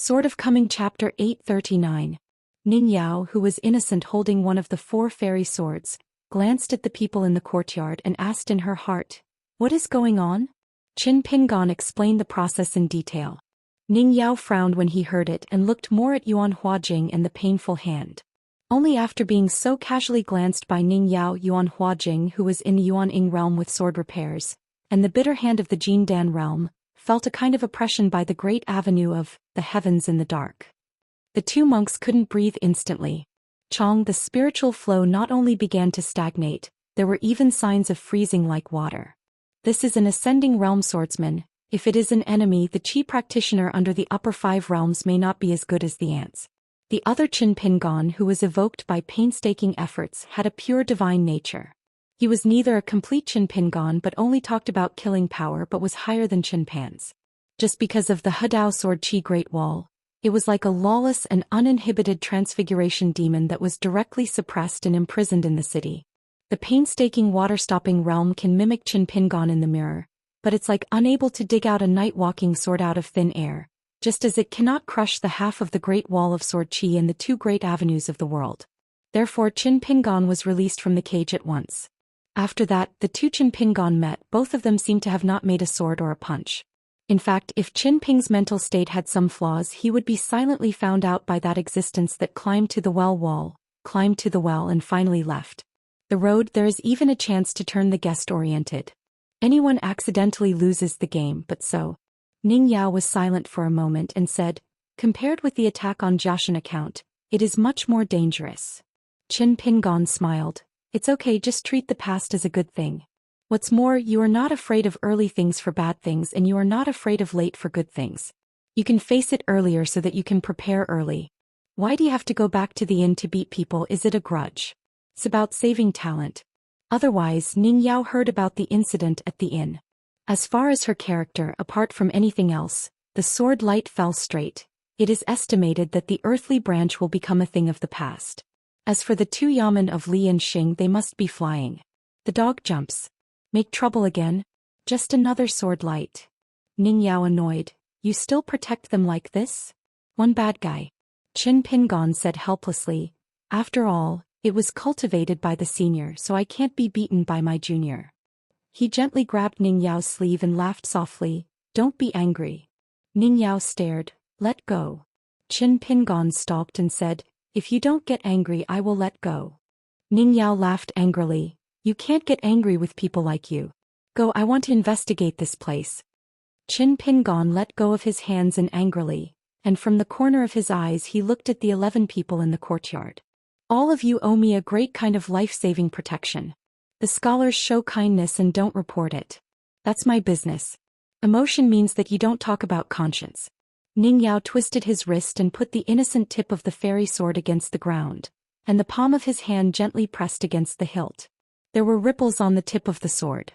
Sword of Coming Chapter 839. Ning Yao, who was innocent holding one of the 4 fairy swords, glanced at the people in the courtyard and asked in her heart, "What is going on?" Qin Pingon explained the process in detail. Ning Yao frowned when he heard it and looked more at Yuan Huajing and the painful hand. Only after being so casually glanced by Ning Yao, Yuan Huajing, who was in the Yuan Ying realm with sword repairs, and the bitter hand of the Jin Dan realm, felt a kind of oppression by the great avenue of the heavens in the dark. The 2 monks couldn't breathe instantly. Chong, the spiritual flow not only began to stagnate, there were even signs of freezing like water. This is an ascending realm swordsman. If it is an enemy, the chi practitioner under the upper 5 realms may not be as good as the ants. The other Qin Pingon, who was evoked by painstaking efforts, had a pure divine nature. He was neither a complete Qin Pingon but only talked about killing power but was higher than Qin Pan's. Just because of the Hedao sword Qi Great Wall, it was like a lawless and uninhibited transfiguration demon that was directly suppressed and imprisoned in the city. The painstaking water-stopping realm can mimic Qin Pingon in the mirror, but it's like unable to dig out a night-walking sword out of thin air, just as it cannot crush the half of the Great Wall of Sword Qi in the 2 great avenues of the world. Therefore Qin Pingon was released from the cage at once. After that, the 2 Qin Pingon met. Both of them seemed to have not made a sword or a punch. In fact, if Qin Ping's mental state had some flaws, he would be silently found out by that existence that climbed to the well wall, climbed to the well and finally left the road. There is even a chance to turn the guest-oriented. Anyone accidentally loses the game, but so. Ning Yao was silent for a moment and said, "Compared with the attack on Jiaxian account, it is much more dangerous." Qin Pingon smiled. "It's okay, just treat the past as a good thing. What's more, you are not afraid of early things for bad things and you are not afraid of late for good things. You can face it earlier so that you can prepare early. Why do you have to go back to the inn to beat people? Is it a grudge? It's about saving talent." Otherwise, Ning Yao heard about the incident at the inn. As far as her character, apart from anything else, the sword light fell straight. It is estimated that the earthly branch will become a thing of the past. As for the 2 yamen of Li and Xing, they must be flying. The dog jumps. Make trouble again? Just another sword light. Ning Yao annoyed. You still protect them like this? One bad guy. Qin Pingon said helplessly. After all, it was cultivated by the senior, so I can't be beaten by my junior. He gently grabbed Ning Yao's sleeve and laughed softly. Don't be angry. Ning Yao stared. Let go. Qin Pingon stalked and said, if you don't get angry, I will let go. Ning Yao laughed angrily. You can't get angry with people like you. Go, I want to investigate this place. Qin Pingon let go of his hands angrily, and from the corner of his eyes he looked at the 11 people in the courtyard. All of you owe me a great kind of life-saving protection. The scholars show kindness and don't report it. That's my business. Emotion means that you don't talk about conscience. Ning Yao twisted his wrist and put the innocent tip of the fairy sword against the ground, and the palm of his hand gently pressed against the hilt. There were ripples on the tip of the sword.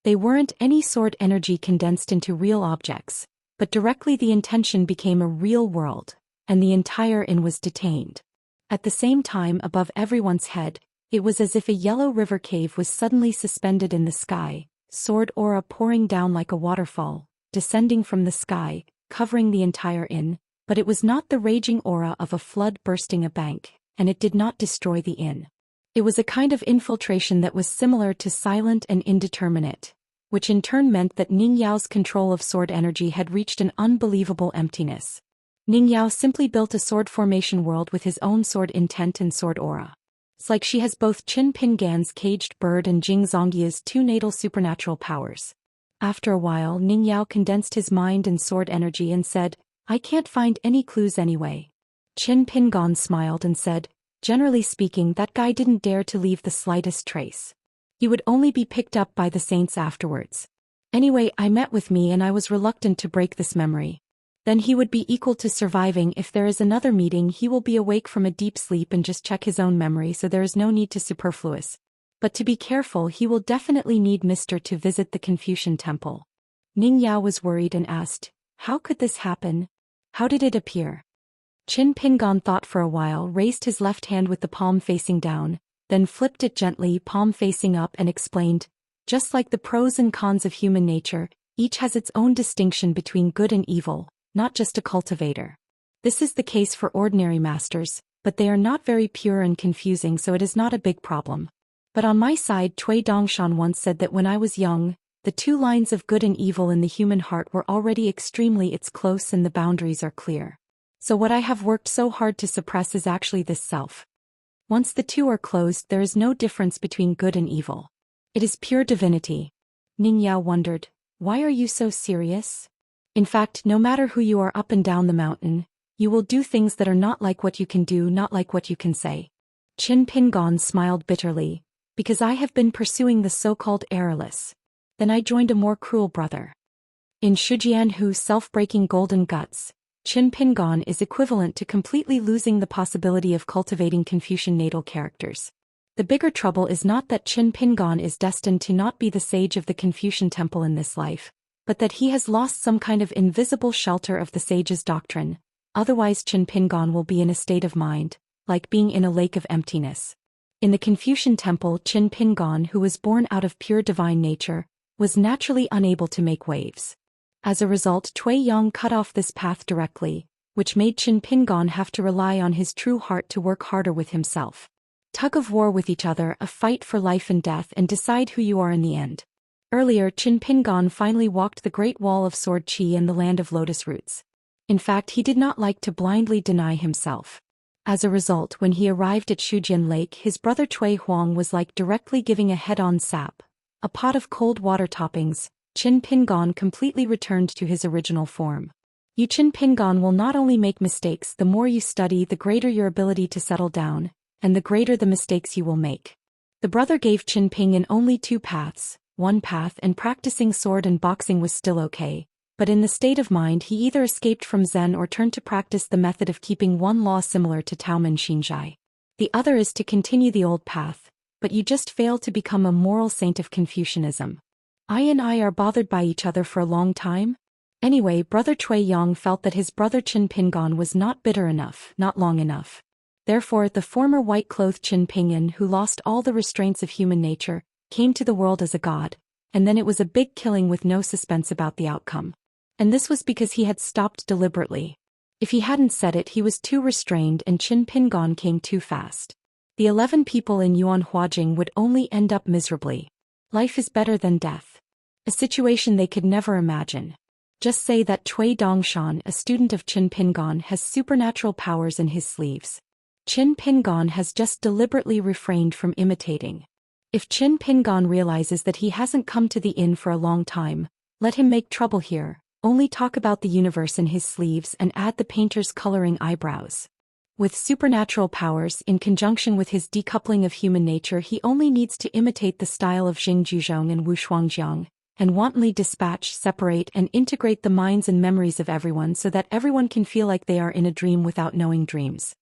They weren't any sword energy condensed into real objects, but directly the intention became a real world, and the entire inn was detained. At the same time, above everyone's head, it was as if a yellow river cave was suddenly suspended in the sky, sword aura pouring down like a waterfall, descending from the sky, covering the entire inn, but it was not the raging aura of a flood bursting a bank, and it did not destroy the inn. It was a kind of infiltration that was similar to silent and indeterminate, which in turn meant that Ning Yao's control of sword energy had reached an unbelievable emptiness. Ning Yao simply built a sword formation world with his own sword intent and sword aura. It's like she has both Qin Pingan's caged bird and Jing Zongyi's 2 natal supernatural powers. After a while, Ning Yao condensed his mind and sword energy and said, I can't find any clues anyway. Qin Pingan smiled and said, generally speaking, that guy didn't dare to leave the slightest trace. He would only be picked up by the saints afterwards. Anyway, I met with me and I was reluctant to break this memory. Then he would be equal to surviving. If there is another meeting, he will be awake from a deep sleep and just check his own memory, so there is no need to superfluous. But to be careful, he will definitely need Mr. to visit the Confucian temple. Ning Yao was worried and asked, how could this happen? How did it appear? Qin Pingan thought for a while, raised his left hand with the palm facing down, then flipped it gently, palm facing up, and explained, just like the pros and cons of human nature, each has its own distinction between good and evil, not just a cultivator. This is the case for ordinary masters, but they are not very pure and confusing, so it is not a big problem. But on my side, Cui Dongshan once said that when I was young, the two lines of good and evil in the human heart were already extremely it's close and the boundaries are clear. So what I have worked so hard to suppress is actually this self. Once the two are closed, there is no difference between good and evil. It is pure divinity. Ning Yao wondered, why are you so serious? In fact, no matter who you are up and down the mountain, you will do things that are not like what you can do, not like what you can say. Qin Pingon smiled bitterly, because I have been pursuing the so-called errorless. Then I joined a more cruel brother. In Shujianhu's self-breaking golden guts, Qin Pingon is equivalent to completely losing the possibility of cultivating Confucian natal characters. The bigger trouble is not that Qin Pingon is destined to not be the sage of the Confucian temple in this life, but that he has lost some kind of invisible shelter of the sage's doctrine. Otherwise Qin Pingon will be in a state of mind, like being in a lake of emptiness. In the Confucian temple, Qin Pingon, who was born out of pure divine nature, was naturally unable to make waves. As a result, Cui Yong cut off this path directly, which made Qin Pingon have to rely on his true heart to work harder with himself. Tug of war with each other, a fight for life and death, and decide who you are in the end. Earlier, Qin Pingon finally walked the Great Wall of Sword Qi and the land of lotus roots. In fact, he did not like to blindly deny himself. As a result, when he arrived at Shujian Lake, his brother Cui Huang was like directly giving a head-on sap. A pot of cold water toppings, Qin Pingon completely returned to his original form. You Qin Pingon will not only make mistakes, the more you study, the greater your ability to settle down, and the greater the mistakes you will make. The brother gave Qin Pingon only two paths, one path and practicing sword and boxing was still okay, but in the state of mind he either escaped from Zen or turned to practice the method of keeping one law similar to Taomen Xinzhai. The other is to continue the old path, but you just fail to become a moral saint of Confucianism. I and I are bothered by each other for a long time? Anyway, brother Cui Yong felt that his brother Qin Pingon was not bitter enough, not long enough. Therefore, the former white-clothed Qin Pingon, who lost all the restraints of human nature, came to the world as a god, and then it was a big killing with no suspense about the outcome. And this was because he had stopped deliberately. If he hadn't said it, he was too restrained and Qin Pingon came too fast. The 11 people in Yuan Huajing would only end up miserably. Life is better than death. A situation they could never imagine. Just say that Cui Dongshan, a student of Qin Pingon, has supernatural powers in his sleeves. Qin Pingon has just deliberately refrained from imitating. If Qin Pingon realizes that he hasn't come to the inn for a long time, let him make trouble here, only talk about the universe in his sleeves and add the painter's coloring eyebrows. With supernatural powers in conjunction with his decoupling of human nature, he only needs to imitate the style of Jing Juzhong and Wu Shuangjiang, and wantonly dispatch, separate and integrate the minds and memories of everyone so that everyone can feel like they are in a dream without knowing dreams.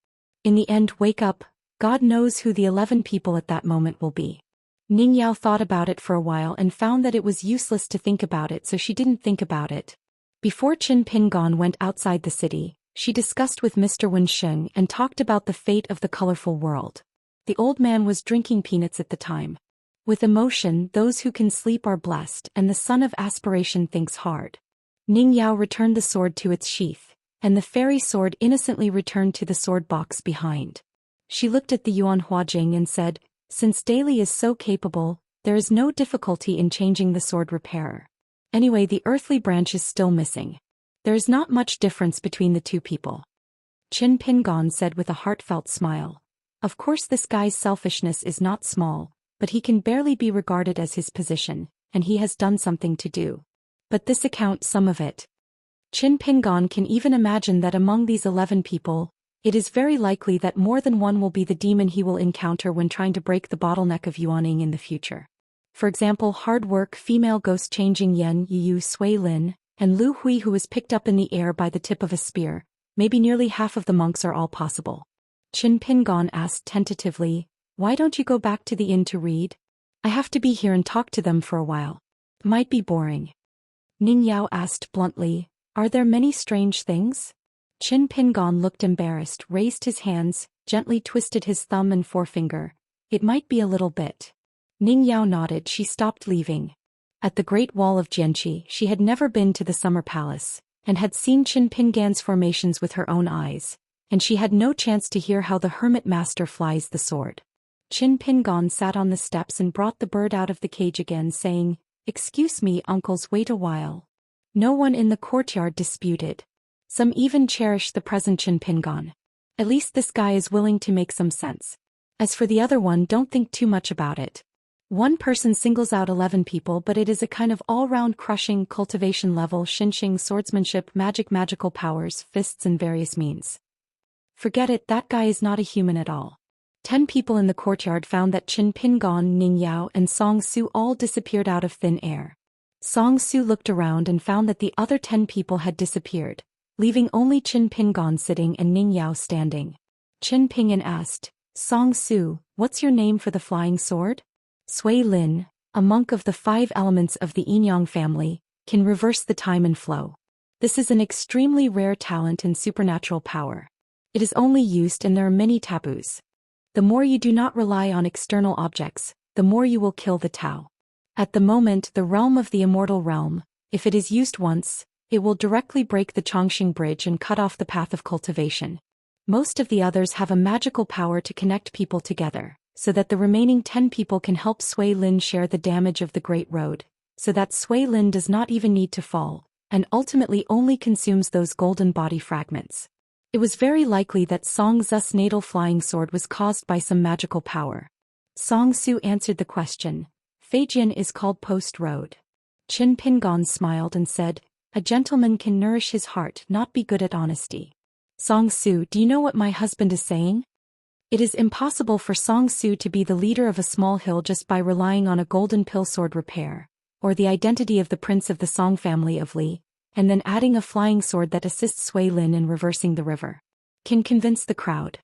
In the end, wake up, God knows who the 11 people at that moment will be. Ning Yao thought about it for a while and found that it was useless to think about it, so she didn't think about it. Before Qin Pingon went outside the city, she discussed with Mr. Wen Sheng and talked about the fate of the colorful world. The old man was drinking peanuts at the time. With emotion, those who can sleep are blessed, and the son of aspiration thinks hard. Ning Yao returned the sword to its sheath, and the fairy sword innocently returned to the sword box behind. She looked at the Yuan Huajing and said, "Since Daily is so capable, there is no difficulty in changing the sword repairer. Anyway, the earthly branch is still missing. There is not much difference between the two people." Qin Pingon said with a heartfelt smile, "Of course this guy's selfishness is not small, but he can barely be regarded as his position, and he has done something to do. But this accounts some of it." Qin Pingon can even imagine that among these 11 people, it is very likely that more than one will be the demon he will encounter when trying to break the bottleneck of Yuaning in the future. For example, hard work female ghost changing Yen Yu Sui Lin, and Lu Hui, who was picked up in the air by the tip of a spear. Maybe nearly half of the monks are all possible. Qin Pingon asked tentatively, "Why don't you go back to the inn to read? I have to be here and talk to them for a while. Might be boring." Ning Yao asked bluntly, "Are there many strange things?" Qin Pingon looked embarrassed, raised his hands, gently twisted his thumb and forefinger. "It might be a little bit." Ning Yao nodded. She stopped leaving. At the Great Wall of Jianqi, she had never been to the Summer Palace, and had seen Qin Pingan's formations with her own eyes, and she had no chance to hear how the hermit master flies the sword. Qin Pingan sat on the steps and brought the bird out of the cage again, saying, "Excuse me, uncles, wait a while." No one in the courtyard disputed. Some even cherished the present Qin Pingan. At least this guy is willing to make some sense. As for the other one, don't think too much about it. One person singles out 11 people, but it is a kind of all-round crushing cultivation level Xianxia swordsmanship, magical powers, fists and various means. Forget it, that guy is not a human at all. 10 people in the courtyard found that Qin Pingan, Ning Yao and Song Su all disappeared out of thin air. Song Su looked around and found that the other 10 people had disappeared, leaving only Qin Pingan sitting and Ning Yao standing. Qin Pingan asked, "Song Su, what's your name for the flying sword?" Sui Lin, a monk of the 5 elements of the Yin-Yang family, can reverse the time and flow. This is an extremely rare talent and supernatural power. It is only used and there are many taboos. The more you do not rely on external objects, the more you will kill the Tao. At the moment, the realm of the immortal realm, if it is used once, it will directly break the Chongqing Bridge and cut off the path of cultivation. Most of the others have a magical power to connect people together, so that the remaining 10 people can help Sui Lin share the damage of the Great Road, so that Sui Lin does not even need to fall, and ultimately only consumes those golden body fragments. It was very likely that Song Zu's natal flying sword was caused by some magical power. Song Su answered the question. Feijian is called Post Road. Qin Pingan smiled and said, "A gentleman can nourish his heart, not be good at honesty." Song Su, do you know what my husband is saying? It is impossible for Song Su to be the leader of a small hill just by relying on a golden pill sword repair, or the identity of the prince of the Song family of Li, and then adding a flying sword that assists Sui Lin in reversing the river. Can convince the crowd.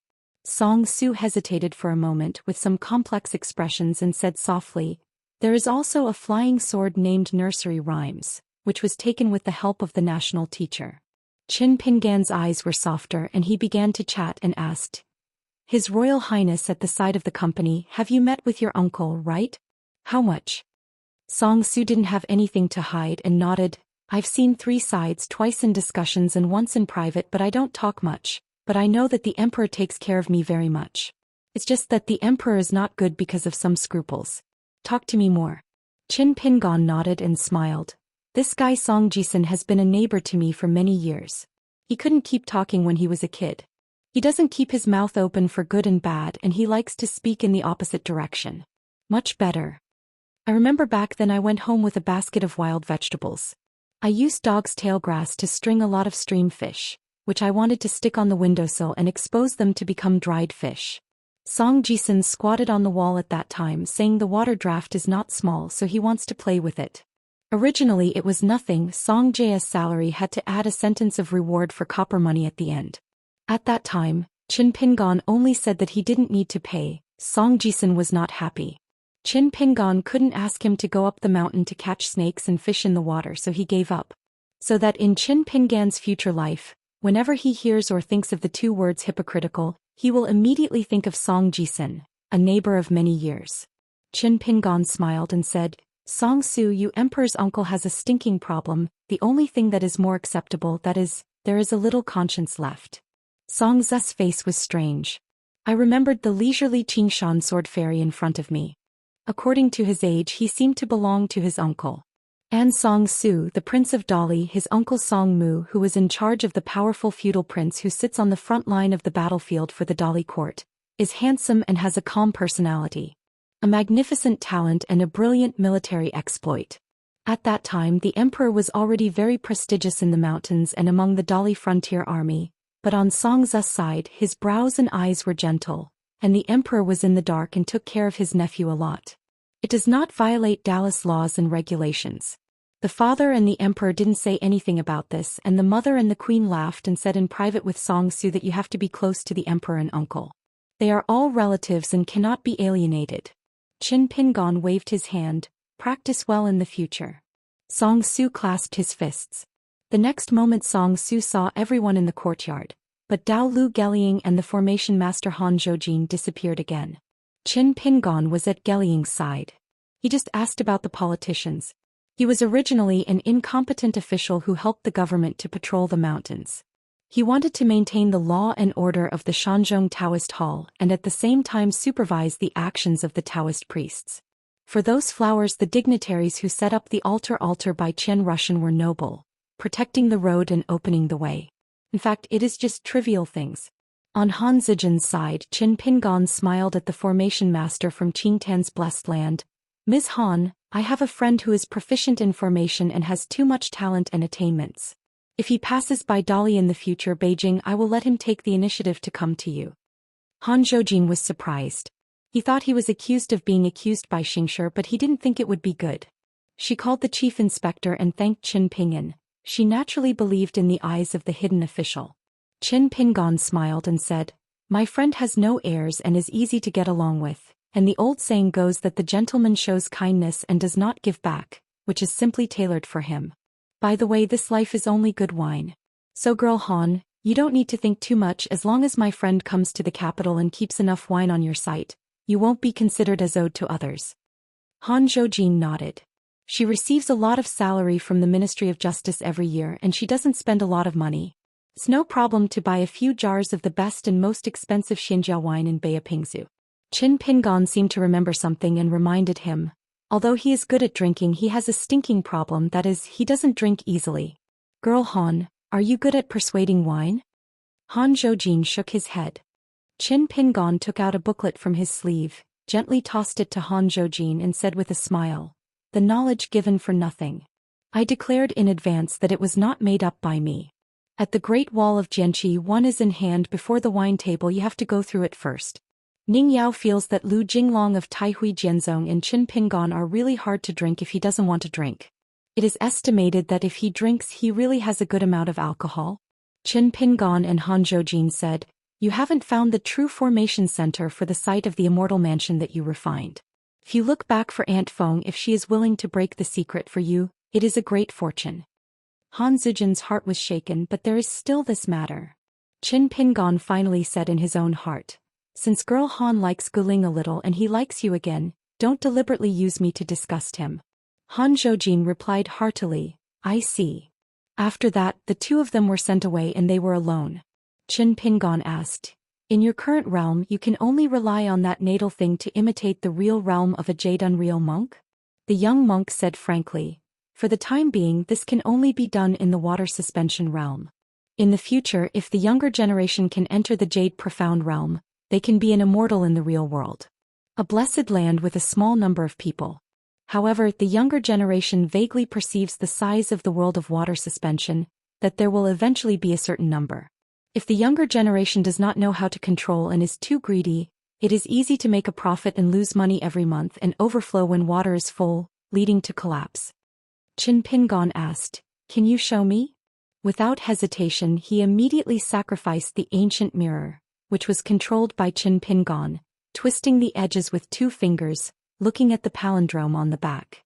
Song Su hesitated for a moment with some complex expressions and said softly, "There is also a flying sword named Nursery Rhymes, which was taken with the help of the national teacher." Qin Pingan's eyes were softer and he began to chat and asked, "His Royal Highness at the side of the company, have you met with your uncle, right? How much?" Song Su didn't have anything to hide and nodded. "I've seen 3 sides, twice in discussions and once in private, but I don't talk much, but I know that the emperor takes care of me very much. It's just that the emperor is not good because of some scruples. Talk to me more." Qin Pingan nodded and smiled. "This guy Song Xian has been a neighbor to me for many years. He couldn't keep talking when he was a kid. He doesn't keep his mouth open for good and bad, and he likes to speak in the opposite direction. Much better. I remember back then I went home with a basket of wild vegetables. I used dog's tail grass to string a lot of stream fish, which I wanted to stick on the windowsill and expose them to become dried fish. Song Xian squatted on the wall at that time, saying the water draft is not small, so he wants to play with it. Originally it was nothing. Song Jia's salary had to add a sentence of reward for copper money at the end. At that time, Qin Pingan only said that he didn't need to pay. Song Xian was not happy. Qin Pingan couldn't ask him to go up the mountain to catch snakes and fish in the water, so he gave up. So that in Qin Pingan's future life, whenever he hears or thinks of the 2 words hypocritical, he will immediately think of Song Xian, a neighbor of many years. Qin Pingan smiled and said, "Song Su, you emperor's uncle has a stinking problem. The only thing that is more acceptable, that is, there is a little conscience left." Song Zu's face was strange. I remembered the leisurely Qingshan sword fairy in front of me. According to his age, he seemed to belong to his uncle. And Song Su, the prince of Dali, his uncle Song Mu, who was in charge of the powerful feudal prince who sits on the front line of the battlefield for the Dali court, is handsome and has a calm personality, a magnificent talent and a brilliant military exploit. At that time the emperor was already very prestigious in the mountains and among the Dali frontier army, but on Song Zu's side his brows and eyes were gentle, and the emperor was in the dark and took care of his nephew a lot. It does not violate Daoist laws and regulations. The father and the emperor didn't say anything about this, and the mother and the queen laughed and said in private with Song Su that you have to be close to the emperor and uncle. They are all relatives and cannot be alienated. Qin Pingan waved his hand. "Practice well in the future." Song Su clasped his fists. The next moment Song Su saw everyone in the courtyard, but Dao Lu Gelying and the formation master Han Zhoujin disappeared again. Qin Pingan was at Gelying's side. He just asked about the politicians. He was originally an incompetent official who helped the government to patrol the mountains. He wanted to maintain the law and order of the Shanzhong Taoist Hall and at the same time supervise the actions of the Taoist priests. For those flowers, the dignitaries who set up the altar by Qian Russian were noble, protecting the road and opening the way. In fact, it is just trivial things. On Han Zijin's side, Qin Pingan smiled at the formation master from Qingtan's blessed land. Ms. Han, I have a friend who is proficient in formation and has too much talent and attainments. If he passes by Dali in the future Beijing, I will let him take the initiative to come to you. Han Zhoujin was surprised. He thought he was accused of being accused by Xianxia, but he didn't think it would be good. She called the chief inspector and thanked Qin Pingan. She naturally believed in the eyes of the hidden official. Qin Pingan smiled and said, My friend has no airs and is easy to get along with, and the old saying goes that the gentleman shows kindness and does not give back, which is simply tailored for him. By the way, this life is only good wine. So girl Han, you don't need to think too much. As long as my friend comes to the capital and keeps enough wine on your site, you won't be considered as owed to others. Han Zhoujin nodded. She receives a lot of salary from the Ministry of Justice every year and she doesn't spend a lot of money. It's no problem to buy a few jars of the best and most expensive Xinjia wine in Beipingzu. Qin Pingan seemed to remember something and reminded him. Although he is good at drinking, he has a stinking problem, that is, he doesn't drink easily. Girl Han, are you good at persuading wine? Han Zhoujin shook his head. Qin Pingan took out a booklet from his sleeve, gently tossed it to Han Zhoujin and said with a smile, The knowledge given for nothing. I declared in advance that it was not made up by me. At the Great Wall of Jianqi, one is in hand before the wine table, you have to go through it first. Ning Yao feels that Lu Jinglong of Taihui Jianzong and Qin Pingan are really hard to drink if he doesn't want to drink. It is estimated that if he drinks, he really has a good amount of alcohol. Qin Pingan and Han Zhoujin said, You haven't found the true formation center for the site of the Immortal mansion that you refined. If you look back for Aunt Feng, if she is willing to break the secret for you, it is a great fortune. Han Zijin's heart was shaken, but there is still this matter. Qin Pingan finally said in his own heart, Since girl Han likes Guling a little and he likes you again, don't deliberately use me to disgust him. Han Zhoujin replied heartily, I see. After that, the two of them were sent away and they were alone. Qin Pingan asked, In your current realm you can only rely on that natal thing to imitate the real realm of a jade unreal monk? The young monk said frankly, For the time being this can only be done in the water suspension realm. In the future, if the younger generation can enter the jade profound realm, they can be an immortal in the real world. A blessed land with a small number of people. However, the younger generation vaguely perceives the size of the world of water suspension, that there will eventually be a certain number. If the younger generation does not know how to control and is too greedy, it is easy to make a profit and lose money every month and overflow when water is full, leading to collapse. Qin Pingan asked, Can you show me? Without hesitation, he immediately sacrificed the ancient mirror, which was controlled by Qin Pingan, twisting the edges with 2 fingers, looking at the palindrome on the back.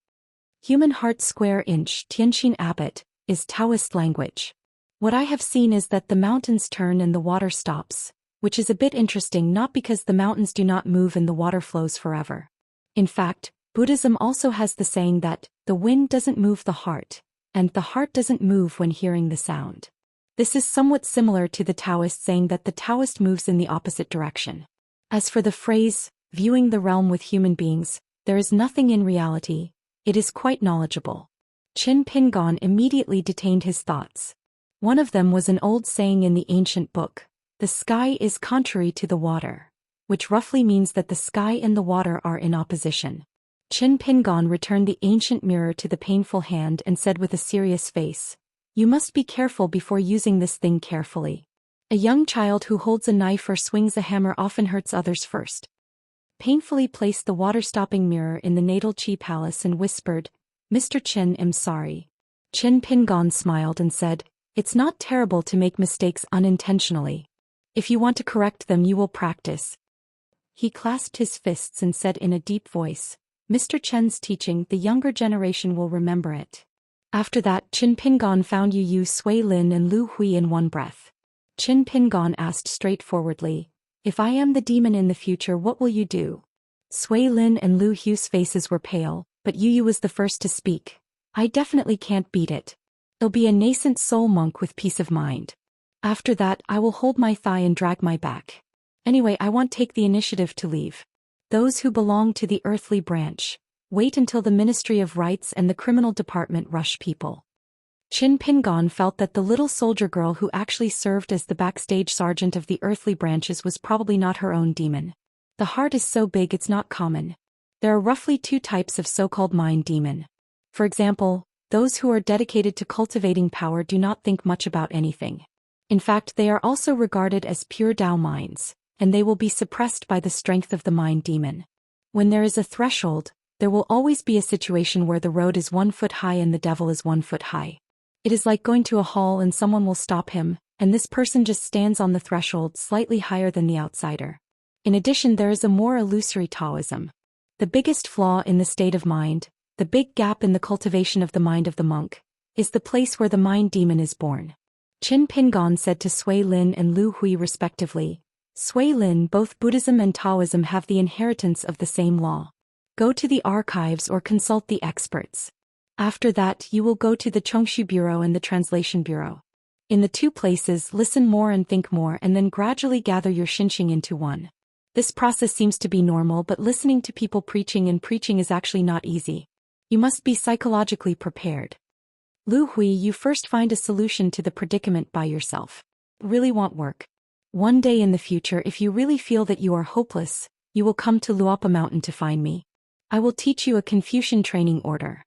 Human heart square inch Tianqin Abbot is Taoist language. What I have seen is that the mountains turn and the water stops, which is a bit interesting, not because the mountains do not move and the water flows forever. In fact, Buddhism also has the saying that the wind doesn't move the heart, and the heart doesn't move when hearing the sound. This is somewhat similar to the Taoist saying that the Taoist moves in the opposite direction. As for the phrase, viewing the realm with human beings, there is nothing in reality, it is quite knowledgeable. Qin Pingan immediately detained his thoughts. One of them was an old saying in the ancient book, the sky is contrary to the water, which roughly means that the sky and the water are in opposition. Qin Pingan returned the ancient mirror to the painful hand and said with a serious face, You must be careful before using this thing carefully. A young child who holds a knife or swings a hammer often hurts others first. Painfully placed the water-stopping mirror in the natal Qi palace and whispered, Mr. Qin, I'm sorry. Qin Pingan smiled and said, It's not terrible to make mistakes unintentionally. If you want to correct them you will practice. He clasped his fists and said in a deep voice, Mr. Chen's teaching, the younger generation will remember it. After that, Qin Pingan found Yu Sui Lin and Lu Hui in one breath. Qin Pingan asked straightforwardly, If I am the demon in the future, what will you do? Sui Lin and Lu Hui's faces were pale, but Yu was the first to speak. I definitely can't beat it. I'll be a nascent soul monk with peace of mind. After that, I will hold my thigh and drag my back. Anyway, I won't take the initiative to leave. Those who belong to the earthly branch, wait until the Ministry of Rights and the criminal department rush people. Qin Pingon felt that the little soldier girl who actually served as the backstage sergeant of the earthly branches was probably not her own demon. The heart is so big it's not common. There are roughly 2 types of so-called mind demon. For example, those who are dedicated to cultivating power do not think much about anything. In fact, they are also regarded as pure Tao minds, and they will be suppressed by the strength of the mind demon. When there is a threshold, there will always be a situation where the road is 1 foot high and the devil is 1 foot high. It is like going to a hall and someone will stop him, and this person just stands on the threshold slightly higher than the outsider. In addition, there is a more illusory Taoism. The biggest flaw in the state of mind, the big gap in the cultivation of the mind of the monk, is the place where the mind demon is born. Qin Pingon said to Sui Lin and Lu Hui respectively, Sui Lin, both Buddhism and Taoism have the inheritance of the same law. Go to the archives or consult the experts. After that, you will go to the Chongshu Bureau and the Translation Bureau. In the 2 places, listen more and think more and then gradually gather your Xinxing into one. This process seems to be normal, but listening to people preaching is actually not easy. You must be psychologically prepared. Lu Hui, you first find a solution to the predicament by yourself. Really won't work. One day in the future, if you really feel that you are hopeless, you will come to Luopa Mountain to find me. I will teach you a Confucian training order.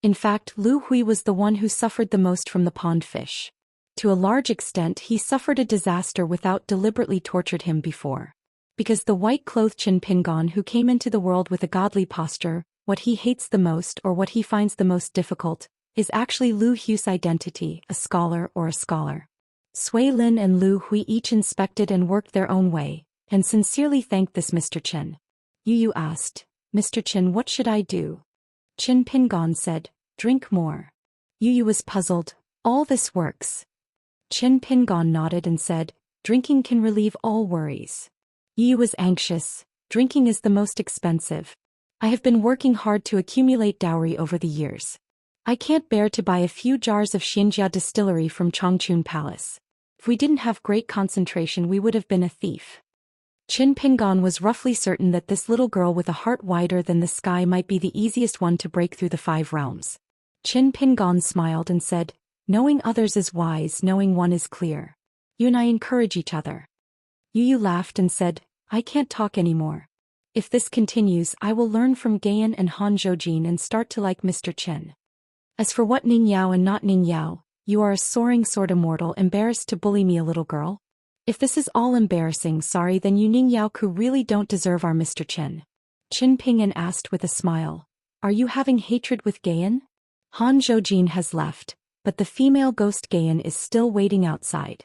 In fact, Lu Hui was the one who suffered the most from the pond fish. To a large extent, he suffered a disaster without deliberately tortured him before. Because the white-clothed Qin Pingon who came into the world with a godly posture, what he hates the most or what he finds the most difficult, is actually Lu Hui's identity, a scholar or a scholar. Sui Lin and Lu Hui each inspected and worked their own way, and sincerely thanked this Mr. Qin. Yu asked, Mr. Qin, what should I do? Qin Pingon said, drink more. Yu was puzzled, all this works. Qin Pingon nodded and said, drinking can relieve all worries. Yu was anxious, drinking is the most expensive. I have been working hard to accumulate dowry over the years. I can't bear to buy a few jars of Xianxia distillery from Chongchun Palace. If we didn't have great concentration, we would have been a thief. Qin Pingon was roughly certain that this little girl with a heart wider than the sky might be the easiest one to break through the 5 realms. Qin Pingon smiled and said, knowing others is wise, knowing one is clear. You and I encourage each other. Yu laughed and said, I can't talk anymore. If this continues, I will learn from Gayan and Han Zhoujin and start to like Mr. Qin. As for what Ning Yao and not Ning Yao, you are a soaring sword immortal, embarrassed to bully me, a little girl? If this is all embarrassing, sorry, then you Ning Yao Ku really don't deserve our Mr. Qin. Qin Pingan asked with a smile, are you having hatred with Gayan? Han Zhoujin has left, but the female ghost Gayan is still waiting outside.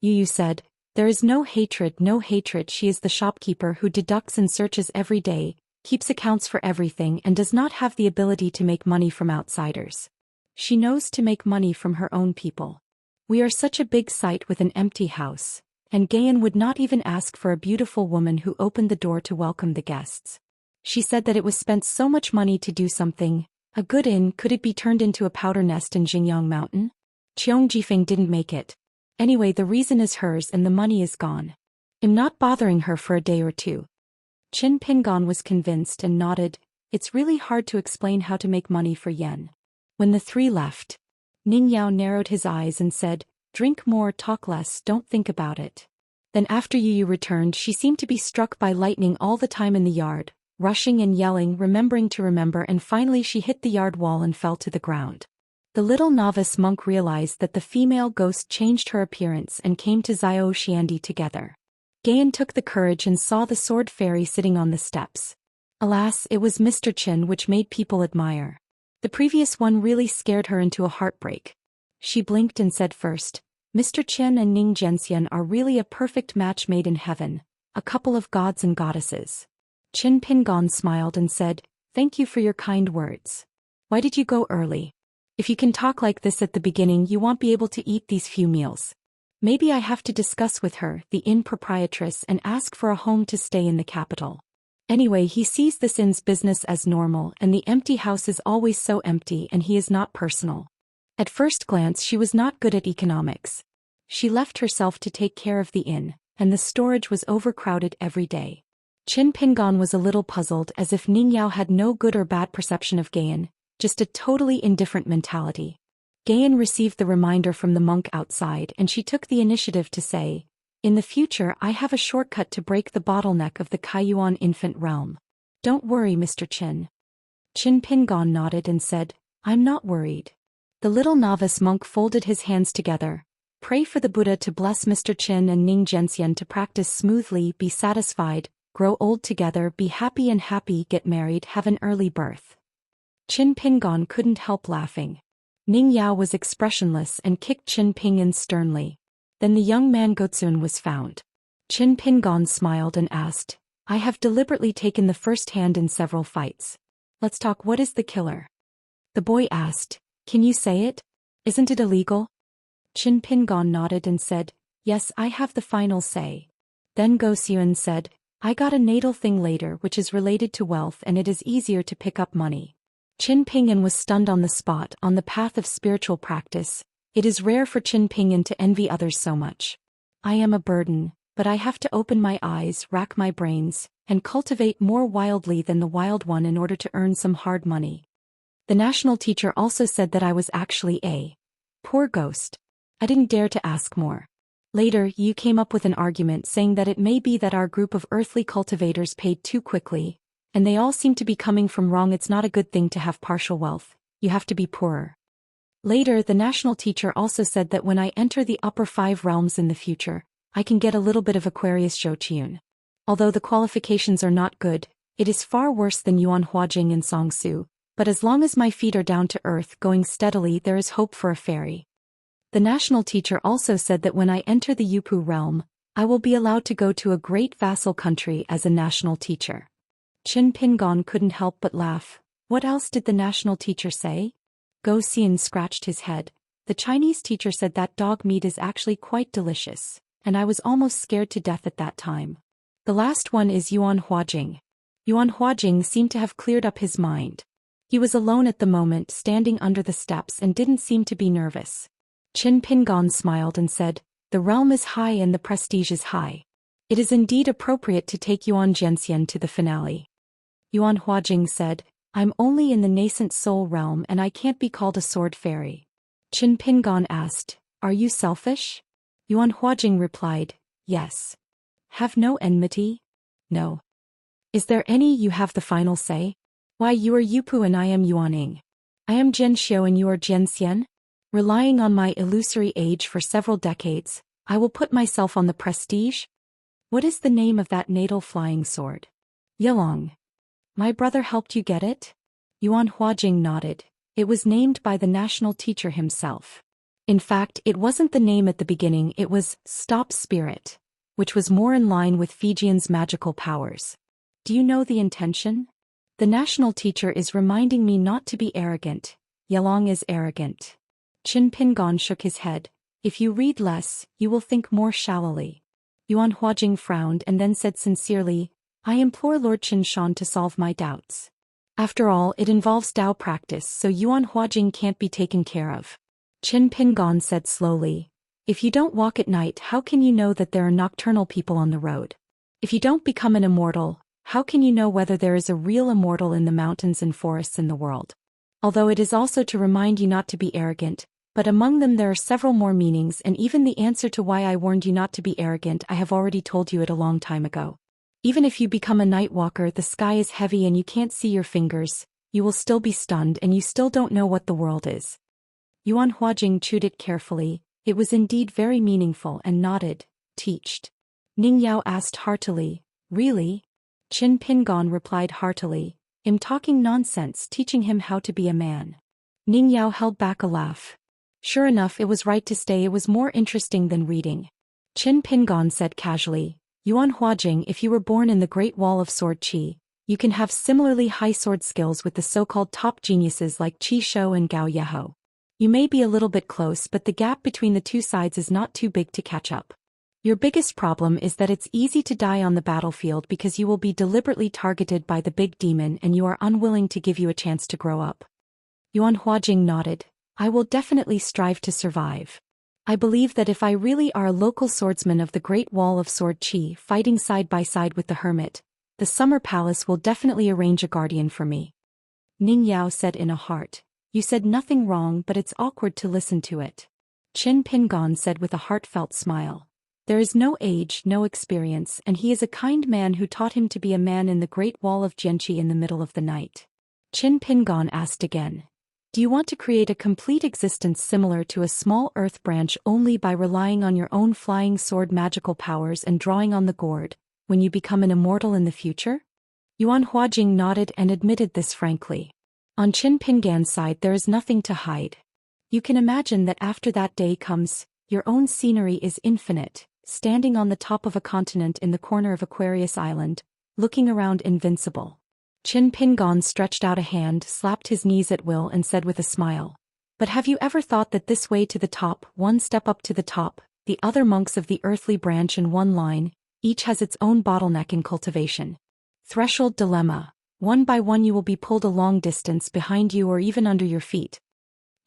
Yu said, there is no hatred, no hatred. She is the shopkeeper who deducts and searches every day, keeps accounts for everything, and does not have the ability to make money from outsiders. She knows to make money from her own people. We are such a big site with an empty house, and Gayan would not even ask for a beautiful woman who opened the door to welcome the guests. She said that it was spent so much money to do something, a good inn. Could it be turned into a powder nest in Jingyang Mountain? Cheong Jifeng didn't make it. Anyway, the reason is hers and the money is gone. I'm not bothering her for a day or 2. Qin Pingon was convinced and nodded, it's really hard to explain how to make money for yen. When the 3 left, Ning Yao narrowed his eyes and said, drink more, talk less, don't think about it. Then after Yu returned, she seemed to be struck by lightning all the time in the yard, rushing and yelling, remembering to remember, and finally she hit the yard wall and fell to the ground. The little novice monk realized that the female ghost changed her appearance and came to Zhou Xian together. Gayan took the courage and saw the sword fairy sitting on the steps. Alas, it was Mr. Qin, which made people admire. The previous one really scared her into a heartbreak. She blinked and said first, Mr. Qin and Ning Zhenxian are really a perfect match made in heaven, a couple of gods and goddesses. Qin Pingon smiled and said, thank you for your kind words. Why did you go early? If you can talk like this at the beginning, you won't be able to eat these few meals. Maybe I have to discuss with her, the inn proprietress, and ask for a home to stay in the capital. Anyway, he sees this inn's business as normal and the empty house is always so empty and he is not personal. At first glance she was not good at economics. She left herself to take care of the inn, and the storage was overcrowded every day. Qin Pingon was a little puzzled, as if Ningyao had no good or bad perception of Gayan, just a totally indifferent mentality. Gayan received the reminder from the monk outside and she took the initiative to say, "In the future I have a shortcut to break the bottleneck of the Kaiyuan infant realm. Don't worry, Mr. Qin." Qin Pingon nodded and said, "I'm not worried." The little novice monk folded his hands together. "Pray for the Buddha to bless Mr. Qin and Ning Zhenxian to practice smoothly, be satisfied, grow old together, be happy and happy, get married, have an early birth." Qin Pingon couldn't help laughing. Ning Yao was expressionless and kicked Qin Pingon sternly. Then the young man Gotsun was found. Qin Pingon smiled and asked, "I have deliberately taken the first hand in several fights. Let's talk. What is the killer?" The boy asked, "Can you say it? Isn't it illegal?" Qin Pingon nodded and said, "Yes, I have the final say." Then Go Xian said, "I got a natal thing later which is related to wealth and it is easier to pick up money." Qin Pingon was stunned on the spot. On the path of spiritual practice, it is rare for Qin Pingon to envy others so much. "I am a burden, but I have to open my eyes, rack my brains, and cultivate more wildly than the wild one in order to earn some hard money." The national teacher also said that I was actually a poor ghost. I didn't dare to ask more. Later, you came up with an argument saying that it may be that our group of earthly cultivators paid too quickly, and they all seem to be coming from wrong. It's not a good thing to have partial wealth. You have to be poorer. Later, the national teacher also said that when I enter the upper 5 realms in the future, I can get a little bit of Aquarius Zhou Xian. Although the qualifications are not good, it is far worse than Yuan Huajing and Songsu, but as long as my feet are down to earth going steadily, there is hope for a fairy. The national teacher also said that when I enter the Yupu realm, I will be allowed to go to a great vassal country as a national teacher. Qin Pingon couldn't help but laugh. What else did the national teacher say? Go Xian scratched his head. The Chinese teacher said that dog meat is actually quite delicious, and I was almost scared to death at that time. The last one is Yuan Huajing. Yuan Huajing seemed to have cleared up his mind. He was alone at the moment, standing under the steps, and didn't seem to be nervous. Qin Pingon smiled and said, "The realm is high and the prestige is high. It is indeed appropriate to take Yuan Zhenxian to the finale." Yuan Huajing said, "I'm only in the nascent soul realm and I can't be called a sword fairy." Qin Pingon asked, "Are you selfish?" Yuan Huajing replied, "Yes." "Have no enmity?" "No." "Is there any?" "You have the final say." "Why, you are Yupu and I am Yuaning. I am Zhenxiu and you are Zhenxian? Relying on my illusory age for several decades, I will put myself on the prestige?" "What is the name of that natal flying sword?" "Yilong." "My brother helped you get it?" Yuan Huajing nodded. "It was named by the national teacher himself. In fact, it wasn't the name at the beginning, it was Stop Spirit, which was more in line with Fijian's magical powers. Do you know the intention? The national teacher is reminding me not to be arrogant. Yelong is arrogant." Qin Pingon shook his head. "If you read less, you will think more shallowly." Yuan Huajing frowned and then said sincerely, "I implore Lord Qinshan to solve my doubts. After all, it involves Dao practice, so Yuan Huajing can't be taken care of." Qin Pingon said slowly, "If you don't walk at night, how can you know that there are nocturnal people on the road? If you don't become an immortal, how can you know whether there is a real immortal in the mountains and forests in the world? Although it is also to remind you not to be arrogant, but among them there are several more meanings, and even the answer to why I warned you not to be arrogant I have already told you it a long time ago. Even if you become a night walker, the sky is heavy and you can't see your fingers, you will still be stunned and you still don't know what the world is." Yuan Huajing chewed it carefully. It was indeed very meaningful, and nodded. "Teached." Ning Yao asked heartily, "Really?" Qin Pingon replied heartily, "I'm talking nonsense, teaching him how to be a man." Ning Yao held back a laugh. Sure enough, it was right to stay, it was more interesting than reading. Qin Pingon said casually, "Yuan Huajing, if you were born in the Great Wall of Sword Qi, you can have similarly high sword skills with the so-called top geniuses like Qi Shou and Gao Yeho. You may be a little bit close, but the gap between the two sides is not too big to catch up. Your biggest problem is that it's easy to die on the battlefield because you will be deliberately targeted by the big demon and you are unwilling to give you a chance to grow up. Yuan Huajing nodded. I will definitely strive to survive. I believe that if I really are a local swordsman of the Great Wall of Sword Qi fighting side by side with the hermit, the Summer Palace will definitely arrange a guardian for me. Ning Yao said in a heart. You said nothing wrong, but it's awkward to listen to it. Qin Pingon said with a heartfelt smile. There is no age, no experience, and he is a kind man who taught him to be a man in the Great Wall of Jianqi in the middle of the night. Qin Pingon asked again. Do you want to create a complete existence similar to a small earth branch only by relying on your own flying sword magical powers and drawing on the gourd, when you become an immortal in the future? Yuan Huajing nodded and admitted this frankly. On Qin Pingan's side there is nothing to hide. You can imagine that after that day comes, your own scenery is infinite, standing on the top of a continent in the corner of Aquarius Island, looking around invincible. Qin Pingon stretched out a hand, slapped his knees at will and said with a smile. But have you ever thought that this way to the top, one step up to the top, the other monks of the earthly branch in one line, each has its own bottleneck in cultivation. Threshold dilemma. One by one you will be pulled a long distance behind you or even under your feet.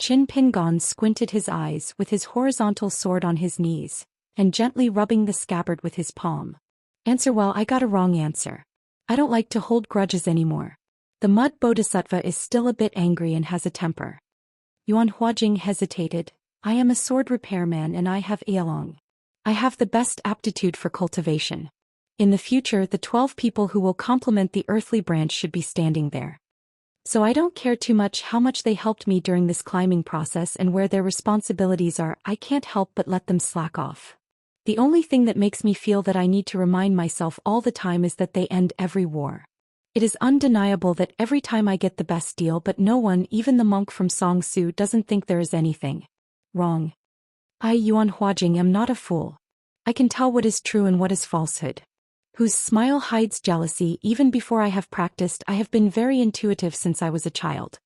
Qin Pingon squinted his eyes with his horizontal sword on his knees, and gently rubbing the scabbard with his palm. Answer well, I got a wrong answer. I don't like to hold grudges anymore. The mud bodhisattva is still a bit angry and has a temper. Yuan Huajing hesitated. I am a sword repairman and I have Yelong. I have the best aptitude for cultivation. In the future the 12 people who will complement the earthly branch should be standing there. So I don't care too much how much they helped me during this climbing process and where their responsibilities are, I can't help but let them slack off. The only thing that makes me feel that I need to remind myself all the time is that they end every war. It is undeniable that every time I get the best deal, but no one, even the monk from Songsu, doesn't think there is anything wrong. I, Yuan Huajing, am not a fool. I can tell what is true and what is falsehood. Whose smile hides jealousy. Even before I have practiced, I have been very intuitive since I was a child.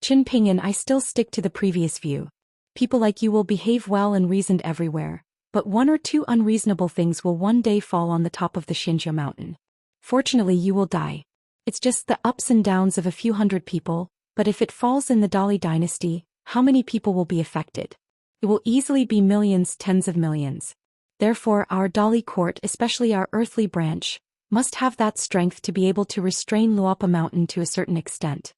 Qin Ping, and I still stick to the previous view. People like you will behave well and reasoned everywhere. But one or two unreasonable things will one day fall on the top of the Xianxia mountain. Fortunately you will die. It's just the ups and downs of a few hundred people, but if it falls in the Dali dynasty, how many people will be affected? It will easily be millions, tens of millions. Therefore our Dali court, especially our earthly branch, must have that strength to be able to restrain Luopa mountain to a certain extent.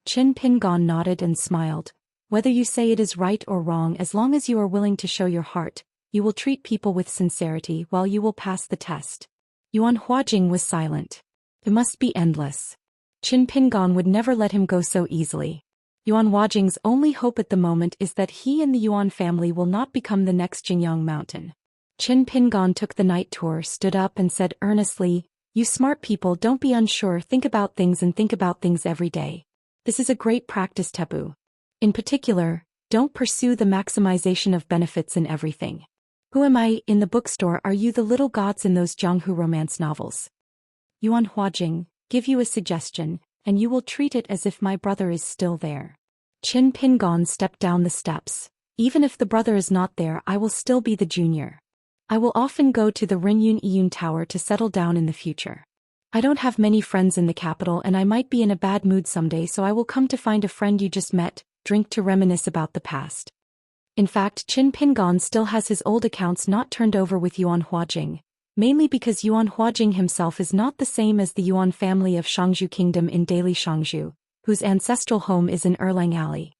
Qin Pingon nodded and smiled. Whether you say it is right or wrong, as long as you are willing to show your heart, you will treat people with sincerity while you will pass the test. Yuan Huajing was silent. It must be endless. Qin Pingon would never let him go so easily. Yuan Huajing's only hope at the moment is that he and the Yuan family will not become the next Jingyang mountain. Qin Pingon took the night tour, stood up and said earnestly, You smart people, don't be unsure, think about things and think about things every day. This is a great practice taboo. In particular, don't pursue the maximization of benefits in everything. Who am I? In the bookstore are you the little gods in those Jianghu romance novels? Yuan Huajing, give you a suggestion, and you will treat it as if my brother is still there. Qin Pingon stepped down the steps. Even if the brother is not there, I will still be the junior. I will often go to the Rinyun Iyun Tower to settle down in the future. I don't have many friends in the capital and I might be in a bad mood someday, so I will come to find a friend you just met, drink to reminisce about the past. In fact, Qin Pingon still has his old accounts not turned over with Yuan Huajing, mainly because Yuan Huajing himself is not the same as the Yuan family of Shangzhou Kingdom in Daily Shangzhou, whose ancestral home is in Erlang Alley.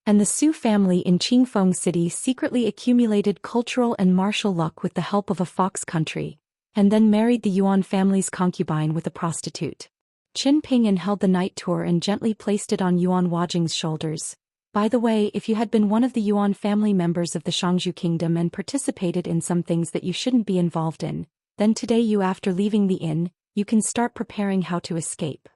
And the Su family in Qingfeng City secretly accumulated cultural and martial luck with the help of a fox country, and then married the Yuan family's concubine with a prostitute. Qin Pingan held the night tour and gently placed it on Yuan Huajing's shoulders. By the way, if you had been one of the Yuan family members of the Shangzhou Kingdom and participated in some things that you shouldn't be involved in, then today after leaving the inn, you can start preparing how to escape.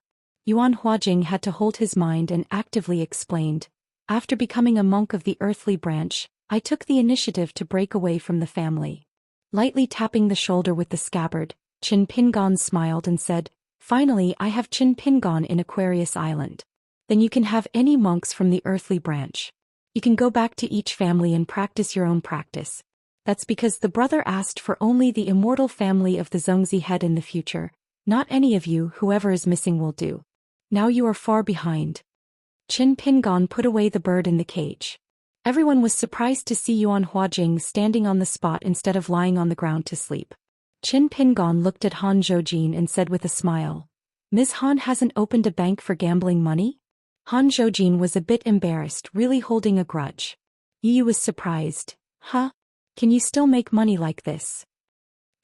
Yuan Huajing had to hold his mind and actively explained, After becoming a monk of the earthly branch, I took the initiative to break away from the family. Lightly tapping the shoulder with the scabbard, Qin Pingon smiled and said, Finally I have Qin Pingon in Aquarius Island. Then you can have any monks from the earthly branch. You can go back to each family and practice your own practice. That's because the brother asked for only the immortal family of the Zhongzi head in the future. Not any of you, whoever is missing will do. Now you are far behind. Qin Pingon put away the bird in the cage. Everyone was surprised to see Yuan Huajing standing on the spot instead of lying on the ground to sleep. Qin Pingon looked at Han Zhoujin and said with a smile, Ms. Han hasn't opened a bank for gambling money? Han Zhoujin was a bit embarrassed, really holding a grudge. Yu was surprised. Huh? Can you still make money like this?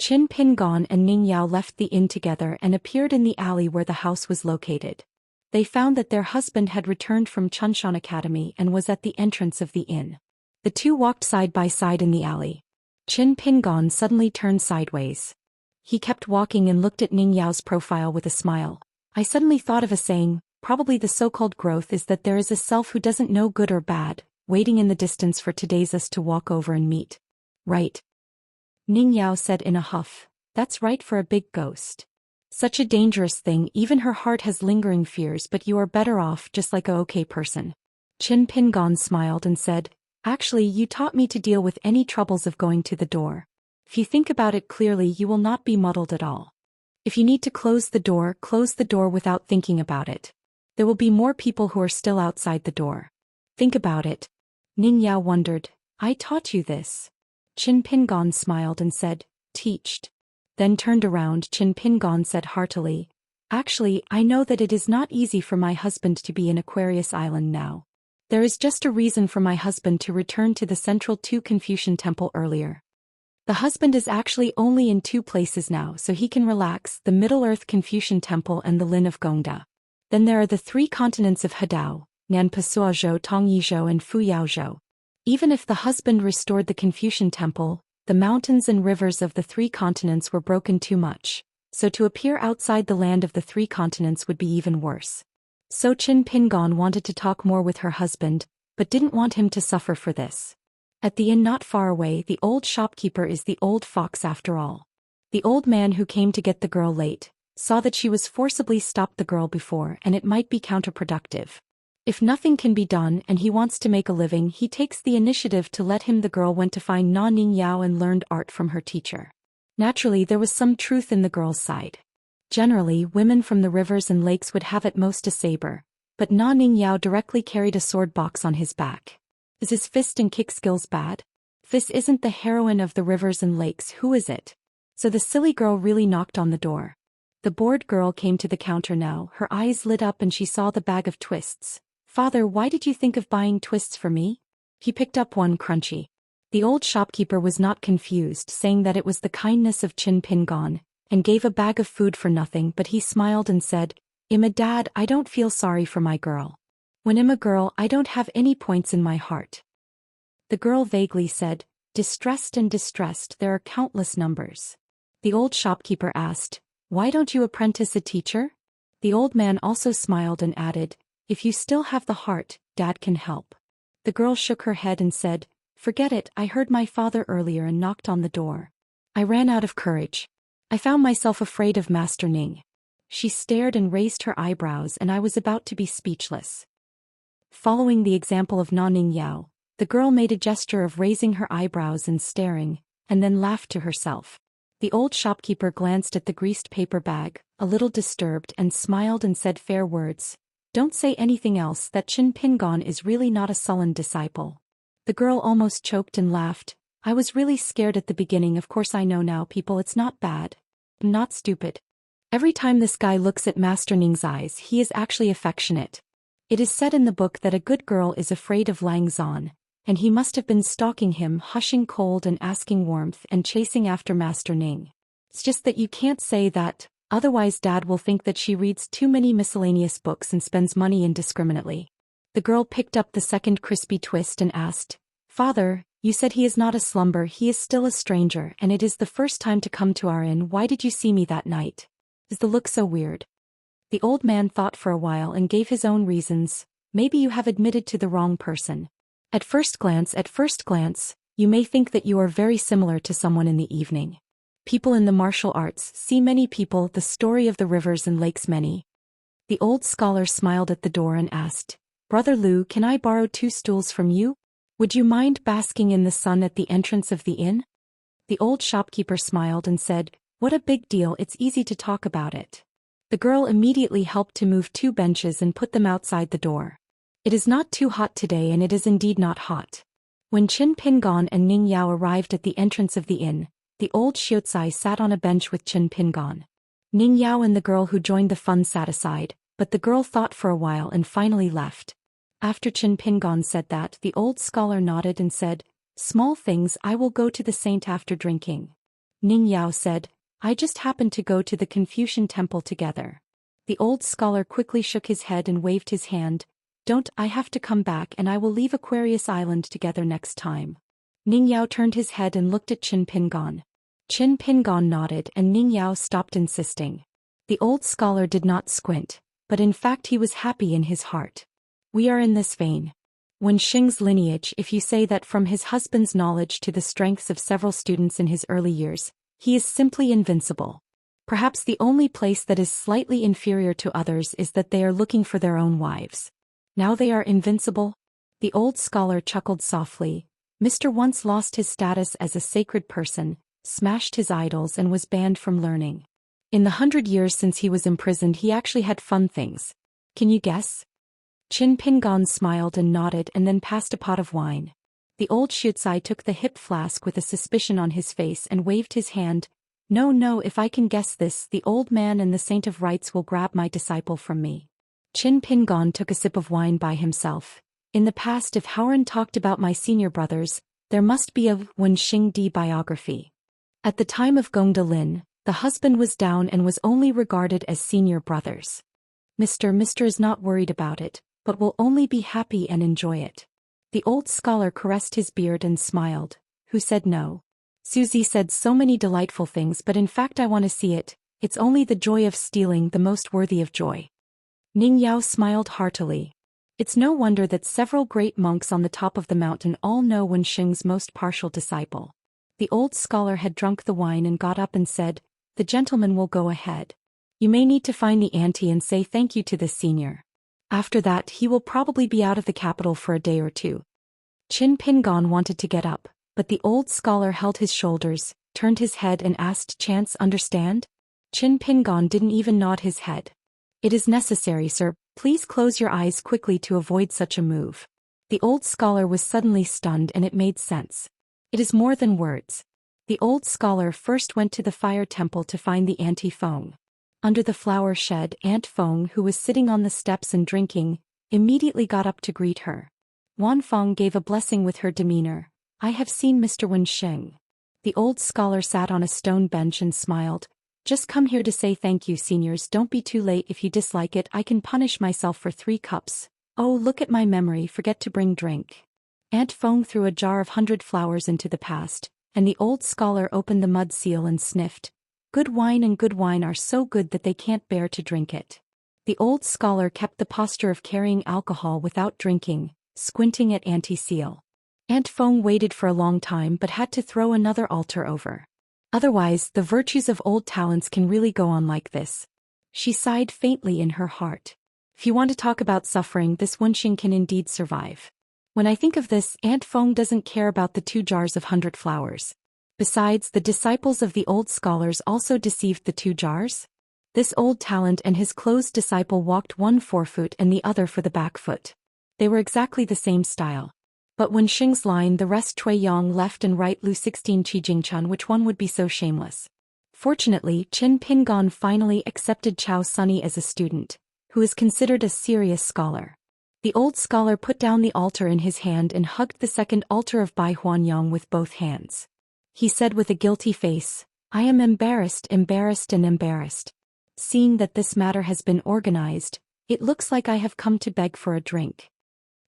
Qin Pingon and Ning Yao left the inn together and appeared in the alley where the house was located. They found that their husband had returned from Chunshan Academy and was at the entrance of the inn. The two walked side by side in the alley. Qin Pingon suddenly turned sideways. He kept walking and looked at Ning Yao's profile with a smile. I suddenly thought of a saying, probably the so-called growth is that there is a self who doesn't know good or bad, waiting in the distance for today's us to walk over and meet. Right. Ning Yao said in a huff, that's right for a big ghost. Such a dangerous thing, even her heart has lingering fears, but you are better off just like a okay person. Qin Pingon smiled and said, actually you taught me to deal with any troubles of going to the door. If you think about it clearly you will not be muddled at all. If you need to close the door without thinking about it. There will be more people who are still outside the door. Think about it. Ning Yao wondered, I taught you this. Qin Pingon smiled and said, teached. Then turned around. Qin Pingon said heartily, actually, I know that it is not easy for my husband to be in Aquarius Island now. There is just a reason for my husband to return to the Central 2 Confucian Temple earlier. The husband is actually only in 2 places now so he can relax, the Middle-earth Confucian Temple and the Lin of Gongda. Then there are the 3 continents of Hadao, Nanpasuazhou, Tongyizhou and Fuyaozhou. Even if the husband restored the Confucian Temple, the mountains and rivers of the 3 continents were broken too much, so to appear outside the land of the 3 continents would be even worse. So Qin Pingon wanted to talk more with her husband, but didn't want him to suffer for this. At the inn not far away, the old shopkeeper is the old fox after all. The old man who came to get the girl late, saw that she was forcibly stopped the girl before and it might be counterproductive. If nothing can be done and he wants to make a living, he takes the initiative to let him. The girl went to find Na Ning Yao and learned art from her teacher. Naturally, there was some truth in the girl's side. Generally, women from the rivers and lakes would have at most a saber, but Na Ning Yao directly carried a sword box on his back. Is his fist and kick skills bad? If this isn't the heroine of the rivers and lakes, who is it? So the silly girl really knocked on the door. The bored girl came to the counter now, her eyes lit up and she saw the bag of twists. Father, why did you think of buying twists for me? He picked up one crunchy. The old shopkeeper was not confused, saying that it was the kindness of Qin Pingon, and gave a bag of food for nothing, but he smiled and said, Imma dad, I don't feel sorry for my girl. When I'm a girl, I don't have any points in my heart. The girl vaguely said, distressed and distressed, there are countless numbers. The old shopkeeper asked, why don't you apprentice a teacher? The old man also smiled and added, if you still have the heart, Dad can help. The girl shook her head and said, forget it, I heard my father earlier and knocked on the door. I ran out of courage. I found myself afraid of Master Ning. She stared and raised her eyebrows and I was about to be speechless. Following the example of Na Ning Yao, the girl made a gesture of raising her eyebrows and staring, and then laughed to herself. The old shopkeeper glanced at the greased paper bag, a little disturbed, and smiled and said fair words. Don't say anything else, that Qin Pingon is really not a sullen disciple. The girl almost choked and laughed. I was really scared at the beginning, of course I know now people it's not bad. I'm not stupid. Every time this guy looks at Master Ning's eyes he is actually affectionate. It is said in the book that a good girl is afraid of Lang Zhan, and he must have been stalking him, hushing cold and asking warmth and chasing after Master Ning. It's just that you can't say that. Otherwise Dad will think that she reads too many miscellaneous books and spends money indiscriminately. The girl picked up the second crispy twist and asked, Father, you said he is not a slumber, he is still a stranger and it is the first time to come to our inn. Why did you see me that night? Is the look so weird? The old man thought for a while and gave his own reasons. Maybe you have admitted to the wrong person. At first glance, you may think that you are very similar to someone in the evening. People in the martial arts see many people, the story of the rivers and lakes many. The old scholar smiled at the door and asked, Brother Lu, can I borrow 2 stools from you? Would you mind basking in the sun at the entrance of the inn? The old shopkeeper smiled and said, "What a big deal, it's easy to talk about it." The girl immediately helped to move 2 benches and put them outside the door. "It is not too hot today, and it is indeed not hot." When Qin Pingon and Ning Yao arrived at the entrance of the inn, the old Xianxia sat on a bench with Qin Pingon. Ning Yao and the girl who joined the fun sat aside, but the girl thought for a while and finally left. After Qin Pingon said that, the old scholar nodded and said, "Small things, I will go to the saint after drinking." Ning Yao said, "I just happened to go to the Confucian temple together." The old scholar quickly shook his head and waved his hand. "Don't, I have to come back and I will leave Aquarius Island together next time." Ning Yao turned his head and looked at Qin Pingon. Qin Pingon nodded and Ning Yao stopped insisting. The old scholar did not squint, but in fact he was happy in his heart. We are in this vein. When Xing's lineage, if you say that from his husband's knowledge to the strengths of several students in his early years, he is simply invincible. Perhaps the only place that is slightly inferior to others is that they are looking for their own wives. Now they are invincible? The old scholar chuckled softly. Mr. once lost his status as a sacred person, smashed his idols and was banned from learning. In the 100 years since he was imprisoned he actually had fun things. Can you guess? Qin Pingon smiled and nodded and then passed a pot of wine. The old Xianxia took the hip flask with a suspicion on his face and waved his hand. No, if I can guess this, the old man and the saint of rights will grab my disciple from me." Qin Pingon took a sip of wine by himself. "In the past, if Howren talked about my senior brothers, there must be a Wen Xing Di biography. At the time of Gongda Lin, the husband was down and was only regarded as senior brothers. Mr. is not worried about it, but will only be happy and enjoy it." The old scholar caressed his beard and smiled. "Who said no? Susie said so many delightful things, but in fact I want to see it. It's only the joy of stealing the most worthy of joy." Ning Yao smiled heartily. It's no wonder that several great monks on the top of the mountain all know Wen Xing's most partial disciple. The old scholar had drunk the wine and got up and said, "The gentleman will go ahead. You may need to find the auntie and say thank you to this senior. After that he will probably be out of the capital for a day or 2. Qin Pingon wanted to get up, but the old scholar held his shoulders, turned his head and asked, "Chance understand?" Qin Pingon didn't even nod his head. "It is necessary, sir. Please close your eyes quickly to avoid such a move." The old scholar was suddenly stunned and it made sense. It is more than words. The old scholar first went to the fire temple to find the Auntie Feng. Under the flower shed, Aunt Feng, who was sitting on the steps and drinking, immediately got up to greet her. Wan Feng gave a blessing with her demeanor. "I have seen Mr. Wen Xing." The old scholar sat on a stone bench and smiled. "Just come here to say thank you, seniors. Don't be too late. If you dislike it, I can punish myself for 3 cups. Oh, look at my memory, forget to bring drink." Aunt Feng threw a jar of 100 flowers into the past, and the old scholar opened the mud seal and sniffed. Good wine are so good that they can't bear to drink it. The old scholar kept the posture of carrying alcohol without drinking, squinting at Auntie Seal. Aunt Feng waited for a long time but had to throw another altar over. Otherwise, the virtues of old talents can really go on like this. She sighed faintly in her heart. If you want to talk about suffering, this Wenxing can indeed survive. When I think of this, Aunt Feng doesn't care about the 2 jars of 100 flowers. Besides, the disciples of the old scholars also deceived the 2 jars. This old talent and his closed disciple walked one forefoot and the other for the back foot. They were exactly the same style. But when Xing's line, the rest Cui Yang left and right Lu 16 Qi Jingchun, which one would be so shameless? Fortunately, Qin Pingon finally accepted Chao Sunny as a student, who is considered a serious scholar. The old scholar put down the altar in his hand and hugged the second altar of Bai Huanyang with both hands. He said with a guilty face, "I am embarrassed. Seeing that this matter has been organized, it looks like I have come to beg for a drink."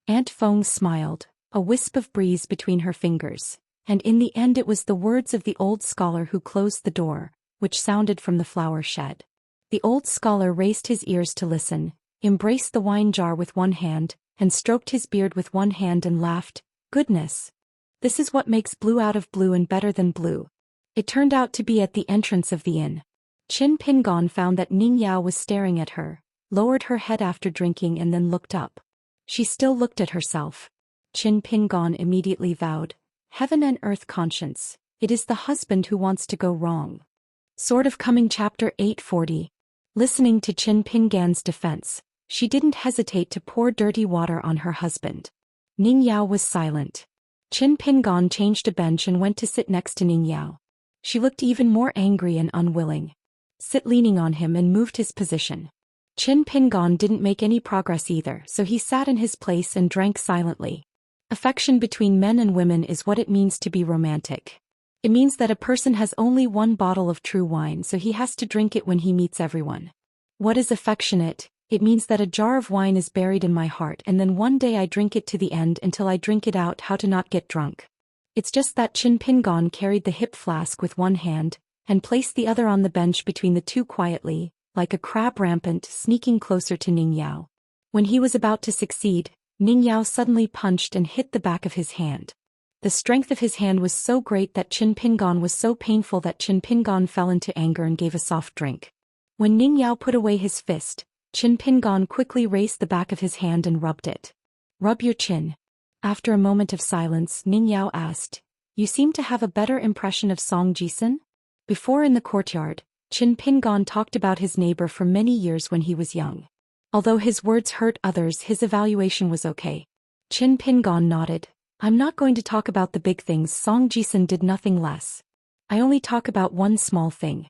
Aunt Feng smiled, a wisp of breeze between her fingers, and in the end it was the words of the old scholar who closed the door, which sounded from the flower shed. The old scholar raised his ears to listen, embraced the wine jar with one hand, and stroked his beard with one hand and laughed. "Goodness! This is what makes blue out of blue and better than blue." It turned out to be at the entrance of the inn. Qin Pingon found that Ning Yao was staring at her, lowered her head after drinking and then looked up. She still looked at herself. Qin Pingon immediately vowed, "Heaven and earth conscience, It is the husband who wants to go wrong. Sort of coming chapter 840. Listening to Qin Pingan's defense, she didn't hesitate to pour dirty water on her husband. Ning Yao was silent. Qin Pingan changed a bench and went to sit next to Ning Yao. She looked even more angry and unwilling. Sit leaning on him and moved his position. Qin Pingan didn't make any progress either, so he sat in his place and drank silently. Affection between men and women is what it means to be romantic. It means that a person has only one bottle of true wine, so he has to drink it when he meets everyone. What is affectionate? It means that a jar of wine is buried in my heart and then one day I drink it to the end until I drink it out. How to not get drunk. It's just that Qin Pingan carried the hip flask with one hand, and placed the other on the bench between the two quietly, like a crab rampant, sneaking closer to Ning Yao. When he was about to succeed, Ning Yao suddenly punched and hit the back of his hand. The strength of his hand was so great that Qin Pingan was so painful that Qin Pingan fell into anger and gave a soft drink. When Ning Yao put away his fist, Qin Pingan quickly raised the back of his hand and rubbed it. Rub your chin. After a moment of silence, Ning Yao asked, You seem to have a better impression of Zhou Xian? Before in the courtyard, Qin Pingan talked about his neighbor for many years when he was young. Although his words hurt others, his evaluation was okay. Qin Pingan nodded. I'm not going to talk about the big things. Zhou Xian did nothing less. I only talk about one small thing.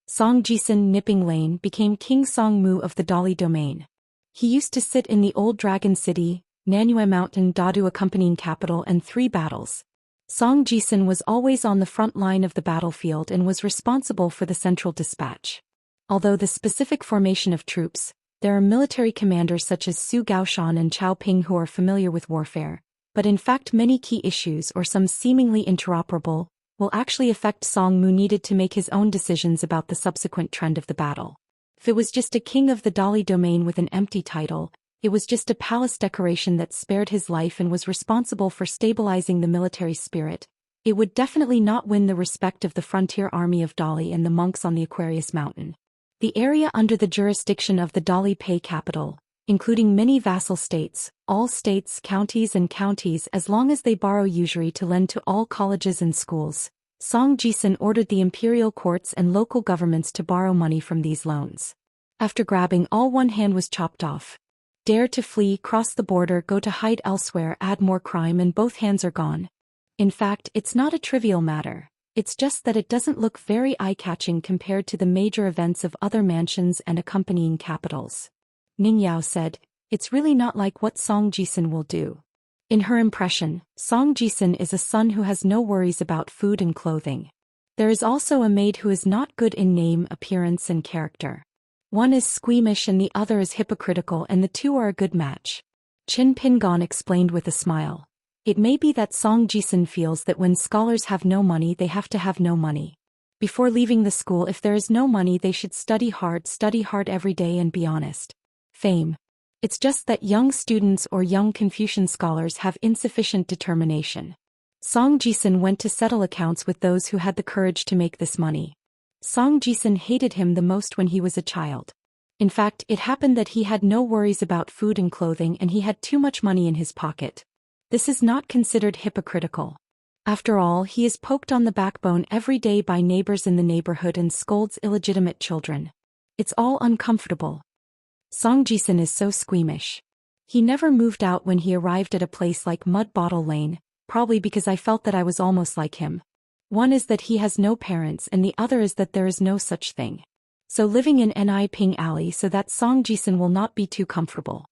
Zhou Xian Nipping Lane became King Songmu of the Dali domain. He used to sit in the old dragon city, Nanyue Mountain Dadu accompanying capital and 3 battles. Zhou Xian was always on the front line of the battlefield and was responsible for the central dispatch. Although the specific formation of troops, there are military commanders such as Su Gaoshan and Chao Ping who are familiar with warfare. But in fact many key issues or some seemingly interoperable, will actually affect Songmu needed to make his own decisions about the subsequent trend of the battle. If it was just a king of the Dali domain with an empty title, it was just a palace decoration that spared his life and was responsible for stabilizing the military spirit, it would definitely not win the respect of the frontier army of Dali and the monks on the Aquarius Mountain. The area under the jurisdiction of the Dali Pei capital, including many vassal states, all states, counties and counties as long as they borrow usury to lend to all colleges and schools. Zhou Xian ordered the imperial courts and local governments to borrow money from these loans. After grabbing all, one hand was chopped off. Dare to flee, cross the border, go to hide elsewhere, add more crime and both hands are gone. In fact, it's not a trivial matter. It's just that it doesn't look very eye-catching compared to the major events of other mansions and accompanying capitals. Ning Yao said, It's really not like what Zhou Xian will do. In her impression, Zhou Xian is a son who has no worries about food and clothing. There is also a maid who is not good in name, appearance and character. One is squeamish and the other is hypocritical and the two are a good match. Qin Pingan explained with a smile. It may be that Zhou Xian feels that when scholars have no money they have to have no money. Before leaving the school, if there is no money they should study hard every day and be honest. Fame. It's just that young students or young Confucian scholars have insufficient determination. Zhou Xian went to settle accounts with those who had the courage to make this money. Zhou Xian hated him the most when he was a child. In fact, it happened that he had no worries about food and clothing and he had too much money in his pocket. This is not considered hypocritical. After all, he is poked on the backbone every day by neighbors in the neighborhood and scolds illegitimate children. It's all uncomfortable. Zhou Xian is so squeamish. He never moved out when he arrived at a place like Mud Bottle Lane, probably because I felt that I was almost like him. One is that he has no parents and the other is that there is no such thing. So living in Ni Ping Alley so that Zhou Xian will not be too comfortable.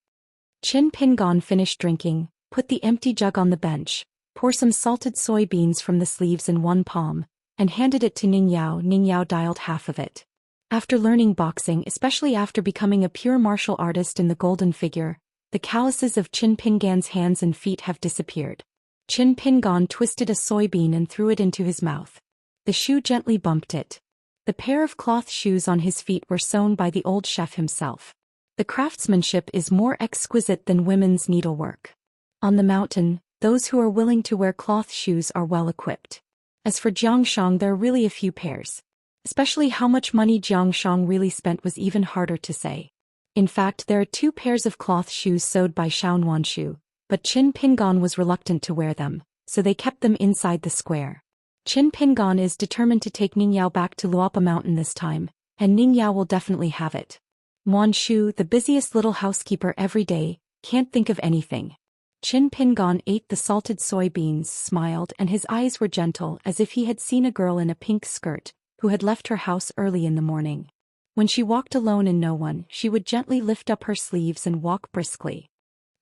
Qin Pingan finished drinking, put the empty jug on the bench, pour some salted soybeans from the sleeves in one palm, and handed it to Ning Yao. Ning Yao dialed half of it. After learning boxing, especially after becoming a pure martial artist in the Golden Figure, the calluses of Qin Pingan's hands and feet have disappeared. Qin Pingan twisted a soybean and threw it into his mouth. The shoe gently bumped it. The pair of cloth shoes on his feet were sewn by the old chef himself. The craftsmanship is more exquisite than women's needlework. On the mountain, those who are willing to wear cloth shoes are well equipped. As for Jiangshang, there are really a few pairs. Especially how much money Jiangshang really spent was even harder to say. In fact, there are 2 pairs of cloth shoes sewed by Shaonuanshu, but Qin Pingan was reluctant to wear them, so they kept them inside the square. Qin Pingon is determined to take Ningyao back to Luopa Mountain this time, and Ningyao will definitely have it. Muan Shu, the busiest little housekeeper every day, can't think of anything. Qin Pingon ate the salted soybeans, smiled, and his eyes were gentle as if he had seen a girl in a pink skirt, who had left her house early in the morning. When she walked alone and no one, she would gently lift up her sleeves and walk briskly.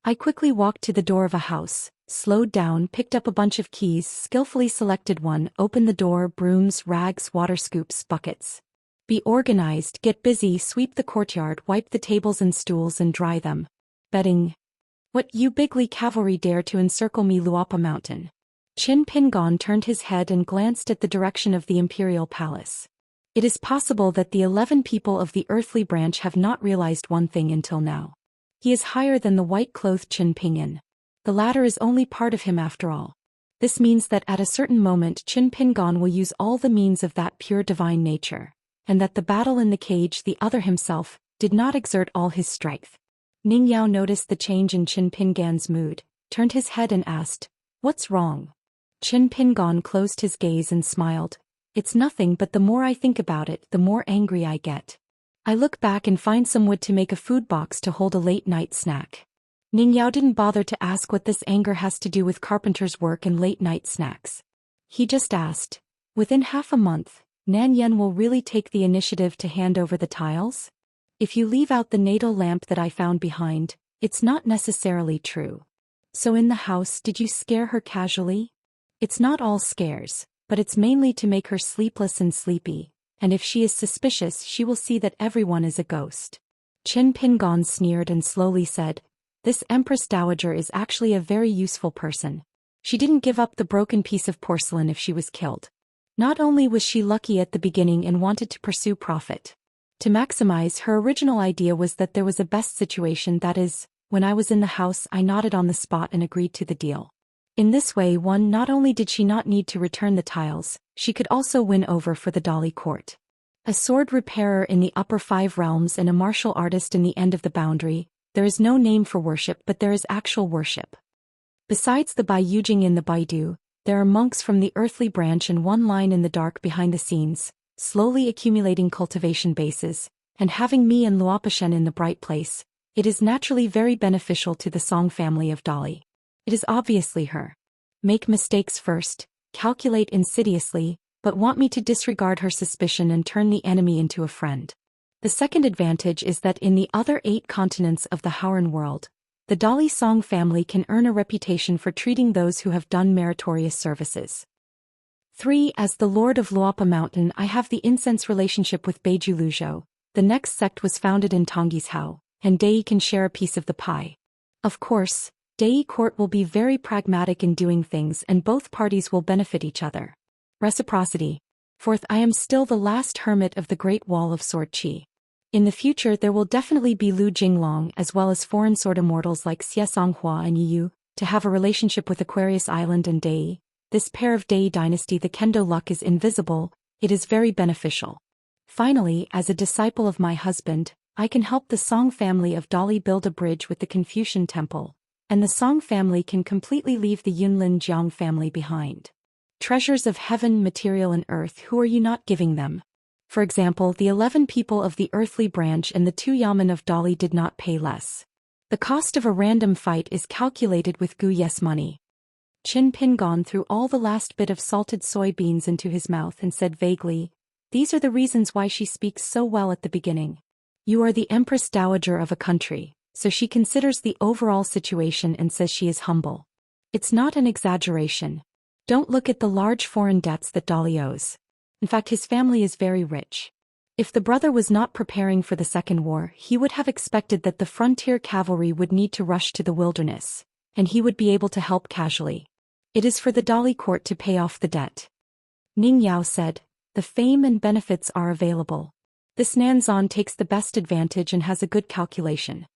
I quickly walked to the door of a house, slowed down, picked up a bunch of keys, skillfully selected one, opened the door, brooms, rags, water scoops, buckets. Be organized, get busy, sweep the courtyard, wipe the tables and stools and dry them. Bedding. What, you bigly cavalry dare to encircle me, Luopa Mountain? Qin Pingon turned his head and glanced at the direction of the imperial palace. It is possible that the 11 people of the earthly branch have not realized one thing until now. He is higher than the white-clothed Qin Pinyin. The latter is only part of him after all. This means that at a certain moment Qin Pingon will use all the means of that pure divine nature, and that the battle in the cage, the other himself, did not exert all his strength. Ningyao noticed the change in Qin Pingan's mood, turned his head and asked, "What's wrong?" Qin Pingon closed his gaze and smiled. "It's nothing, but the more I think about it, the more angry I get. I look back and find some wood to make a food box to hold a late-night snack." Ningyao didn't bother to ask what this anger has to do with carpenter's work and late-night snacks. He just asked, "Within half a month, Nan Yen will really take the initiative to hand over the tiles? If you leave out the natal lamp that I found behind, it's not necessarily true. So in the house, did you scare her casually? It's not all scares, but it's mainly to make her sleepless and sleepy, and if she is suspicious she will see that everyone is a ghost." Qin Pingon sneered and slowly said, "This Empress Dowager is actually a very useful person. She didn't give up the broken piece of porcelain if she was killed. Not only was she lucky at the beginning and wanted to pursue profit. To maximize, her original idea was that there was a best situation, that is, when I was in the house I nodded on the spot and agreed to the deal. In this way, not only did she not need to return the tiles, she could also win over for the Dali court. A sword repairer in the upper 5 realms and a martial artist in the end of the boundary, there is no name for worship, but there is actual worship. Besides the Baiyujing in the Baidu, there are monks from the earthly branch and one line in the dark behind the scenes, slowly accumulating cultivation bases, and having me and Luopashen in the bright place, it is naturally very beneficial to the Song family of Dali. It is obviously her. Make mistakes first, calculate insidiously, but want me to disregard her suspicion and turn the enemy into a friend. The second advantage is that in the other 8 continents of the Howren world, the Dali Song family can earn a reputation for treating those who have done meritorious services. 3. As the Lord of Luopa Mountain, I have the incense relationship with Beiju Luzhou. The next sect was founded in Tongyi's Hao, and Dei can share a piece of the pie. Of course, Dei court will be very pragmatic in doing things and both parties will benefit each other. Reciprocity. 4th, I am still the last hermit of the Great Wall of Sword Qi. In the future there will definitely be Lu Jinglong as well as foreign sword immortals like Xie Songhua and Yu, to have a relationship with Aquarius Island and Dei. This pair of Dei dynasty, the Kendo luck is invisible, it is very beneficial. Finally, as a disciple of my husband, I can help the Song family of Dali build a bridge with the Confucian temple, and the Song family can completely leave the Yunlin Jiang family behind. Treasures of heaven, material and earth, who are you not giving them? For example, the 11 people of the earthly branch and the 2 yamen of Dali did not pay less. The cost of a random fight is calculated with Gu Yes money. Qin Pingon threw all the last bit of salted soybeans into his mouth and said vaguely, "These are the reasons why she speaks so well at the beginning. You are the Empress Dowager of a country, so she considers the overall situation and says she is humble. It's not an exaggeration. Don't look at the large foreign debts that Dali owes. In fact, his family is very rich. If the brother was not preparing for the Second War, he would have expected that the frontier cavalry would need to rush to the wilderness, and he would be able to help casually. It is for the Dali court to pay off the debt." Ning Yao said, "The fame and benefits are available. This Nanzan takes the best advantage and has a good calculation."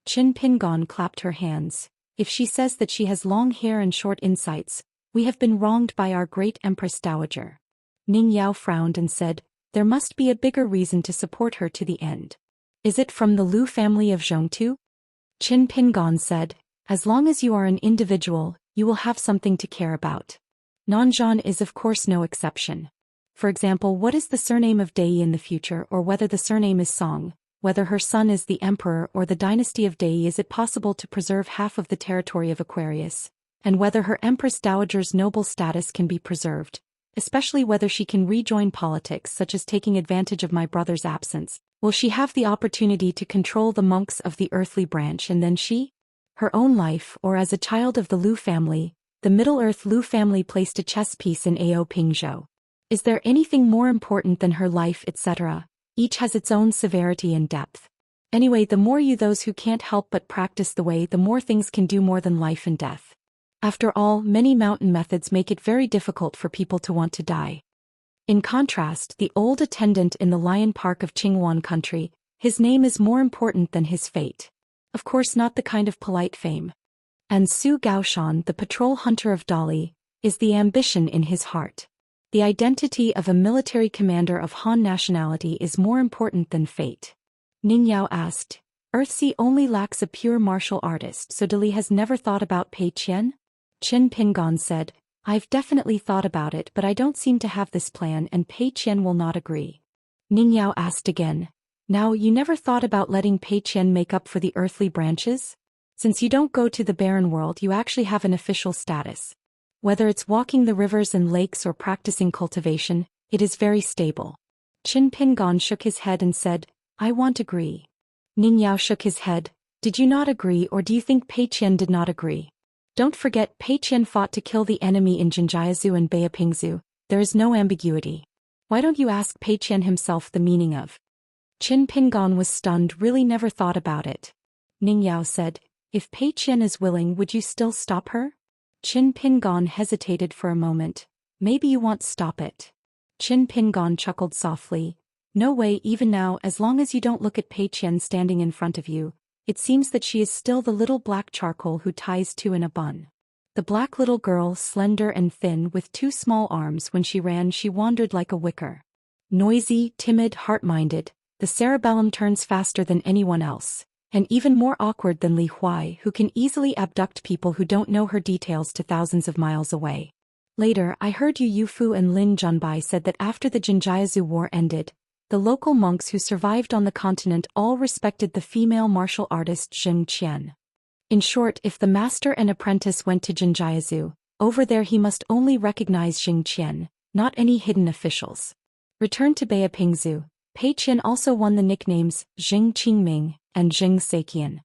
Qin Pingon clapped her hands. "If she says that she has long hair and short insights, we have been wronged by our great Empress Dowager." Ning Yao frowned and said, "There must be a bigger reason to support her to the end. Is it from the Lu family of Zhongtu?" Qin Pingon said, "As long as you are an individual, you will have something to care about. Nanzhan is of course no exception. For example, what is the surname of Dai in the future, or whether the surname is Song, whether her son is the emperor or the dynasty of Dai, is it possible to preserve half of the territory of Aquarius, and whether her Empress Dowager's noble status can be preserved, especially whether she can rejoin politics, such as taking advantage of my brother's absence. Will she have the opportunity to control the monks of the earthly branch and then her own life, or as a child of the Lu family, the Middle-earth Lu family placed a chess piece in Ao Pingzhou. Is there anything more important than her life, etc.? Each has its own severity and depth. Anyway, the more you those who can't help but practice the way, the more things can do more than life and death. After all, many mountain methods make it very difficult for people to want to die. In contrast, the old attendant in the lion park of Qingwan country, his name is more important than his fate. Of course, not the kind of polite fame. And Su Gaoshan, the patrol hunter of Dali, is the ambition in his heart. The identity of a military commander of Han nationality is more important than fate. Ning Yao asked, Earthsea only lacks a pure martial artist, so Dali has never thought about Pei Qian? Qin Pingon said, I've definitely thought about it, but I don't seem to have this plan, and Pei Qian will not agree. Ning Yao asked again, Now you never thought about letting Pei Qian make up for the earthly branches? Since you don't go to the barren world, you actually have an official status. Whether it's walking the rivers and lakes or practicing cultivation, it is very stable. Qin Pingon shook his head and said, I won't agree. Ning Yao shook his head. Did you not agree, or do you think Pei Qian did not agree? Don't forget, Pei Qian fought to kill the enemy in Jinjiazhu and Beipingzhu. There is no ambiguity. Why don't you ask Pei Qian himself the meaning of? Qin Pingon was stunned, really never thought about it. Ning Yao said, If Pei Qian is willing, would you still stop her? Qin Pingon hesitated for a moment. Maybe you won't stop it. Qin Pingon chuckled softly. No way, even now, as long as you don't look at Pei Qian standing in front of you. It seems that she is still the little black charcoal who ties two in a bun. The black little girl, slender and thin with two small arms, when she ran she wandered like a wicker. Noisy, timid, heart-minded, the cerebellum turns faster than anyone else, and even more awkward than Li Huai, who can easily abduct people who don't know her details to thousands of miles away. Later, I heard Yu Yufu and Lin Junbai said that after the Jinjiazhu War ended, the local monks who survived on the continent all respected the female martial artist Zhou Xian. In short, if the master and apprentice went to Jinjiazhu, over there he must only recognize Zhou Xian, not any hidden officials. Returned to Beipingzhu, Pei Qian also won the nicknames Jing Qingming and Jing Seiqian.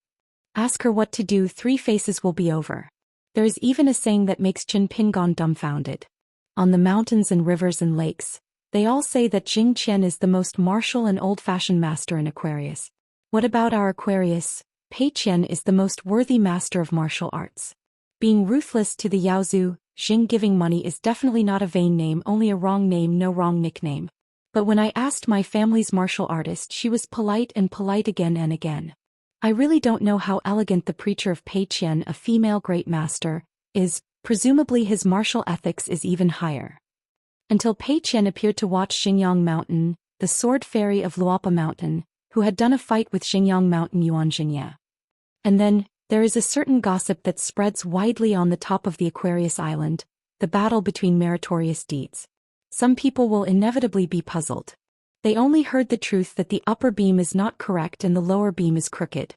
Ask her what to do, 3 faces will be over. There is even a saying that makes Qin Pingon dumbfounded. On the mountains and rivers and lakes, they all say that Jing Qian is the most martial and old-fashioned master in Aquarius. What about our Aquarius? Pei Qian is the most worthy master of martial arts. Being ruthless to the Yaozu, Jing giving money is definitely not a vain name, only a wrong name, no wrong nickname. But when I asked my family's martial artist, she was polite and polite again and again. I really don't know how elegant the preacher of Pei Qian, a female great master, is. Presumably his martial ethics is even higher. Until Pei Qian appeared to watch Xingyang Mountain, the sword fairy of Luopa Mountain, who had done a fight with Xingyang Mountain Yuan Jingye. And then, there is a certain gossip that spreads widely on the top of the Aquarius Island, the battle between meritorious deeds. Some people will inevitably be puzzled. They only heard the truth that the upper beam is not correct and the lower beam is crooked.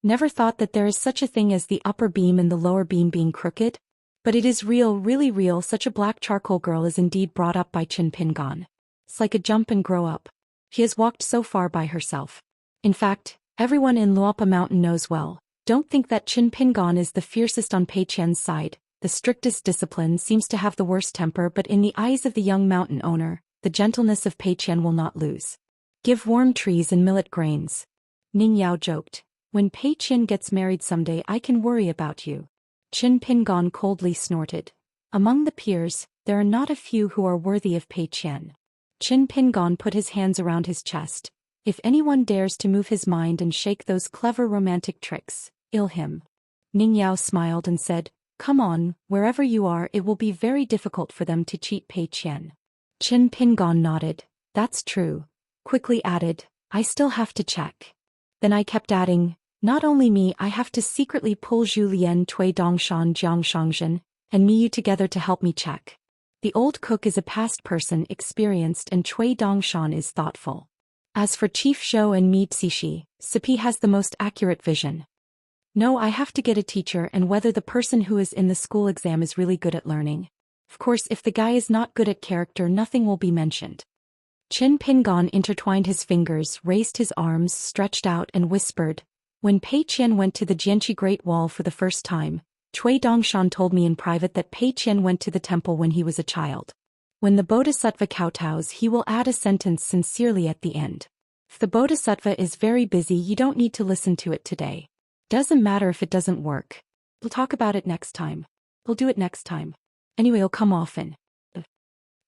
Never thought that there is such a thing as the upper beam and the lower beam being crooked? But it is real, really real. Such a black charcoal girl is indeed brought up by Qin Pingon. It's like a jump and grow up. She has walked so far by herself. In fact, everyone in Luopa Mountain knows well. Don't think that Qin Pingon is the fiercest on Pei Qian's side, the strictest discipline, seems to have the worst temper, but in the eyes of the young mountain owner, the gentleness of Pei Qian will not lose. Give warm trees and millet grains. Ning Yao joked. When Pei Qian gets married someday, I can worry about you. Qin Pingon coldly snorted. Among the peers, there are not a few who are worthy of Pei Qian. Qin Pingon put his hands around his chest. If anyone dares to move his mind and shake those clever romantic tricks, ill him. Ning Yao smiled and said, Come on, wherever you are, it will be very difficult for them to cheat Pei Qian. Qin Pingon nodded. That's true. Quickly added, I still have to check. Then I kept adding, not only me, I have to secretly pull Zhu Lian, Tui Dongshan, Jiang Shangzhen, and Miyu together to help me check. The old cook is a past person experienced and Cui Dongshan is thoughtful. As for Chief Zhou and Mi Zishi, Sipi has the most accurate vision. No, I have to get a teacher and whether the person who is in the school exam is really good at learning. Of course, if the guy is not good at character, nothing will be mentioned. Qin Pingon intertwined his fingers, raised his arms, stretched out and whispered, "When Pei Qian went to the Jianqi Great Wall for the first time, Cui Dongshan told me in private that Pei Qian went to the temple when he was a child. When the Bodhisattva kowtows, he will add a sentence sincerely at the end. If the Bodhisattva is very busy, you don't need to listen to it today. Doesn't matter if it doesn't work. We'll talk about it next time. We'll do it next time. Anyway, it'll come often."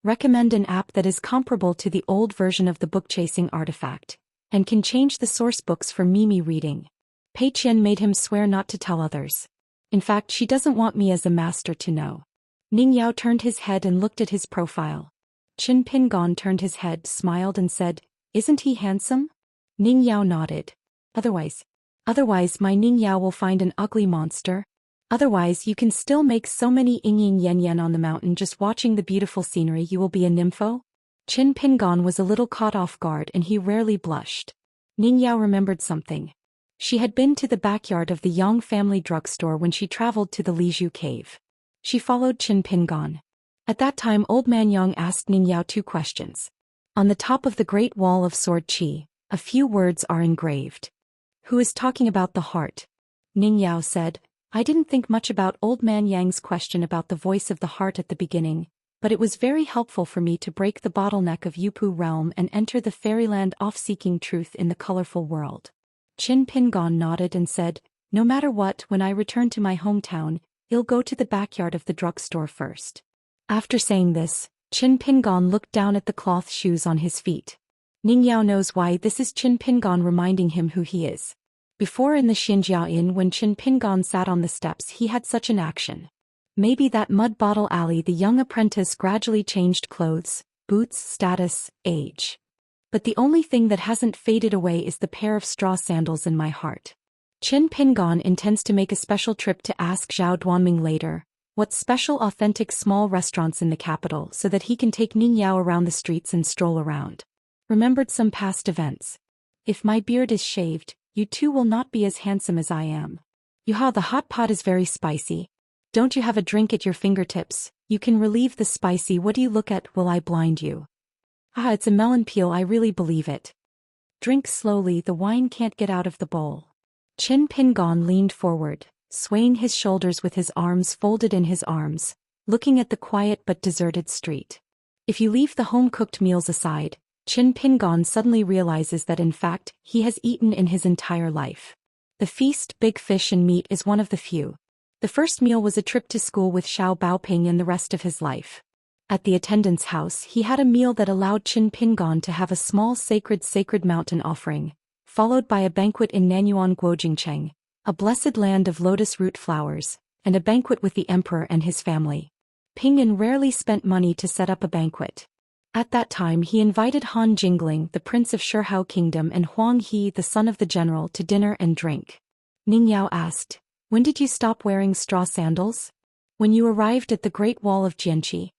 Recommend an app that is comparable to the old version of the book-chasing artifact, and can change the source books for Mimi reading. Pei Qian made him swear not to tell others. In fact, she doesn't want me as a master to know. Ning Yao turned his head and looked at his profile. Qin Pingon turned his head, smiled and said, "Isn't he handsome?" Ning Yao nodded. Otherwise, my Ning Yao will find an ugly monster. Otherwise, you can still make so many yin yen yen on the mountain just watching the beautiful scenery. You will be a nympho?" Qin Pingon was a little caught off guard and he rarely blushed. Ning Yao remembered something. She had been to the backyard of the Yang family drugstore when she traveled to the Lizhu cave. She followed Qin Pingon. At that time, Old Man Yang asked Ning Yao 2 questions. On the top of the Great Wall of Sword Qi, a few words are engraved. "Who is talking about the heart?" Ning Yao said, "I didn't think much about Old Man Yang's question about the voice of the heart at the beginning, but it was very helpful for me to break the bottleneck of Yupu realm and enter the fairyland off seeking truth in the colorful world." Qin Pingon nodded and said, "No matter what, when I return to my hometown, I'll go to the backyard of the drugstore first." After saying this, Qin Pingon looked down at the cloth shoes on his feet. Ning Yao knows why. This is Qin Pingon reminding him who he is. Before in the Xianxia Inn, when Qin Pingon sat on the steps, he had such an action. Maybe that mud bottle alley, the young apprentice gradually changed clothes, boots, status, age. But the only thing that hasn't faded away is the pair of straw sandals in my heart. Qin Pingon intends to make a special trip to ask Zhao Duanming later what special authentic small restaurants in the capital so that he can take Ning Yao around the streets and stroll around. Remembered some past events. If my beard is shaved, you too will not be as handsome as I am. Yuha, the hot pot is very spicy. Don't you have a drink at your fingertips? You can relieve the spicy. What do you look at? Will I blind you? Ah, it's a melon peel. I really believe it. Drink slowly. The wine can't get out of the bowl. Qin Pingon leaned forward, swaying his shoulders with his arms folded in his arms, looking at the quiet but deserted street. If you leave the home-cooked meals aside, Qin Pingon suddenly realizes that in fact, he has eaten in his entire life. The feast, big fish and meat, is one of the few. The first meal was a trip to school with Xiao Baoping and the rest of his life. At the attendant's house, he had a meal that allowed Qin Pingon to have a small sacred mountain offering, followed by a banquet in Nanyuan Guojingcheng, a blessed land of lotus root flowers, and a banquet with the emperor and his family. Pingyan rarely spent money to set up a banquet. At that time he invited Han Jingling, the prince of Shihao Kingdom, and Huang He, the son of the general, to dinner and drink. Ning Yao asked, "When did you stop wearing straw sandals?" "When you arrived at the Great Wall of Jianqi."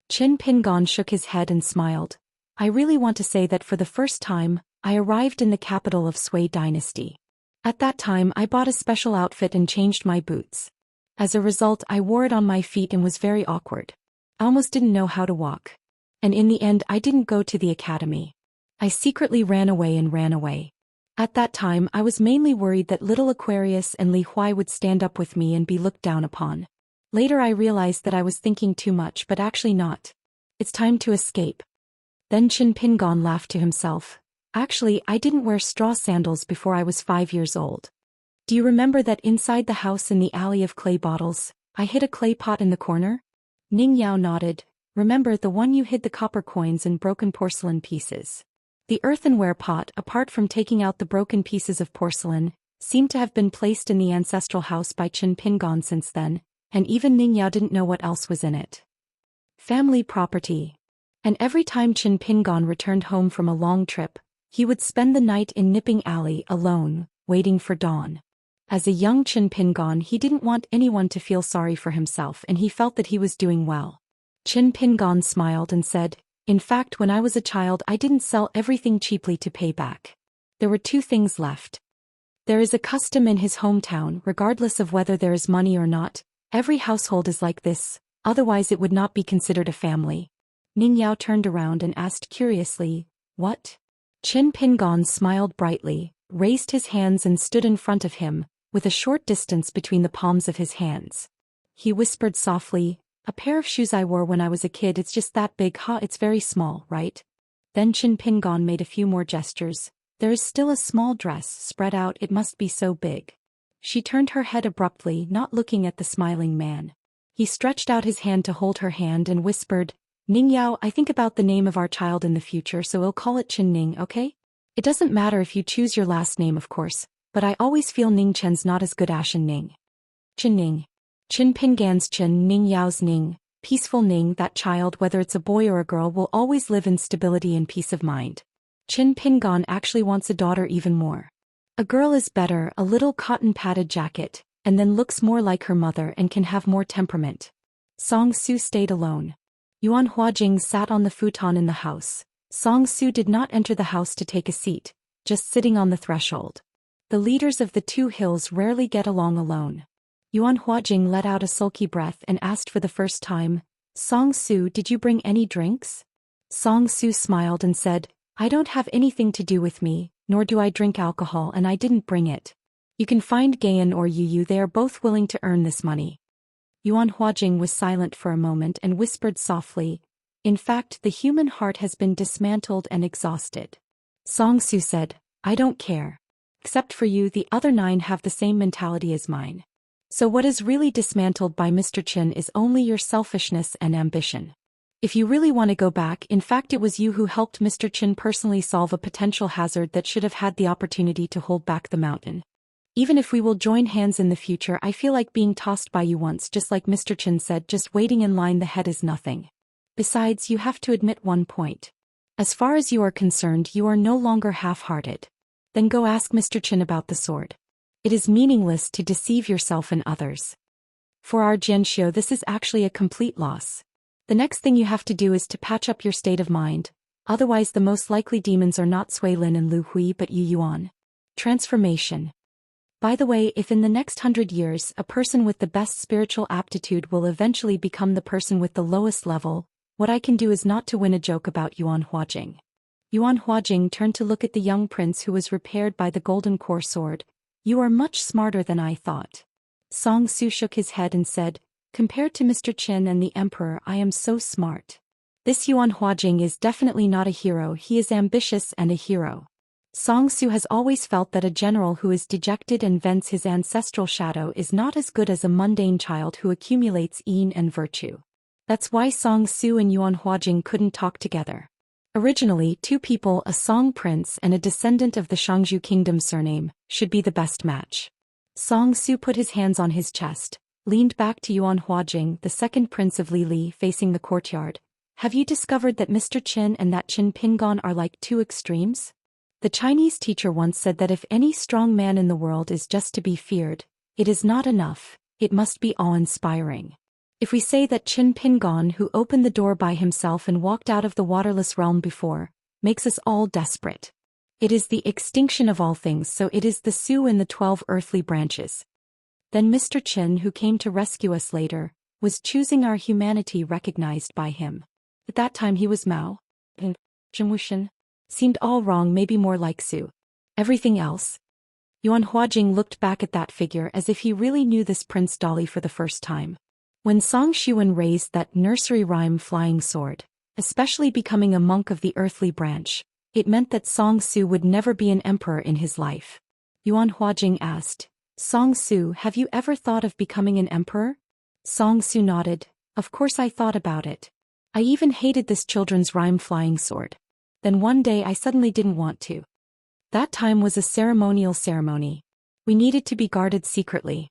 Qin Pingon shook his head and smiled. "I really want to say that for the first time, I arrived in the capital of Sui dynasty. At that time I bought a special outfit and changed my boots. As a result, I wore it on my feet and was very awkward. I almost didn't know how to walk. And in the end I didn't go to the academy. I secretly ran away. At that time I was mainly worried that little Aquarius and Li Huai would stand up with me and be looked down upon. Later I realized that I was thinking too much, but actually not. It's time to escape." Then Qin Pingon laughed to himself. "Actually, I didn't wear straw sandals before I was 5 years old. Do you remember that inside the house in the alley of clay bottles, I hid a clay pot in the corner?" Ning Yao nodded. "Remember the one you hid the copper coins and broken porcelain pieces?" The earthenware pot, apart from taking out the broken pieces of porcelain, seemed to have been placed in the ancestral house by Qin Pingon since then, and even Ning Yao didn't know what else was in it. Family property. And every time Qin Pingon returned home from a long trip, he would spend the night in Nipping Alley alone, waiting for dawn. As a young Qin Pingon, he didn't want anyone to feel sorry for himself and he felt that he was doing well. Qin Pingon smiled and said, "In fact, when I was a child I didn't sell everything cheaply to pay back. There were two things left. There is a custom in his hometown, regardless of whether there is money or not. Every household is like this, otherwise it would not be considered a family." Ning Yao turned around and asked curiously, "What?" Qin Pingon smiled brightly, raised his hands and stood in front of him, with a short distance between the palms of his hands. He whispered softly, "A pair of shoes I wore when I was a kid, it's just that big, it's very small, right?" Then Qin Pingon made a few more gestures. "There is still a small dress, spread out, it must be so big." She turned her head abruptly, not looking at the smiling man. He stretched out his hand to hold her hand and whispered, "Ning Yao, I think about the name of our child in the future, so we'll call it Qin Ning, okay? It doesn't matter if you choose your last name, of course, but I always feel Ning Chen's not as good as Qin Ning." Qin Ning. Qin Pingan's Qin, Ning Yao's Ning, peaceful Ning, that child, whether it's a boy or a girl, will always live in stability and peace of mind. Qin Pingan actually wants a daughter even more. A girl is better, a little cotton-padded jacket, and then looks more like her mother and can have more temperament. Song Su stayed alone. Yuan Huajing sat on the futon in the house. Song Su did not enter the house to take a seat, just sitting on the threshold. The leaders of the two hills rarely get along alone. Yuan Huajing let out a sulky breath and asked for the first time, "Song Su, did you bring any drinks?" Song Su smiled and said, "I don't have anything to do with me, nor do I drink alcohol, and I didn't bring it. You can find Gayan or Yu, they are both willing to earn this money." Yuan Huajing was silent for a moment and whispered softly, "In fact, the human heart has been dismantled and exhausted." Song Su said, "I don't care. Except for you, the other 9 have the same mentality as mine. So what is really dismantled by Mr. Qin is only your selfishness and ambition. If you really want to go back, in fact it was you who helped Mr. Qin personally solve a potential hazard that should have had the opportunity to hold back the mountain. Even if we will join hands in the future, I feel like being tossed by you once, just like Mr. Qin said, just waiting in line, the head is nothing. Besides, you have to admit one point. As far as you are concerned, you are no longer half-hearted. Then go ask Mr. Qin about the sword. It is meaningless to deceive yourself and others. For our Xianxia, this is actually a complete loss. The next thing you have to do is to patch up your state of mind, otherwise the most likely demons are not Cui Lin and Lu Hui but Yu Yuan. Transformation. By the way, if in the next 100 years a person with the best spiritual aptitude will eventually become the person with the lowest level, what I can do is not to win a joke about Yuan Huajing. Yuan Huajing turned to look at the young prince who was repaired by the golden core sword. "You are much smarter than I thought." Song Su shook his head and said, "Compared to Mr. Qin and the Emperor, I am so smart. This Yuan Huajing is definitely not a hero, he is ambitious and a hero." Song Su has always felt that a general who is dejected and vents his ancestral shadow is not as good as a mundane child who accumulates yin and virtue. That's why Song Su and Yuan Huajing couldn't talk together. Originally, two people, a Song prince and a descendant of the Shangzhou kingdom surname, should be the best match. Song Su put his hands on his chest, leaned back to Yuan Huajing, the second prince of Lili, facing the courtyard. "Have you discovered that Mr. Qin and that Qin Pingon are like two extremes? The Chinese teacher once said that if any strong man in the world is just to be feared, it is not enough, it must be awe-inspiring. If we say that Qin Pingon, who opened the door by himself and walked out of the waterless realm before, makes us all desperate. It is the extinction of all things, so it is the Su and the 12 earthly branches. Then Mr. Qin, who came to rescue us later, was choosing our humanity recognized by him. At that time he was Mao. And Zhou Xian seemed all wrong, maybe more like Su. Everything else." Yuan Huajing looked back at that figure as if he really knew this Prince Dali for the first time. When Song Xuan raised that nursery rhyme flying sword, especially becoming a monk of the earthly branch, it meant that Song Su would never be an emperor in his life. Yuan Huajing asked, "Song Su, have you ever thought of becoming an emperor?" Song Su nodded. "Of course I thought about it. I even hated this children's rhyme flying sword. Then one day I suddenly didn't want to. That time was a ceremonial ceremony. We needed to be guarded secretly.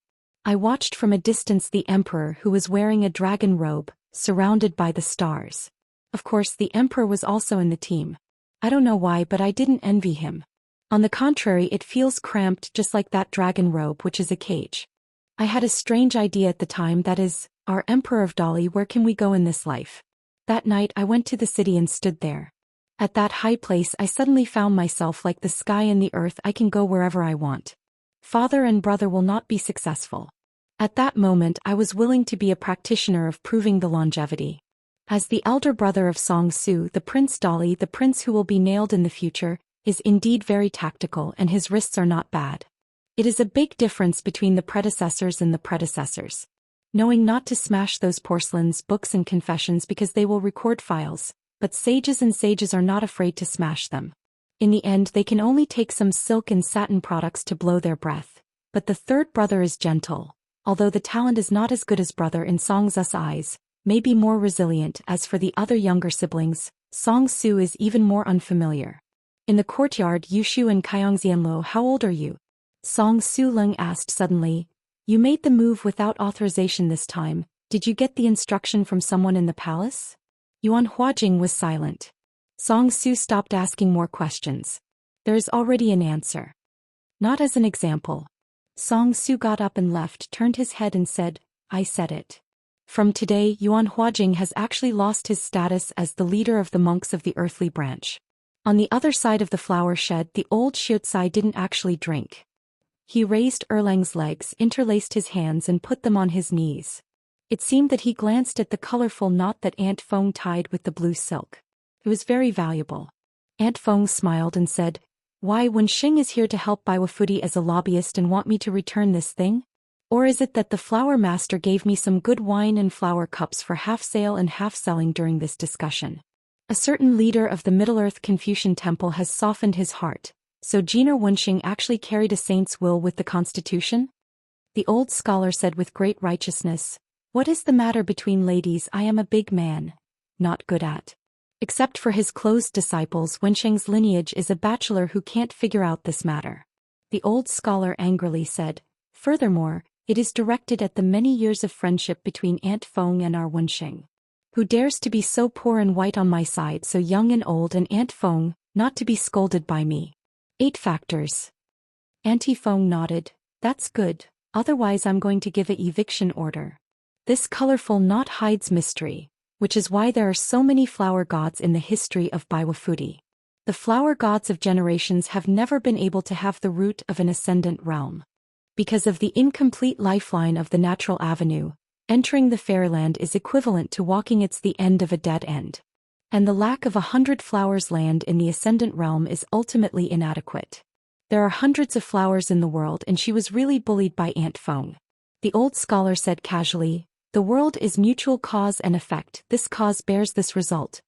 I watched from a distance the emperor who was wearing a dragon robe, surrounded by the stars. Of course the emperor was also in the team. I don't know why, but I didn't envy him. On the contrary, it feels cramped just like that dragon robe, which is a cage. I had a strange idea at the time, that is, our Emperor of Dali, where can we go in this life? That night I went to the city and stood there. At that high place I suddenly found myself like the sky and the earth. I can go wherever I want. Father and brother will not be successful. At that moment I was willing to be a practitioner of proving the longevity. As the elder brother of Song Su, the Prince Dali, the prince who will be nailed in the future, is indeed very tactical and his wrists are not bad. It is a big difference between the predecessors and the predecessors. Knowing not to smash those porcelains, books and confessions because they will record files, but sages and sages are not afraid to smash them. In the end they can only take some silk and satin products to blow their breath. But the third brother is gentle. Although the talent is not as good as brother in Song Su's eyes, may be more resilient. As for the other younger siblings, Song Su is even more unfamiliar. In the courtyard, Yushu and Xianxia, how old are you? Song Su Lung asked suddenly. You made the move without authorization this time. Did you get the instruction from someone in the palace? Yuan Huajing was silent. Song Su stopped asking more questions. There is already an answer. Not as an example. Song Su got up and left, turned his head and said, I said it. From today, Yuan Huajing has actually lost his status as the leader of the monks of the earthly branch. On the other side of the flower shed, the old Xiucai didn't actually drink. He raised Erlang's legs, interlaced his hands and put them on his knees. It seemed that he glanced at the colorful knot that Aunt Feng tied with the blue silk. It was very valuable. Aunt Feng smiled and said, Why, when Xing is here to help Baiwafudi as a lobbyist and want me to return this thing? Or is it that the flower master gave me some good wine and flower cups for half sale and half selling during this discussion? A certain leader of the Middle-earth Confucian temple has softened his heart, so Jiner Wenxing actually carried a saint's will with the constitution? The old scholar said with great righteousness, What is the matter between ladies? I am a big man. Not good at. Except for his closed disciples, Wenxing's lineage is a bachelor who can't figure out this matter. The old scholar angrily said, Furthermore, it is directed at the many years of friendship between Aunt Feng and our Wenxing. Who dares to be so poor and white on my side, so young and old, and Aunt Feng, not to be scolded by me? 8 factors. Auntie Feng nodded. That's good, otherwise I'm going to give an eviction order. This colorful knot hides mystery, which is why there are so many flower gods in the history of Baiwafudi. The flower gods of generations have never been able to have the root of an ascendant realm. Because of the incomplete lifeline of the natural avenue, entering the fairyland is equivalent to walking it's the end of a dead end. And the lack of 100 flowers land in the ascendant realm is ultimately inadequate. There are hundreds of flowers in the world and she was really bullied by Aunt Feng. The old scholar said casually, The world is mutual cause and effect. This cause bears this result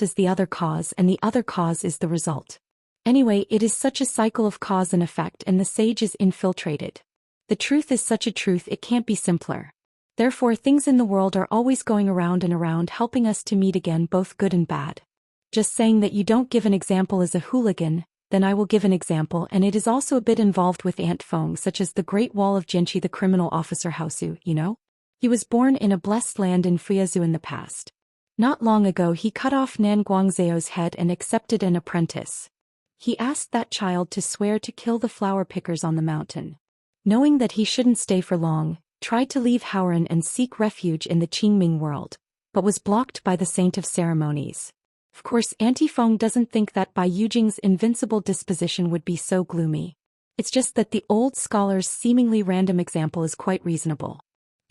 is the other cause and the other cause is the result. Anyway, it is such a cycle of cause and effect and the sage is infiltrated. The truth is such a truth it can't be simpler. Therefore things in the world are always going around and around helping us to meet again, both good and bad. Just saying that you don't give an example as a hooligan, then I will give an example, and it is also a bit involved with Aunt Feng, such as the Great Wall of Jianqi, the criminal officer Haosu, you know? He was born in a blessed land in Fuyazhou in the past. Not long ago he cut off Nan Guangzheo's head and accepted an apprentice. He asked that child to swear to kill the flower pickers on the mountain. Knowing that he shouldn't stay for long, tried to leave Haoran and seek refuge in the Qingming world, but was blocked by the Saint of Ceremonies. Of course, Auntie Feng doesn't think that Bai Yujing's invincible disposition would be so gloomy. It's just that the old scholar's seemingly random example is quite reasonable.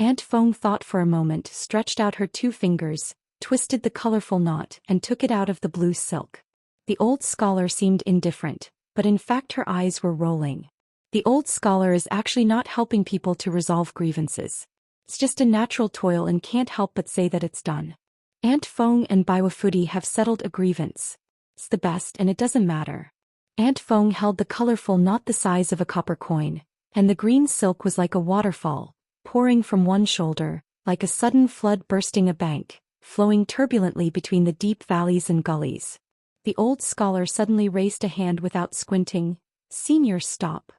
Aunt Feng thought for a moment, stretched out her 2 fingers, twisted the colorful knot, and took it out of the blue silk. The old scholar seemed indifferent, but in fact her eyes were rolling. The old scholar is actually not helping people to resolve grievances. It's just a natural toil and can't help but say that it's done. Aunt Feng and Baiwafudi have settled a grievance. It's the best and it doesn't matter. Aunt Feng held the colorful knot the size of a copper coin, and the green silk was like a waterfall, pouring from one shoulder, like a sudden flood bursting a bank, flowing turbulently between the deep valleys and gullies. The old scholar suddenly raised a hand without squinting. Senior, stop.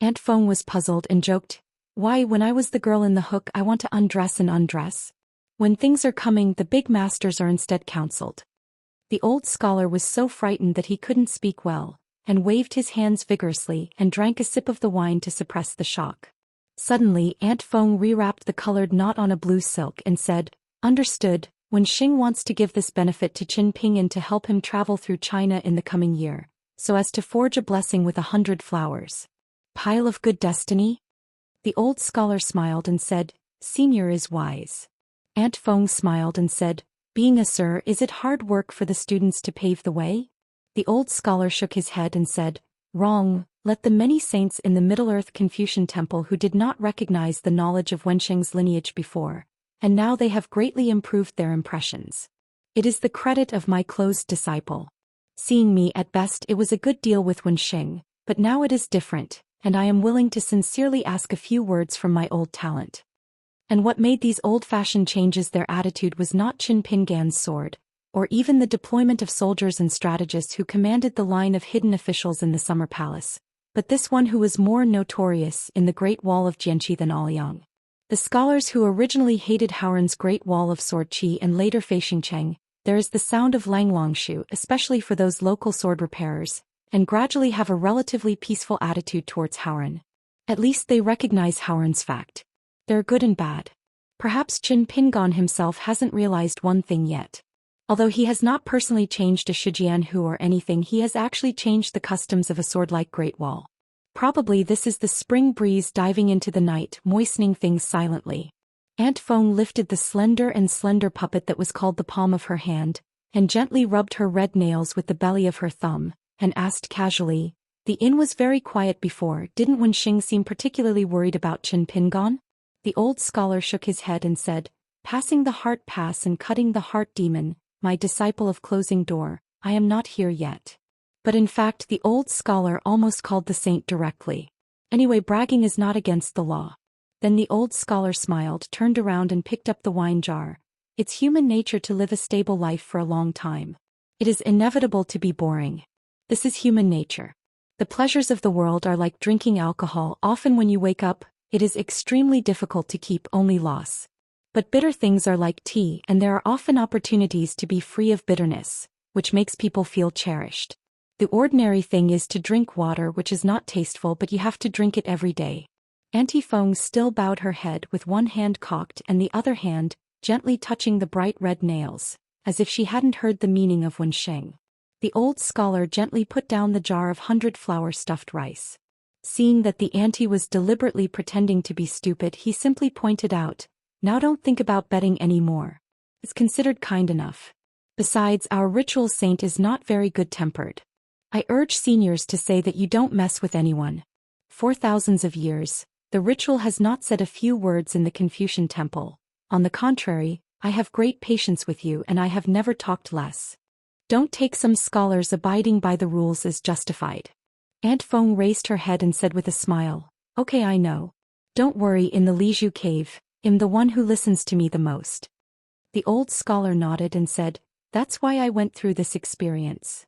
Aunt Feng was puzzled and joked, Why, when I was the girl in the hook I want to undress and undress. When things are coming the big masters are instead counseled. The old scholar was so frightened that he couldn't speak well, and waved his hands vigorously and drank a sip of the wine to suppress the shock. Suddenly Aunt Feng rewrapped the colored knot on a blue silk and said, Understood, Wen Xing wants to give this benefit to Qin Ping'an to help him travel through China in the coming year, so as to forge a blessing with 100 flowers. Pile of good destiny? The old scholar smiled and said, Senior is wise. Aunt Feng smiled and said, Being a sir, is it hard work for the students to pave the way? The old scholar shook his head and said, Wrong, let the many saints in the Middle-earth Confucian temple who did not recognize the knowledge of Wensheng's lineage before, and now they have greatly improved their impressions. It is the credit of my closed disciple. Seeing me at best it was a good deal with Wensheng, but now it is different, and I am willing to sincerely ask a few words from my old talent. And what made these old-fashioned changes their attitude was not Qin Ping'an's sword, or even the deployment of soldiers and strategists who commanded the line of hidden officials in the Summer Palace, but this one who was more notorious in the Great Wall of Jianqi than Aoyang. The scholars who originally hated Howren's Great Wall of Sword Qi and later Fei Xingcheng, there is the sound of Langlongshu, especially for those local sword repairers, and gradually have a relatively peaceful attitude towards Howren. At least they recognize Howren's fact. They're good and bad. Perhaps Qin Ping'an himself hasn't realized one thing yet. Although he has not personally changed a Shijianhu or anything, he has actually changed the customs of a sword-like Great Wall. Probably this is the spring breeze diving into the night, moistening things silently. Aunt Feng lifted the slender puppet that was called the palm of her hand, and gently rubbed her red nails with the belly of her thumb, and asked casually, The inn was very quiet before, didn't Wenxing seem particularly worried about Qin Ping'an? The old scholar shook his head and said, Passing the heart pass and cutting the heart demon, my disciple of closing door, I am not here yet. But in fact the old scholar almost called the saint directly. Anyway, bragging is not against the law. Then the old scholar smiled, turned around and picked up the wine jar. It's human nature to live a stable life for a long time. It is inevitable to be boring. This is human nature. The pleasures of the world are like drinking alcohol. Often when you wake up, it is extremely difficult to keep only loss. But bitter things are like tea, and there are often opportunities to be free of bitterness, which makes people feel cherished. The ordinary thing is to drink water which is not tasteful, but you have to drink it every day. Auntie Feng still bowed her head with one hand cocked and the other hand gently touching the bright red nails, as if she hadn't heard the meaning of Wensheng. The old scholar gently put down the jar of 100-flower stuffed rice. Seeing that the auntie was deliberately pretending to be stupid, he simply pointed out, Now don't think about betting any more. It's considered kind enough. Besides, our ritual saint is not very good-tempered. I urge seniors to say that you don't mess with anyone. For thousands of years, the ritual has not said a few words in the Confucian temple. On the contrary, I have great patience with you and I have never talked less. Don't take some scholars abiding by the rules as justified. Aunt Feng raised her head and said with a smile, Okay, I know. Don't worry, in the Lizhu cave, I'm the one who listens to me the most. The old scholar nodded and said, That's why I went through this experience.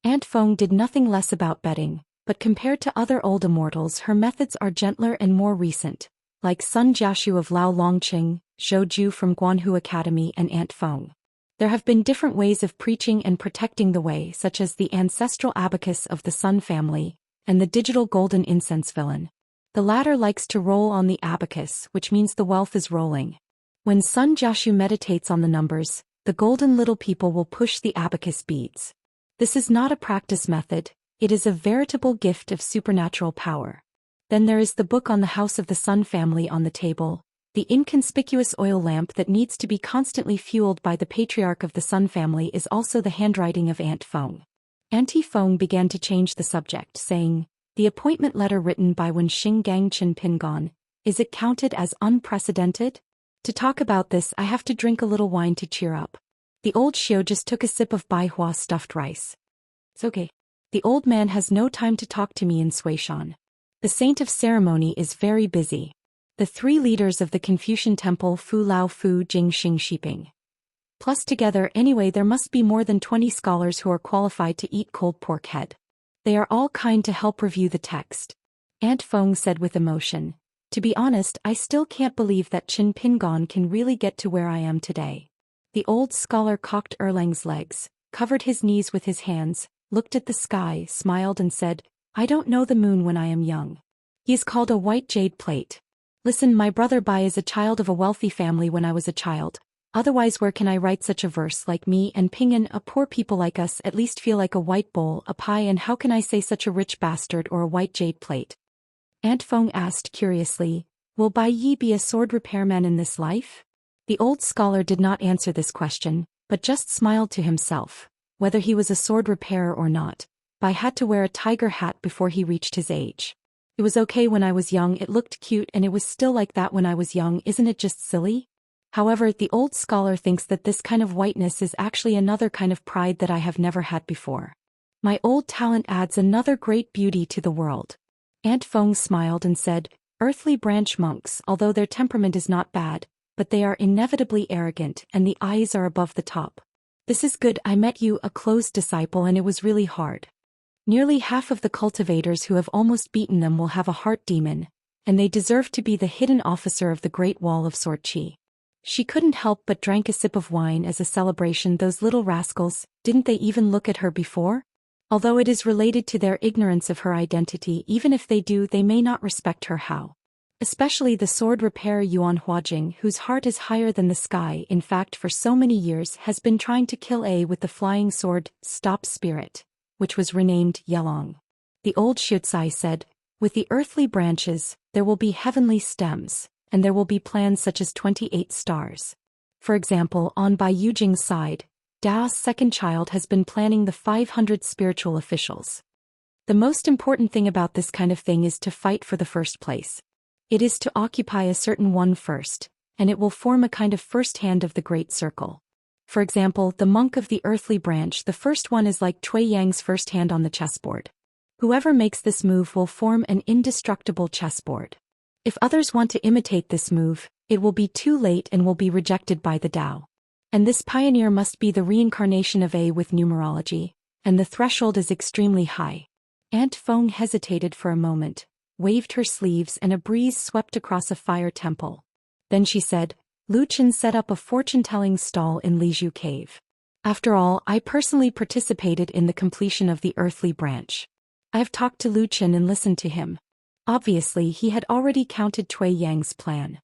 Aunt Feng did nothing less about betting, but compared to other old immortals her methods are gentler and more recent, like Sun Jiashu of Lao Longqing, Zhou Ju from Guanhu Academy and Aunt Feng. There have been different ways of preaching and protecting the way, such as the ancestral abacus of the Sun family, and the digital golden incense villain. The latter likes to roll on the abacus, which means the wealth is rolling. When Sun Jiashu meditates on the numbers, the golden little people will push the abacus beads. This is not a practice method, it is a veritable gift of supernatural power. Then there is the book on the House of the Sun family on the table, the inconspicuous oil lamp that needs to be constantly fueled by the patriarch of the Sun family is also the handwriting of Aunt Feng. Auntie Feng began to change the subject, saying, The appointment letter written by Wenxing Gang Qin Ping'an, is it counted as unprecedented? To talk about this I have to drink a little wine to cheer up. The old Xiao just took a sip of Baihua stuffed rice. It's okay. The old man has no time to talk to me in Suishan. The saint of ceremony is very busy. The 3 leaders of the Confucian temple Fu Lao Fu Jing Xing Shiping. Plus together anyway there must be more than 20 scholars who are qualified to eat cold pork head. They are all kind to help review the text. Aunt Feng said with emotion, To be honest, I still can't believe that Qin Ping'an can really get to where I am today. The old scholar cocked Erlang's legs, covered his knees with his hands, looked at the sky, smiled and said, I don't know the moon when I am young. He is called a white jade plate. Listen, my brother Bai is a child of a wealthy family when I was a child. Otherwise where can I write such a verse like me and Ping'an, a poor people like us at least feel like a white bowl, a pie, and how can I say such a rich bastard or a white jade plate? Aunt Feng asked curiously, will Bai Yi be a sword repairman in this life? The old scholar did not answer this question, but just smiled to himself. Whether he was a sword repairer or not, Bai had to wear a tiger hat before he reached his age. It was okay when I was young, it looked cute, and it was still like that when I was young, isn't it just silly? However, the old scholar thinks that this kind of whiteness is actually another kind of pride that I have never had before. My old talent adds another great beauty to the world. Aunt Feng smiled and said, earthly branch monks, although their temperament is not bad, but they are inevitably arrogant and the eyes are above the top. This is good, I met you, a closed disciple, and it was really hard. Nearly half of the cultivators who have almost beaten them will have a heart demon, and they deserve to be the hidden officer of the Great Wall of Sword Qi. She couldn't help but drank a sip of wine as a celebration. Those little rascals, didn't they even look at her before? Although it is related to their ignorance of her identity, even if they do, they may not respect her. How? Especially the sword repairer Yuan Huajing, whose heart is higher than the sky, in fact for so many years has been trying to kill A with the flying sword, Stop Spirit, which was renamed Yelong. The old Xianxia said, with the earthly branches, there will be heavenly stems, and there will be plans such as 28 stars. For example, on Bai Yujing's side, Daoist's second child has been planning the 500 spiritual officials. The most important thing about this kind of thing is to fight for the first place. It is to occupy a certain one first, and it will form a kind of first hand of the great circle. For example, the monk of the earthly branch, the first one is like Cui Yang's first hand on the chessboard. Whoever makes this move will form an indestructible chessboard. If others want to imitate this move, it will be too late and will be rejected by the Tao. And this pioneer must be the reincarnation of A with numerology, and the threshold is extremely high. Aunt Feng hesitated for a moment, waved her sleeves, and a breeze swept across a fire temple. Then she said, Lu Chen set up a fortune-telling stall in Lizhu Cave. After all, I personally participated in the completion of the earthly branch. I have talked to Lu Chen and listened to him. Obviously he had already counted Cui Yang's plan.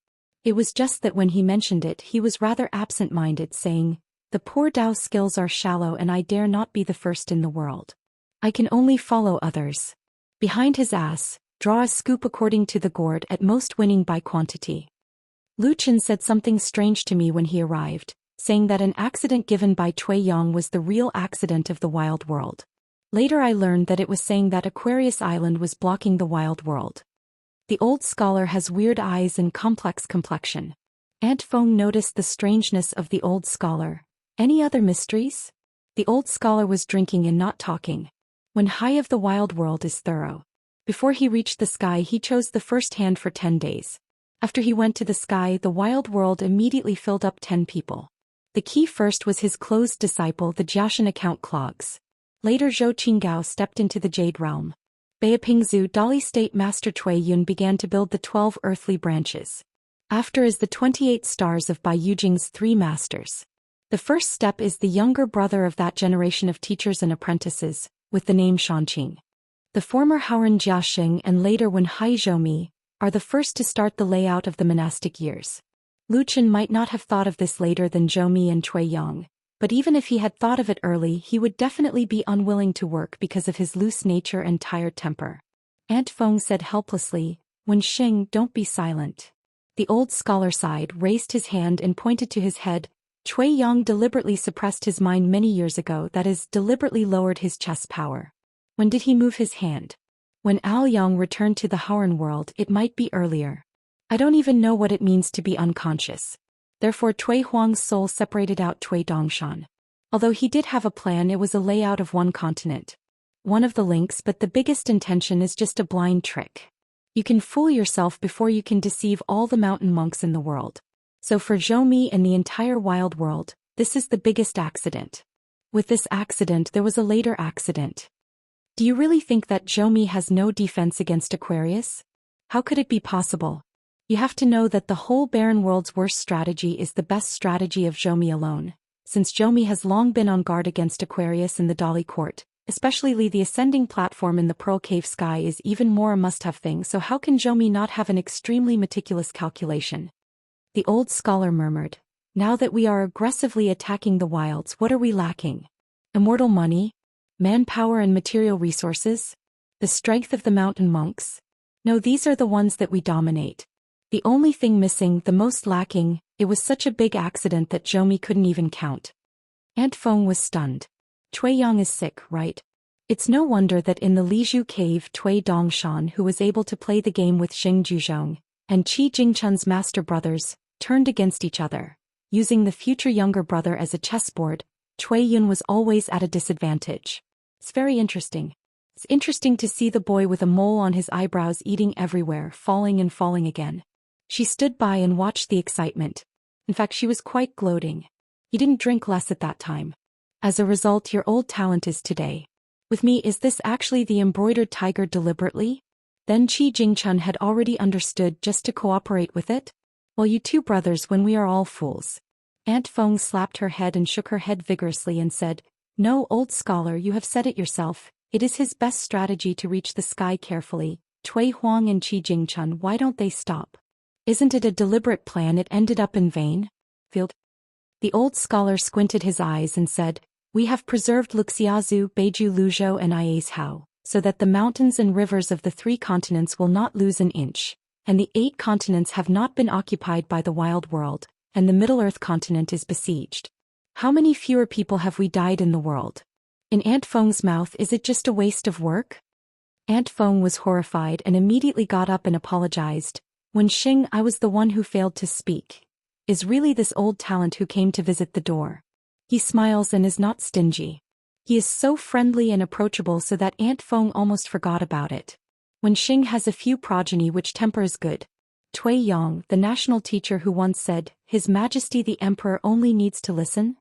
It was just that when he mentioned it he was rather absent-minded, saying, the poor Dao skills are shallow and I dare not be the first in the world. I can only follow others. Behind his ass, draw a scoop according to the gourd, at most winning by quantity. Lu Chen said something strange to me when he arrived, saying that an accident given by Cui Yang was the real accident of the wild world. Later I learned that it was saying that Aquarius Island was blocking the wild world. The old scholar has weird eyes and complex complexion. Aunt Feng noticed the strangeness of the old scholar. Any other mysteries? The old scholar was drinking and not talking. When high of the wild world is thorough. Before he reached the sky he chose the first hand for 10 days. After he went to the sky the wild world immediately filled up 10 people. The key first was his closed disciple the Jiaxian account clogs. Later Zhou Qinggao stepped into the Jade Realm. Beipingzu Dali State Master Cui Yun began to build the 12 earthly branches. After is the 28 stars of Bai Yujing's 3 masters. The first step is the younger brother of that generation of teachers and apprentices, with the name Shanqing. The former Haoran Jiaxing and later Wen Hai Zhoumi are the first to start the layout of the monastic years. Lu Chen might not have thought of this later than Zhoumi and Cui Yang. But even if he had thought of it early he would definitely be unwilling to work because of his loose nature and tired temper. Aunt Feng said helplessly, Wen Xing, don't be silent. The old scholar sighed, raised his hand and pointed to his head. Cui Yang deliberately suppressed his mind many years ago, that is, deliberately lowered his chess power. When did he move his hand? When Al Yang returned to the Haoran world, it might be earlier. I don't even know what it means to be unconscious. Therefore Cui Huang's soul separated out Cui Dongshan. Although he did have a plan, it was a layout of one continent. One of the links, but the biggest intention is just a blind trick. You can fool yourself before you can deceive all the mountain monks in the world. So for Zhoumi and the entire wild world, this is the biggest accident. With this accident there was a later accident. Do you really think that Zhoumi has no defense against Aquarius? How could it be possible? You have to know that the whole barren world's worst strategy is the best strategy of Zhoumi alone, since Zhoumi has long been on guard against Aquarius in the Dali court, especially the ascending platform in the Pearl Cave sky is even more a must-have thing, so how can Zhoumi not have an extremely meticulous calculation? The old scholar murmured, Now that we are aggressively attacking the wilds, what are we lacking? Immortal money? Manpower and material resources? The strength of the mountain monks? No, these are the ones that we dominate. The only thing missing, the most lacking, it was such a big accident that Zhou couldn't even count. Aunt Feng was stunned. Cui Yang is sick, right? It's no wonder that in the Lizhu cave Cui Dongshan, who was able to play the game with Xing Juzhong, and Qi Jingchun's master brothers, turned against each other. Using the future younger brother as a chessboard, Cui Yun was always at a disadvantage. It's very interesting. It's interesting to see the boy with a mole on his eyebrows eating everywhere, falling and falling again. She stood by and watched the excitement. In fact, she was quite gloating. You didn't drink less at that time. As a result, your old talent is today. With me, is this actually the embroidered tiger deliberately? Then Qi Jingchun had already understood just to cooperate with it? Well, you two brothers, when we are all fools. Aunt Feng slapped her head and shook her head vigorously and said, "No, old scholar, you have said it yourself. It is his best strategy to reach the sky carefully. Cui Huang and Qi Jingchun, why don't they stop? Isn't it a deliberate plan? It ended up in vain?" Field. The old scholar squinted his eyes and said, "We have preserved Luxiazu, Beiju Luzhou and Iase Hao, so that the mountains and rivers of the 3 continents will not lose an inch, and the 8 continents have not been occupied by the wild world, and the Middle-earth continent is besieged. How many fewer people have we died in the world? In Aunt Feng's mouth, is it just a waste of work?" Aunt Feng was horrified and immediately got up and apologized. "When Xing, I was the one who failed to speak. Is really this old talent who came to visit the door. He smiles and is not stingy. He is so friendly and approachable so that Aunt Feng almost forgot about it. When Xing has a few progeny which temper is good. Cui Yang, the national teacher who once said, His Majesty the Emperor only needs to listen?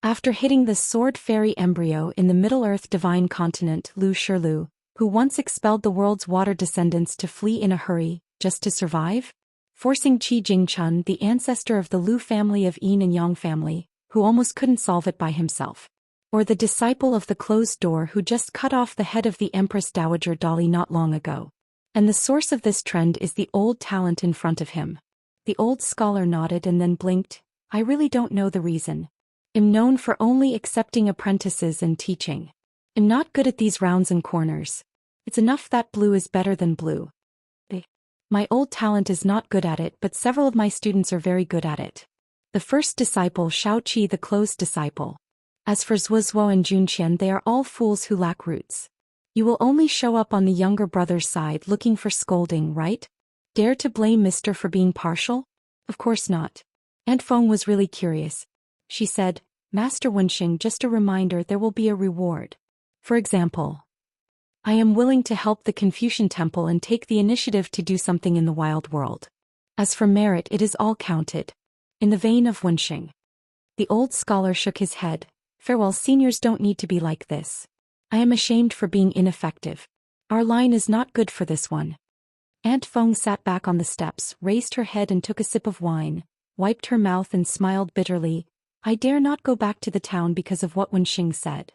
After hitting the sword fairy embryo in the Middle-earth divine continent Lu Shirlu, who once expelled the world's water descendants to flee in a hurry, just to survive? Forcing Qi Jingchun, the ancestor of the Lu family of Yin and Yang family, who almost couldn't solve it by himself. Or the disciple of the closed door who just cut off the head of the Empress Dowager Dali not long ago. And the source of this trend is the old talent in front of him. The old scholar nodded and then blinked. I really don't know the reason. I'm known for only accepting apprentices and teaching. I'm not good at these rounds and corners. It's enough that blue is better than blue. My old talent is not good at it, but several of my students are very good at it. The first disciple Shao Qi, the closed disciple. As for Zhou Xian and Zhou Xian, they are all fools who lack roots. You will only show up on the younger brother's side looking for scolding, right? Dare to blame Mister for being partial? Of course not. Aunt Feng was really curious. She said, Master Wenxing, just a reminder, there will be a reward. For example, I am willing to help the Confucian Temple and take the initiative to do something in the wild world. As for merit, it is all counted. In the vein of Wenxing. The old scholar shook his head. Farewell, seniors don't need to be like this. I am ashamed for being ineffective. Our line is not good for this one. Aunt Feng sat back on the steps, raised her head and took a sip of wine, wiped her mouth and smiled bitterly. I dare not go back to the town because of what Wenxing said.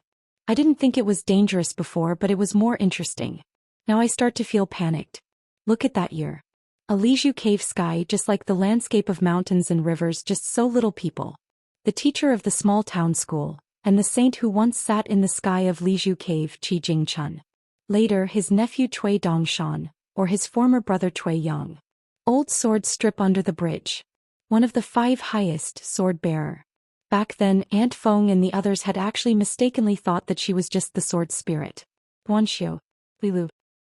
I didn't think it was dangerous before, but it was more interesting. Now I start to feel panicked. Look at that year. A Lizhu cave sky just like the landscape of mountains and rivers, just so little people. The teacher of the small town school, and the saint who once sat in the sky of Lizhu cave Qi Jingchun. Later his nephew Cui Dongshan, or his former brother Cui Yang. Old sword strip under the bridge. One of the 5 highest sword-bearer. Back then, Aunt Feng and the others had actually mistakenly thought that she was just the sword spirit. Guanxiu. Lilu.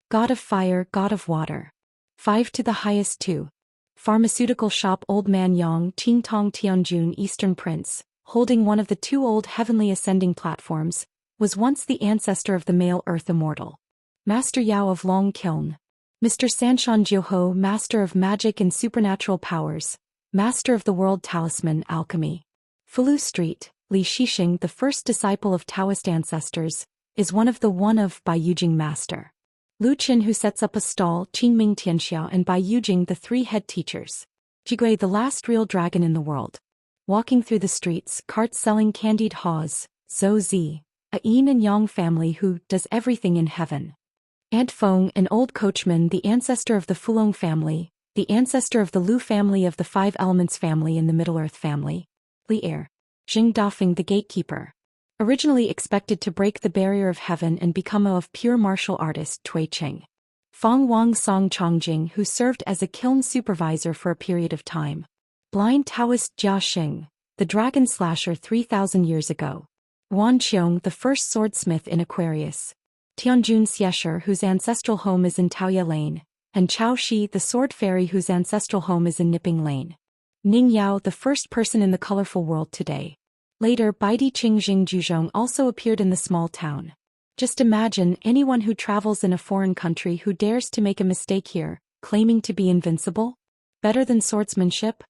God of fire, God of water. 5 to the highest 2. Pharmaceutical shop old man Yang Qingtong Tianjun Eastern Prince, holding one of the 2 old heavenly ascending platforms, was once the ancestor of the male earth immortal. Master Yao of Long Kiln. Mr. Sanshan Jiuho, master of magic and supernatural powers, master of the world talisman Alchemy. Fulu Street, Li Shixing, the first disciple of Taoist ancestors, is one of Bai Yujing master. Lu Qin, who sets up a stall, Qingming Tianxia, and Bai Yujing, the 3 head teachers. Jigui, the last real dragon in the world. Walking through the streets, carts selling candied haws, Zhou Zi, a Yin and Yang family who does everything in heaven. Aunt Feng, an old coachman, the ancestor of the Fulong family, the ancestor of the Lu family of the 5 Elements family and the Middle-earth family. Li Er. Jing Dafeng the gatekeeper. Originally expected to break the barrier of heaven and become a of pure martial artist Tui Cheng. Fong Wang Song Chongjing, who served as a kiln supervisor for a period of time. Blind Taoist Jia Xing, the dragon slasher 3,000 years ago. Wan Qiong, the first swordsmith in Aquarius. Tianjun Xiesher, whose ancestral home is in Taoya Lane, and Chao Shi, the sword fairy whose ancestral home is in Nipping Lane. Ning Yao, the first person in the colorful world today. Later, Baidi Qingjing Juzhong also appeared in the small town. Just imagine anyone who travels in a foreign country who dares to make a mistake here, claiming to be invincible? Better than swordsmanship?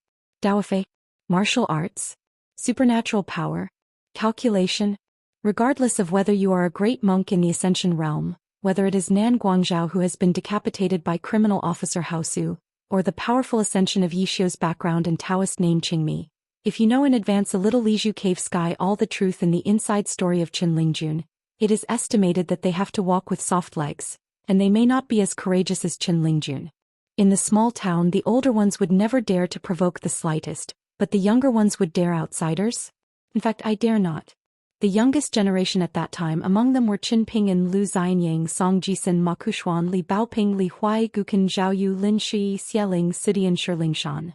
Daoifei? Martial arts? Supernatural power? Calculation? Regardless of whether you are a great monk in the Ascension realm, whether it is Nan Guangzhao who has been decapitated by criminal officer Hao Su, or the powerful ascension of Yishio's background and Taoist name Qingmi, if you know in advance a little Liju Cave Sky all the truth in the inside story of Qin Lingjun, it is estimated that they have to walk with soft legs, and they may not be as courageous as Qin Lingjun. In the small town, the older ones would never dare to provoke the slightest, but the younger ones would dare outsiders? In fact, I dare not. The youngest generation at that time among them were Qin Ping'an, Lu Xianyang, Song Jisun, Ma Kushuan, Li Baoping, Li Huai, Guqin, Zhaoyu, Lin Shi, Xieling, Sidian, Shilingshan.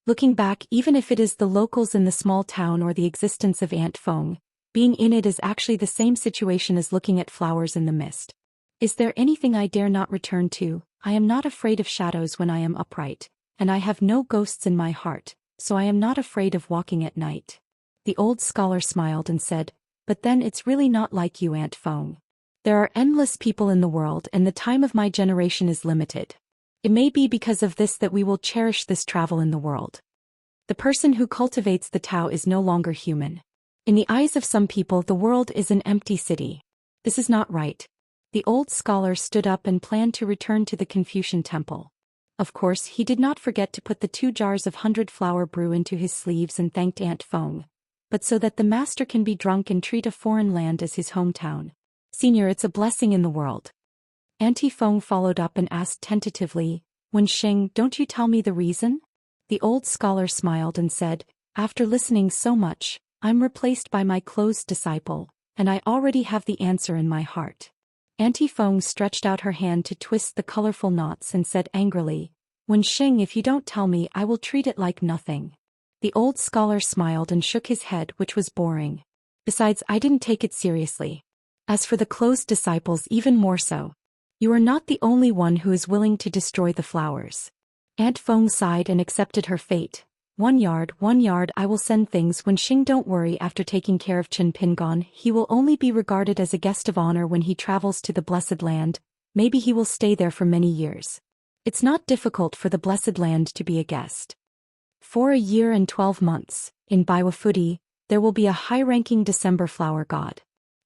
Looking back, even if it is the locals in the small town or the existence of Aunt Feng, being in it is actually the same situation as looking at flowers in the mist. Is there anything I dare not return to? I am not afraid of shadows when I am upright, and I have no ghosts in my heart, so I am not afraid of walking at night. The old scholar smiled and said, but then it's really not like you, Aunt Feng. There are endless people in the world and the time of my generation is limited. It may be because of this that we will cherish this travel in the world. The person who cultivates the Tao is no longer human. In the eyes of some people, the world is an empty city. This is not right. The old scholar stood up and planned to return to the Confucian temple. Of course, he did not forget to put the 2 jars of 100-flower brew into his sleeves and thanked Aunt Feng. But so that the master can be drunk and treat a foreign land as his hometown. Senior, it's a blessing in the world. Auntie Feng followed up and asked tentatively, Wen Xing, don't you tell me the reason? The old scholar smiled and said, after listening so much, I'm replaced by my closed disciple, and I already have the answer in my heart. Auntie Feng stretched out her hand to twist the colorful knots and said angrily, Wen Xing, if you don't tell me, I will treat it like nothing. The old scholar smiled and shook his head, which was boring. Besides, I didn't take it seriously. As for the closed disciples, even more so. You are not the only one who is willing to destroy the flowers. Aunt Feng sighed and accepted her fate. 1 yard, I will send things. Wen Xing, don't worry, after taking care of Qin Pingon, he will only be regarded as a guest of honor when he travels to the Blessed Land. Maybe he will stay there for many years. It's not difficult for the Blessed Land to be a guest. For a year and 12 months, in Baiwafudi, there will be a high-ranking December flower god.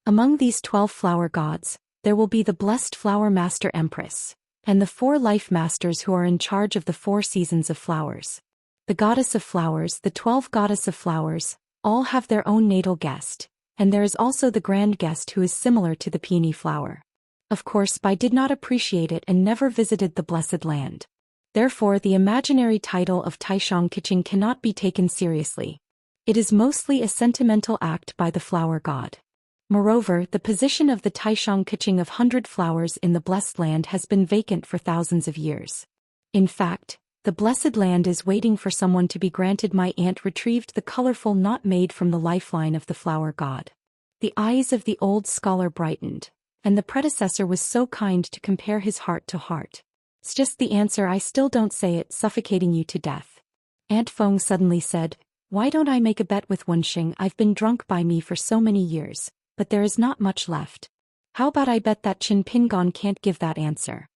Among these 12 flower gods, there will be the blessed flower master empress, and the 4 life masters who are in charge of the 4 seasons of flowers. The goddess of flowers, the 12 goddess of flowers, all have their own natal guest, and there is also the grand guest who is similar to the peony flower. Of course, Bai did not appreciate it and never visited the Blessed Land. Therefore, the imaginary title of Taishang Kiching cannot be taken seriously. It is mostly a sentimental act by the flower god. Moreover, the position of the Taishang Kiching of 100 flowers in the Blessed Land has been vacant for thousands of years. In fact, the Blessed Land is waiting for someone to be granted. My aunt retrieved the colorful knot made from the lifeline of the flower god. The eyes of the old scholar brightened, and the predecessor was so kind to compare his heart to heart. It's just the answer, I still don't say it, suffocating you to death. Aunt Feng suddenly said, why don't I make a bet with Wen Xing? I've been drunk by me for so many years, but there is not much left. How about I bet that Qin Pingon can't give that answer?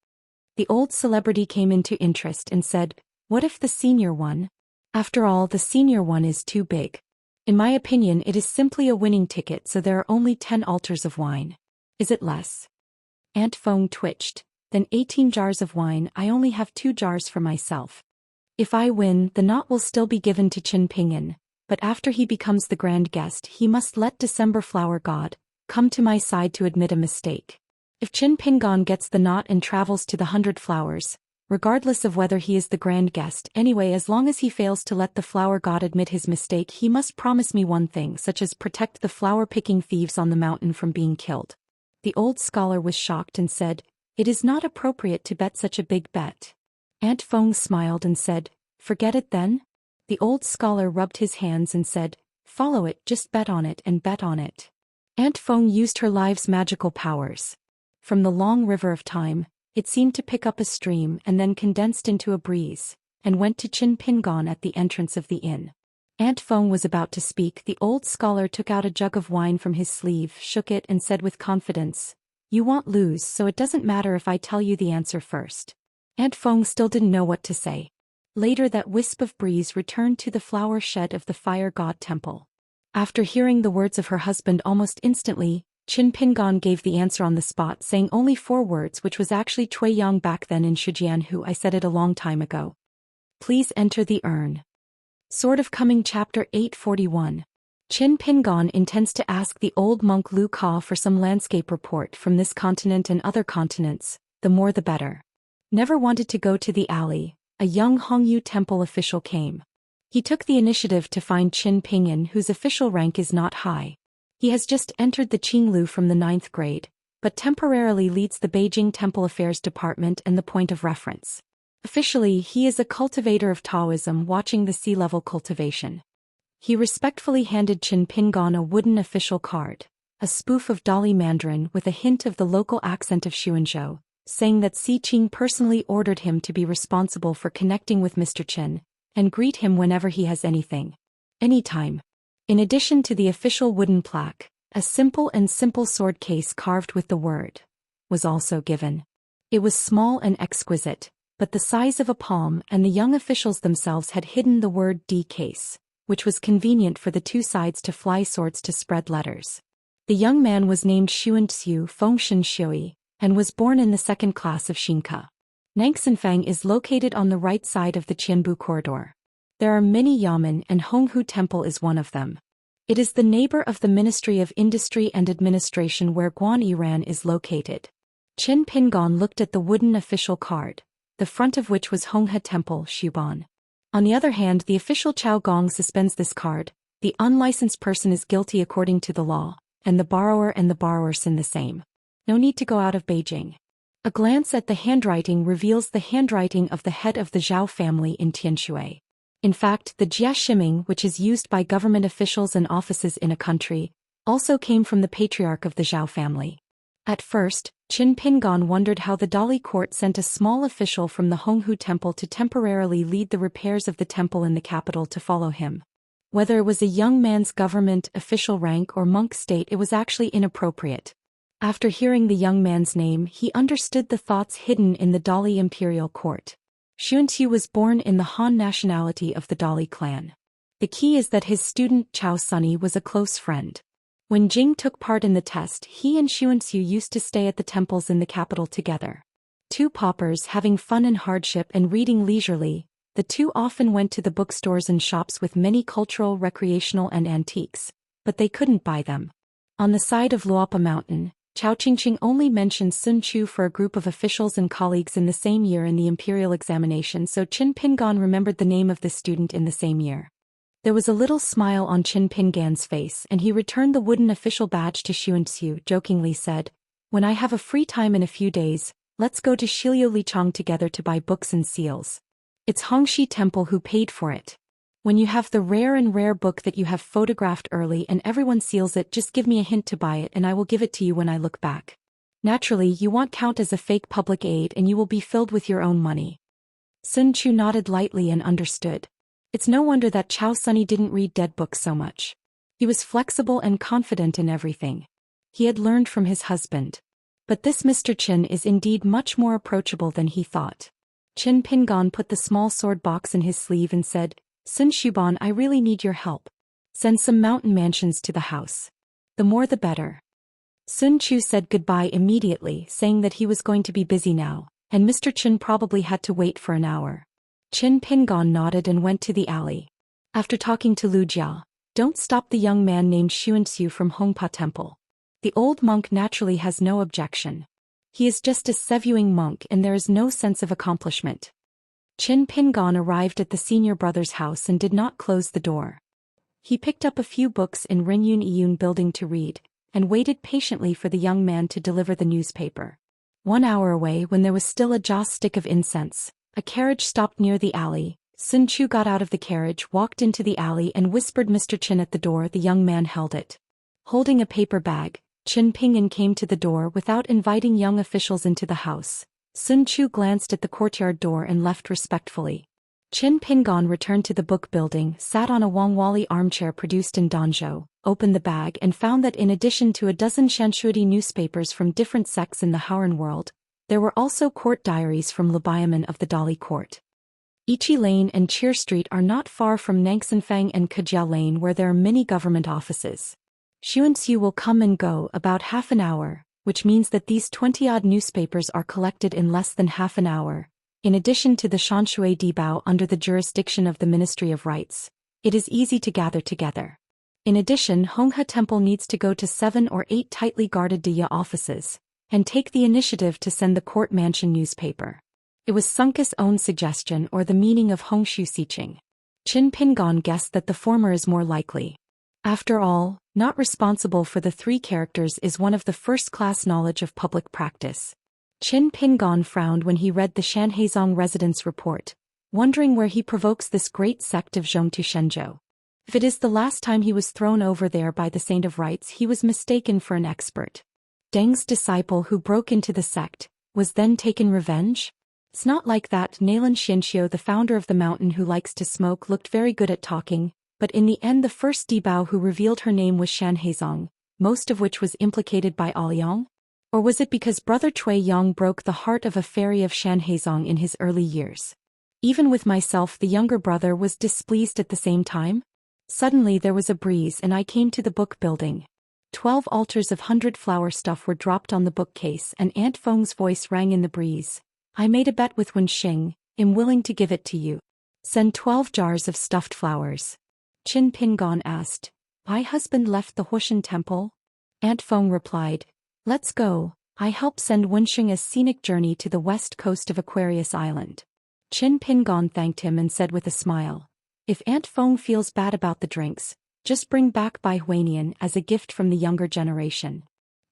The old celebrity came into interest and said, what if the senior one? After all, the senior one is too big. In my opinion, it is simply a winning ticket, so there are only 10 altars of wine. Is it less? Aunt Feng twitched. Then 18 jars of wine. I only have 2 jars for myself. If I win, the knot will still be given to Qin Pingan, but after he becomes the grand guest, he must let December flower god come to my side to admit a mistake. If Qin Pingon gets the knot and travels to the 100 flowers, regardless of whether he is the grand guest. Anyway, as long as he fails to let the flower god admit his mistake, he must promise me one thing, such as protect the flower-picking thieves on the mountain from being killed. The old scholar was shocked and said, "It is not appropriate to bet such a big bet." Aunt Feng smiled and said, "Forget it then?" The old scholar rubbed his hands and said, "Follow it, just bet on it and bet on it." Aunt Feng used her life's magical powers. From the long river of time, it seemed to pick up a stream and then condensed into a breeze, and went to Qin Pingon at the entrance of the inn. Aunt Feng was about to speak. The old scholar took out a jug of wine from his sleeve, shook it and said with confidence, "You won't lose, so it doesn't matter if I tell you the answer first." Aunt Feng still didn't know what to say. Later that wisp of breeze returned to the flower shed of the fire god temple. After hearing the words of her husband almost instantly, Qin Pingon gave the answer on the spot, saying only 4 words, which was actually Cui Yang back then in Shijianhu. "I said it a long time ago. Please enter the urn." Sword of Coming Chapter 841. Qin Pingon intends to ask the old monk Lu Ka for some landscape report from this continent and other continents, the more the better. Never wanted to go to the alley, a young Hongyu temple official came. He took the initiative to find Qin Pinyin, whose official rank is not high. He has just entered the Qinglu from the 9th grade, but temporarily leads the Beijing Temple Affairs Department and the point of reference. Officially, he is a cultivator of Taoism watching the sea-level cultivation. He respectfully handed Qin Pingon a wooden official card, a spoof of Dali Mandarin with a hint of the local accent of Xuanzhou, saying that Si Qing personally ordered him to be responsible for connecting with Mr. Qin, and greet him whenever he has anytime. In addition to the official wooden plaque, a simple sword case carved with the word was also given. It was small and exquisite, but the size of a palm, and the young officials themselves had hidden the word D case, which was convenient for the 2 sides to fly swords to spread letters. The young man was named Xuanxiu Fengshen Shui, and was born in the 2nd class of Xinka. Nangxinfang is located on the right side of the Qianbu corridor. There are many yamen, and Honghu Temple is one of them. It is the neighbor of the Ministry of Industry and Administration where Guan is located. Qin Pingon looked at the wooden official card, the front of which was Honghe Temple, Xuban. On the other hand, the official Chao Gong suspends this card. The unlicensed person is guilty according to the law, and the borrower sin the same. No need to go out of Beijing. A glance at the handwriting reveals the handwriting of the head of the Zhao family in Tianshui. In fact, the Jia Shiming, which is used by government officials and offices in a country, also came from the patriarch of the Zhao family. At first, Qin Pingon wondered how the Dali court sent a small official from the Honghu Temple to temporarily lead the repairs of the temple in the capital to follow him. Whether it was a young man's government official rank or monk state, it was actually inappropriate. After hearing the young man's name, he understood the thoughts hidden in the Dali imperial court. Xuanqiu was born in the Han nationality of the Dali clan. The key is that his student Chao Sunny was a close friend. When Jing took part in the test, he and Xuanqiu used to stay at the temples in the capital together. 2 paupers having fun in hardship and reading leisurely, the 2 often went to the bookstores and shops with many cultural, recreational and antiques, but they couldn't buy them. On the side of Luopa Mountain, Chao Qingqing only mentioned Sun Chu for a group of officials and colleagues in the same year in the imperial examination, so Qin Pingon remembered the name of the student in the same year. There was a little smile on Qin Pingan's face, and he returned the wooden official badge to Xuanqiu, jokingly said, "When I have a free time in a few days, let's go to Shiliu Lichang together to buy books and seals. It's Hongxi Temple who paid for it. When you have the rare book that you have photographed early and everyone seals it, just give me a hint to buy it and I will give it to you when I look back. Naturally, you won't count as a fake public aid and you will be filled with your own money." Sun Chu nodded lightly and understood. It's no wonder that Chao Sunny didn't read dead books so much. He was flexible and confident in everything. He had learned from his husband. But this Mr. Qin is indeed much more approachable than he thought. Qin Pingon put the small sword box in his sleeve and said, "Sun Shuban, I really need your help. Send some mountain mansions to the house. The more the better." Sun Chu said goodbye immediately, saying that he was going to be busy now, and Mr. Qin probably had to wait for an hour. Qin Pingon nodded and went to the alley. After talking to Lu Jia, "Don't stop the young man named Xuanxiu from Hongpa Temple." The old monk naturally has no objection. He is just a Sevuing monk and there is no sense of accomplishment. Qin Pingon arrived at the senior brother's house and did not close the door. He picked up a few books in Renyun Iyun building to read, and waited patiently for the young man to deliver the newspaper. 1 hour away, when there was still a joss stick of incense, a carriage stopped near the alley. Sun Chu got out of the carriage, walked into the alley and whispered Mr. Qin at the door. The young man held it. Holding a paper bag, Qin Pingon came to the door without inviting young officials into the house. Sun Chu glanced at the courtyard door and left respectfully. Qin Pingon returned to the book building, sat on a Wangwali armchair produced in Danzhou, opened the bag and found that in addition to a dozen Shanshuodi newspapers from different sects in the Hauran world, there were also court diaries from Libiaman of the Dali court. Ichi Lane and Cheer Street are not far from Nangsanfang and Kajiao Lane, where there are many government offices. Xuanxia will come and go about half an hour, which means that these 20-odd newspapers are collected in less than half an hour. In addition to the Shanshui Dibao under the jurisdiction of the Ministry of Rights, it is easy to gather together. In addition, Honghe Temple needs to go to 7 or 8 tightly guarded Diya offices, and take the initiative to send the court mansion newspaper. It was Sunke's own suggestion or the meaning of Hongshu Siqing. Qin Pingon guessed that the former is more likely. After all, not responsible for the 3 characters is one of the first-class knowledge of public practice. Qin Pingon frowned when he read the Shanhaizong residence report, wondering where he provokes this great sect of Zhongtu Shenzhou. If it is the last time he was thrown over there by the Saint of Rights, he was mistaken for an expert. Deng's disciple who broke into the sect, was then taken revenge? It's not like that. Nalan Xianxia, the founder of the mountain who likes to smoke, looked very good at talking, but in the end the first Dibao who revealed her name was Shanhaizong, most of which was implicated by Aoyang? Or was it because Brother Cui Yong broke the heart of a fairy of Shanhaizong in his early years? Even with myself, the younger brother was displeased at the same time. Suddenly there was a breeze and I came to the book building. 12 altars of 100-flower stuff were dropped on the bookcase and Aunt Feng's voice rang in the breeze. I made a bet with Wenxing, am willing to give it to you. Send 12 jars of stuffed flowers. Qin Pingon asked. My husband left the Huashan temple? Aunt Feng replied. Let's go. I help send Wenxing a scenic journey to the west coast of Aquarius Island. Qin Pingon thanked him and said with a smile. If Aunt Feng feels bad about the drinks, just bring back Bai Huanian as a gift from the younger generation.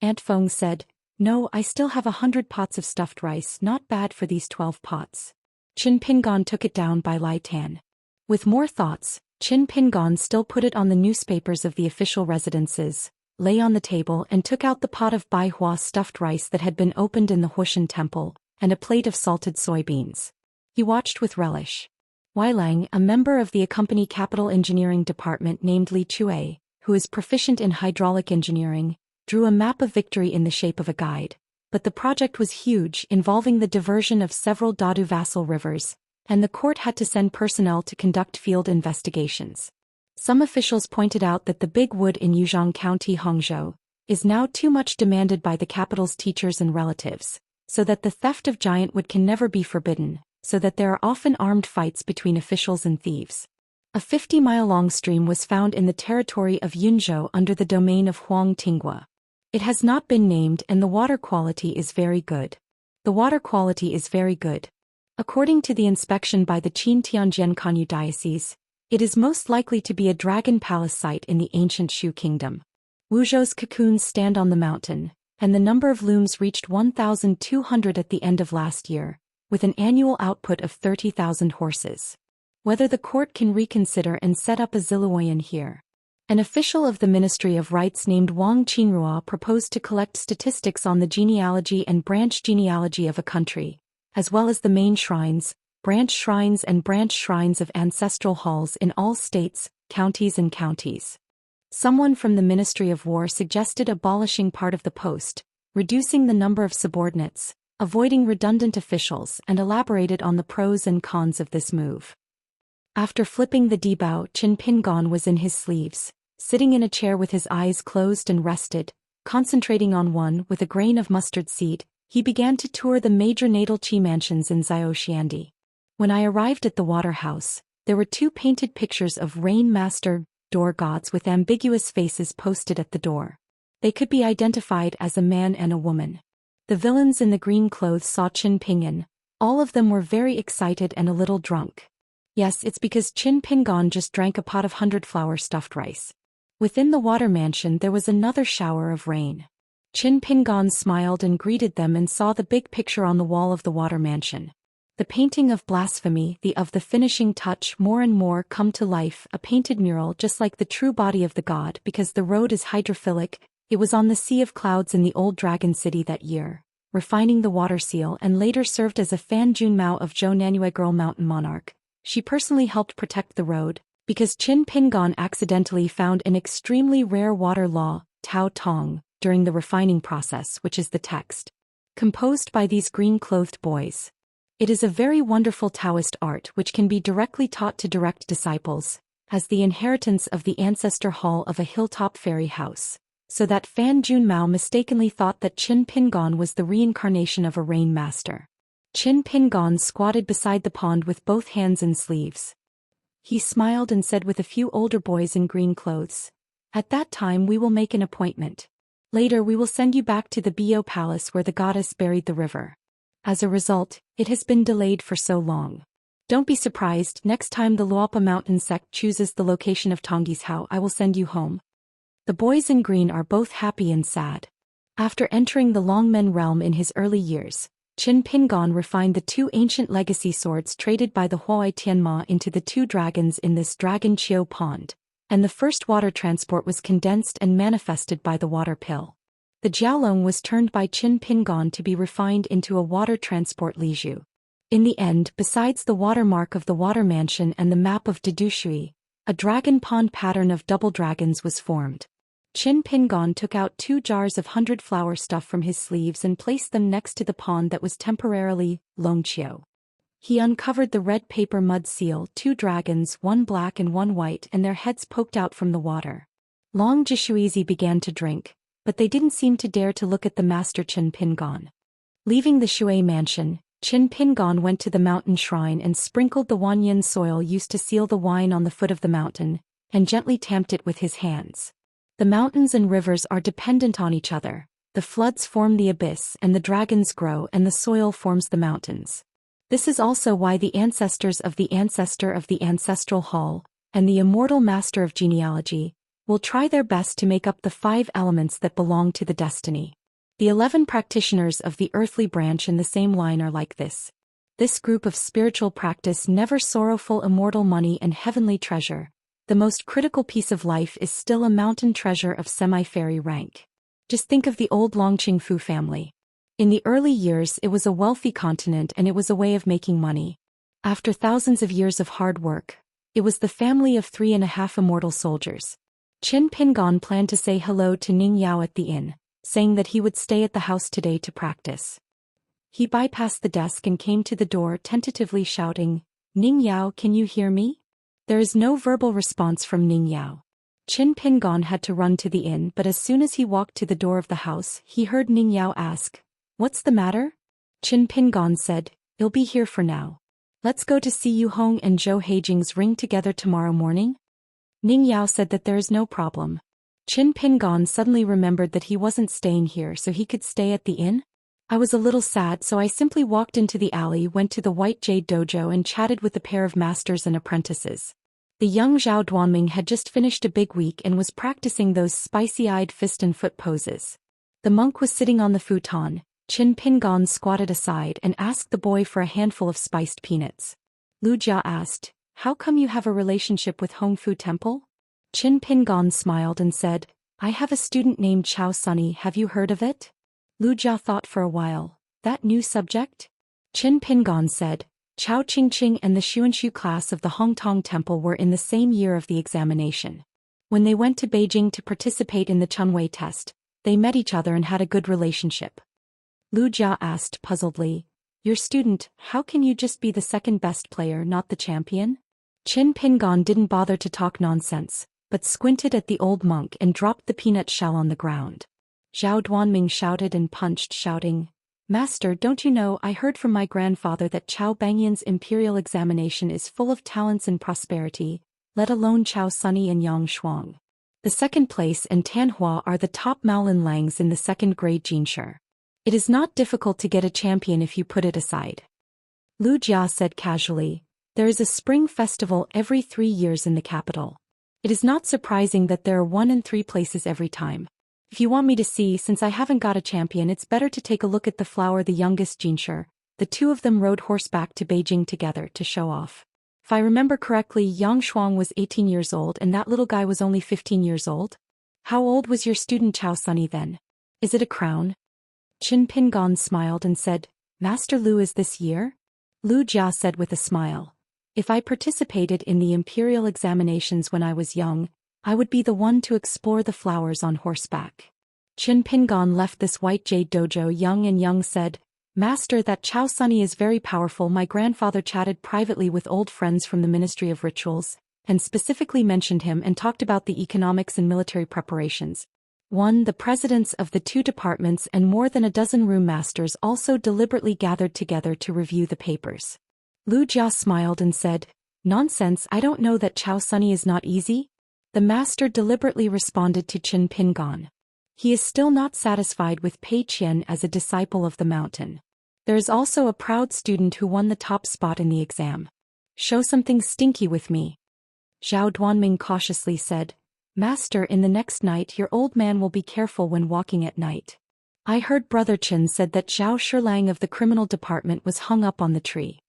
Aunt Feng said, no, I still have 100 pots of stuffed rice, not bad for these 12 pots. Qin Pingon took it down by Lai Tan. With more thoughts, Qin Pingon still put it on the newspapers of the official residences, lay on the table and took out the pot of Bai Hua stuffed rice that had been opened in the Huashan temple, and a plate of salted soybeans. He watched with relish. Weilang, a member of the Accompany Capital Engineering Department named Li Chue, who is proficient in hydraulic engineering, drew a map of victory in the shape of a guide. But the project was huge, involving the diversion of several Dadu vassal rivers, and the court had to send personnel to conduct field investigations. Some officials pointed out that the big wood in Yuzhong County, Hangzhou, is now too much demanded by the capital's teachers and relatives, so that the theft of giant wood can never be forbidden, so that there are often armed fights between officials and thieves. A 50-mile-long stream was found in the territory of Yunzhou under the domain of Huang Tinghua. It has not been named and the water quality is very good. The water quality is very good. According to the inspection by the Qin Tianjian Kanyu Diocese, it is most likely to be a dragon palace site in the ancient Shu kingdom. Wuzhou's cocoons stand on the mountain, and the number of looms reached 1,200 at the end of last year, with an annual output of 30,000 horses. Whether the court can reconsider and set up a Ziluoyan here. An official of the Ministry of Rights named Wang Qinrua proposed to collect statistics on the genealogy and branch genealogy of a country, as well as the main shrines, branch shrines of ancestral halls in all states, counties and counties. Someone from the Ministry of War suggested abolishing part of the post, reducing the number of subordinates, avoiding redundant officials, and elaborated on the pros and cons of this move. After flipping the Dibao, Qin Pingon was in his sleeves, sitting in a chair with his eyes closed and rested, concentrating on one with a grain of mustard seed. He began to tour the major natal Qi mansions in Zhou Xian. When I arrived at the water house, there were 2 painted pictures of rain master door gods with ambiguous faces posted at the door. They could be identified as a man and a woman. The villains in the green clothes saw Qin Pingan. All of them were very excited and a little drunk. Yes, it's because Qin Pingan just drank a pot of 100-flower stuffed rice. Within the water mansion there was another shower of rain. Qin Pingan smiled and greeted them and saw the big picture on the wall of the water mansion. The painting of blasphemy, of the finishing touch, more and more come to life, a painted mural just like the true body of the god because the road is hydrophilic. It was on the Sea of Clouds in the old dragon city that year, refining the water seal, and later served as a Fan Jun Mao of Zhou Xian Girl Mountain Monarch. She personally helped protect the road, because Qin Pingan accidentally found an extremely rare water law, Tao Tong, during the refining process, which is the text composed by these green-clothed boys. It is a very wonderful Taoist art which can be directly taught to direct disciples, as the inheritance of the ancestor hall of a hilltop fairy house, so that Fan Jun Mao mistakenly thought that Qin Pingan was the reincarnation of a rain master. Qin Pingan squatted beside the pond with both hands in sleeves. He smiled and said with a few older boys in green clothes, "At that time we will make an appointment. Later we will send you back to the Bo Palace where the goddess buried the river. As a result, it has been delayed for so long. Don't be surprised, next time the Luopa mountain sect chooses the location of Tongji's Hao, I will send you home." The boys in green are both happy and sad. After entering the Longmen realm in his early years, Qin Pingan refined the 2 ancient legacy swords traded by the Huai Tianma into the 2 dragons in this Dragon Qiu pond, and the first water transport was condensed and manifested by the water pill. The Jiaolong was turned by Qin Pingan to be refined into a water transport Liju. In the end, besides the watermark of the water mansion and the map of Dedushui, a dragon pond pattern of double dragons was formed. Qin Pingan took out 2 jars of 100-flower stuff from his sleeves and placed them next to the pond that was temporarily Longqiu. He uncovered the red paper mud seal, 2 dragons, 1 black and 1 white, and their heads poked out from the water. Long Jishuizi began to drink, but they didn't seem to dare to look at the master Qin Pingan. Leaving the Shui mansion, Qin Pingan went to the mountain shrine and sprinkled the Wanyan soil used to seal the wine on the foot of the mountain, and gently tamped it with his hands. The mountains and rivers are dependent on each other, the floods form the abyss and the dragons grow and the soil forms the mountains. This is also why the ancestors of the ancestor of the ancestral hall, and the immortal master of genealogy, will try their best to make up the 5 elements that belong to the destiny. The 11 practitioners of the earthly branch in the same line are like this. This group of spiritual practice never sorrowful immortal money and heavenly treasure. The most critical piece of life is still a mountain treasure of semi-fairy rank. Just think of the old Longqingfu family. In the early years it was a wealthy continent and it was a way of making money. After thousands of years of hard work, it was the family of 3.5 immortal soldiers. Qin Pingan planned to say hello to Ning Yao at the inn, saying that he would stay at the house today to practice. He bypassed the desk and came to the door tentatively shouting, "Ning Yao, can you hear me?" There is no verbal response from Ning Yao. Qin Pingan had to run to the inn, but as soon as he walked to the door of the house, he heard Ning Yao ask, "What's the matter?" Qin Pingan said, "You'll be here for now. Let's go to see Yu Hong and Zhou Heijing's ring together tomorrow morning." Ning Yao said that there is no problem. Qin Pingan suddenly remembered that he wasn't staying here so he could stay at the inn. "I was a little sad so I simply walked into the alley, went to the White Jade Dojo and chatted with a pair of masters and apprentices." The young Zhao Duanming had just finished a big week and was practicing those spicy-eyed fist and foot poses. The monk was sitting on the futon. Qin Pingan squatted aside and asked the boy for a handful of spiced peanuts. Lu Jia asked, "How come you have a relationship with Hongfu Temple?" Qin Pingan smiled and said, "I have a student named Chao Sunny, have you heard of it?" Lu Jia thought for a while, "That new subject?" Qin Pingan said, "Chao Qingqing and the Xianxia class of the Hongtong Temple were in the same year of the examination. When they went to Beijing to participate in the Chunwei test, they met each other and had a good relationship." Lu Jia asked puzzledly, "Your student, how can you just be the second best player, not the champion?" Qin Pingan didn't bother to talk nonsense, but squinted at the old monk and dropped the peanut shell on the ground. Zhao Duanming shouted and punched, shouting, "Master, don't you know, I heard from my grandfather that Chao Bangyan's imperial examination is full of talents and prosperity, let alone Chao Sunny and Yang Shuang. The second place and Tanhua are the top Maolin Langs in the second grade Jinshi. It is not difficult to get a champion if you put it aside. Lu Jia said casually, there is a spring festival every 3 years in the capital. It is not surprising that there are 1 in 3 places every time. If you want me to see, since I haven't got a champion, it's better to take a look at the flower. The youngest Jinshi. The two of them rode horseback to Beijing together to show off. If I remember correctly, Yang Shuang was 18 years old and that little guy was only 15 years old. How old was your student Chao Sunny then? Is it a crown? Qin Pingan smiled and said, Master Lu is this year? Lu Jia said with a smile. If I participated in the imperial examinations when I was young, I would be the one to explore the flowers on horseback. Qin Pingan left this white jade dojo young and young said, Master, that Chao Sunny is very powerful. My grandfather chatted privately with old friends from the Ministry of Rituals, and specifically mentioned him and talked about the economics and military preparations. The presidents of the 2 departments and more than a dozen room masters also deliberately gathered together to review the papers. Lu Jia smiled and said, Nonsense, I don't know that Chao Sunny is not easy. The master deliberately responded to Qin Pingan. He is still not satisfied with Pei Qian as a disciple of the mountain. There is also a proud student who won the top spot in the exam. Show something stinky with me. Zhao Duanming cautiously said, Master, in the next night your old man will be careful when walking at night. I heard Brother Chen said that Zhao Shilang of the criminal department was hung up on the tree.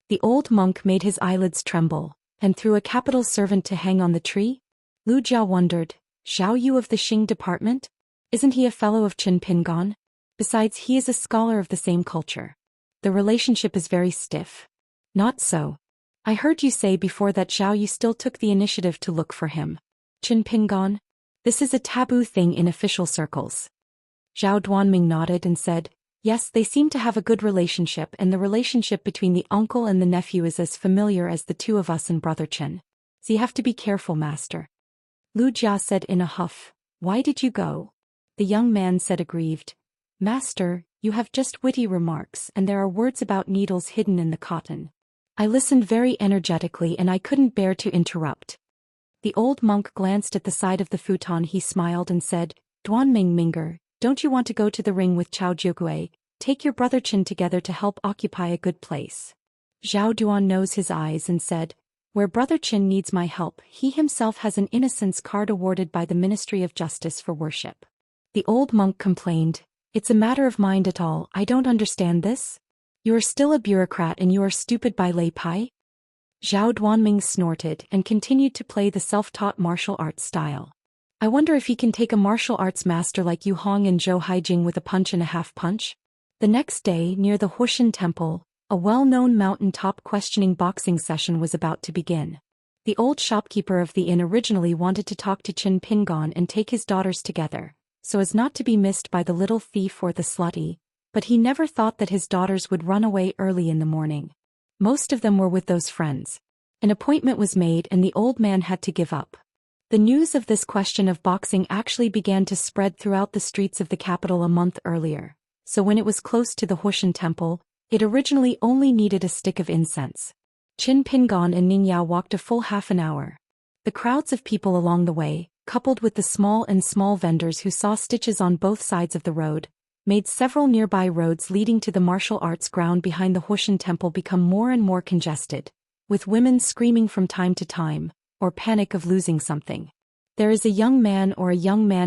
The old monk made his eyelids tremble, and threw a capital servant to hang on the tree? Lu Jia wondered, Xiao Yu of the Xing department? Isn't he a fellow of Qin Pingan? Besides, he is a scholar of the same culture. The relationship is very stiff. Not so. I heard you say before that Xiao Yu still took the initiative to look for him. Qin Pingan? This is a taboo thing in official circles. Zhao Duanming nodded and said, Yes, they seem to have a good relationship, and the relationship between the uncle and the nephew is as familiar as the 2 of us and Brother Chen. So you have to be careful, Master. Lu Jia said in a huff, Why did you go? The young man said aggrieved, Master, you have just witty remarks and there are words about needles hidden in the cotton. I listened very energetically and I couldn't bear to interrupt. The old monk glanced at the side of the futon. He smiled and said, Duanming Minger, don't you want to go to the ring with Chao Jiukui? Take your brother Qin together to help occupy a good place. Zhao Duan knows his eyes and said, Where Brother Qin needs my help, he himself has an innocence card awarded by the Ministry of Justice for worship. The old monk complained, It's a matter of mind at all. I don't understand this. You are still a bureaucrat and you are stupid by Lei Pai? Zhao Duanming snorted and continued to play the self-taught martial arts style. I wonder if he can take a martial arts master like Yu Hong and Zhou Haijing with a punch and a half punch? The next day, near the Wuxia temple, a well-known mountain-top questioning boxing session was about to begin. The old shopkeeper of the inn originally wanted to talk to Qin Pingan and take his daughters together, so as not to be missed by the little thief or the slutty, but he never thought that his daughters would run away early in the morning. Most of them were with those friends. An appointment was made and the old man had to give up. The news of this question of boxing actually began to spread throughout the streets of the capital a month earlier, so when it was close to the Wuxia temple, it originally only needed a stick of incense. Qin Pingan and Ning Yao walked a full half an hour. The crowds of people along the way, coupled with the small vendors who saw stitches on both sides of the road, made several nearby roads leading to the martial arts ground behind the Wuxia temple become more and more congested, with women screaming from time to time, or panic of losing something. There is a young man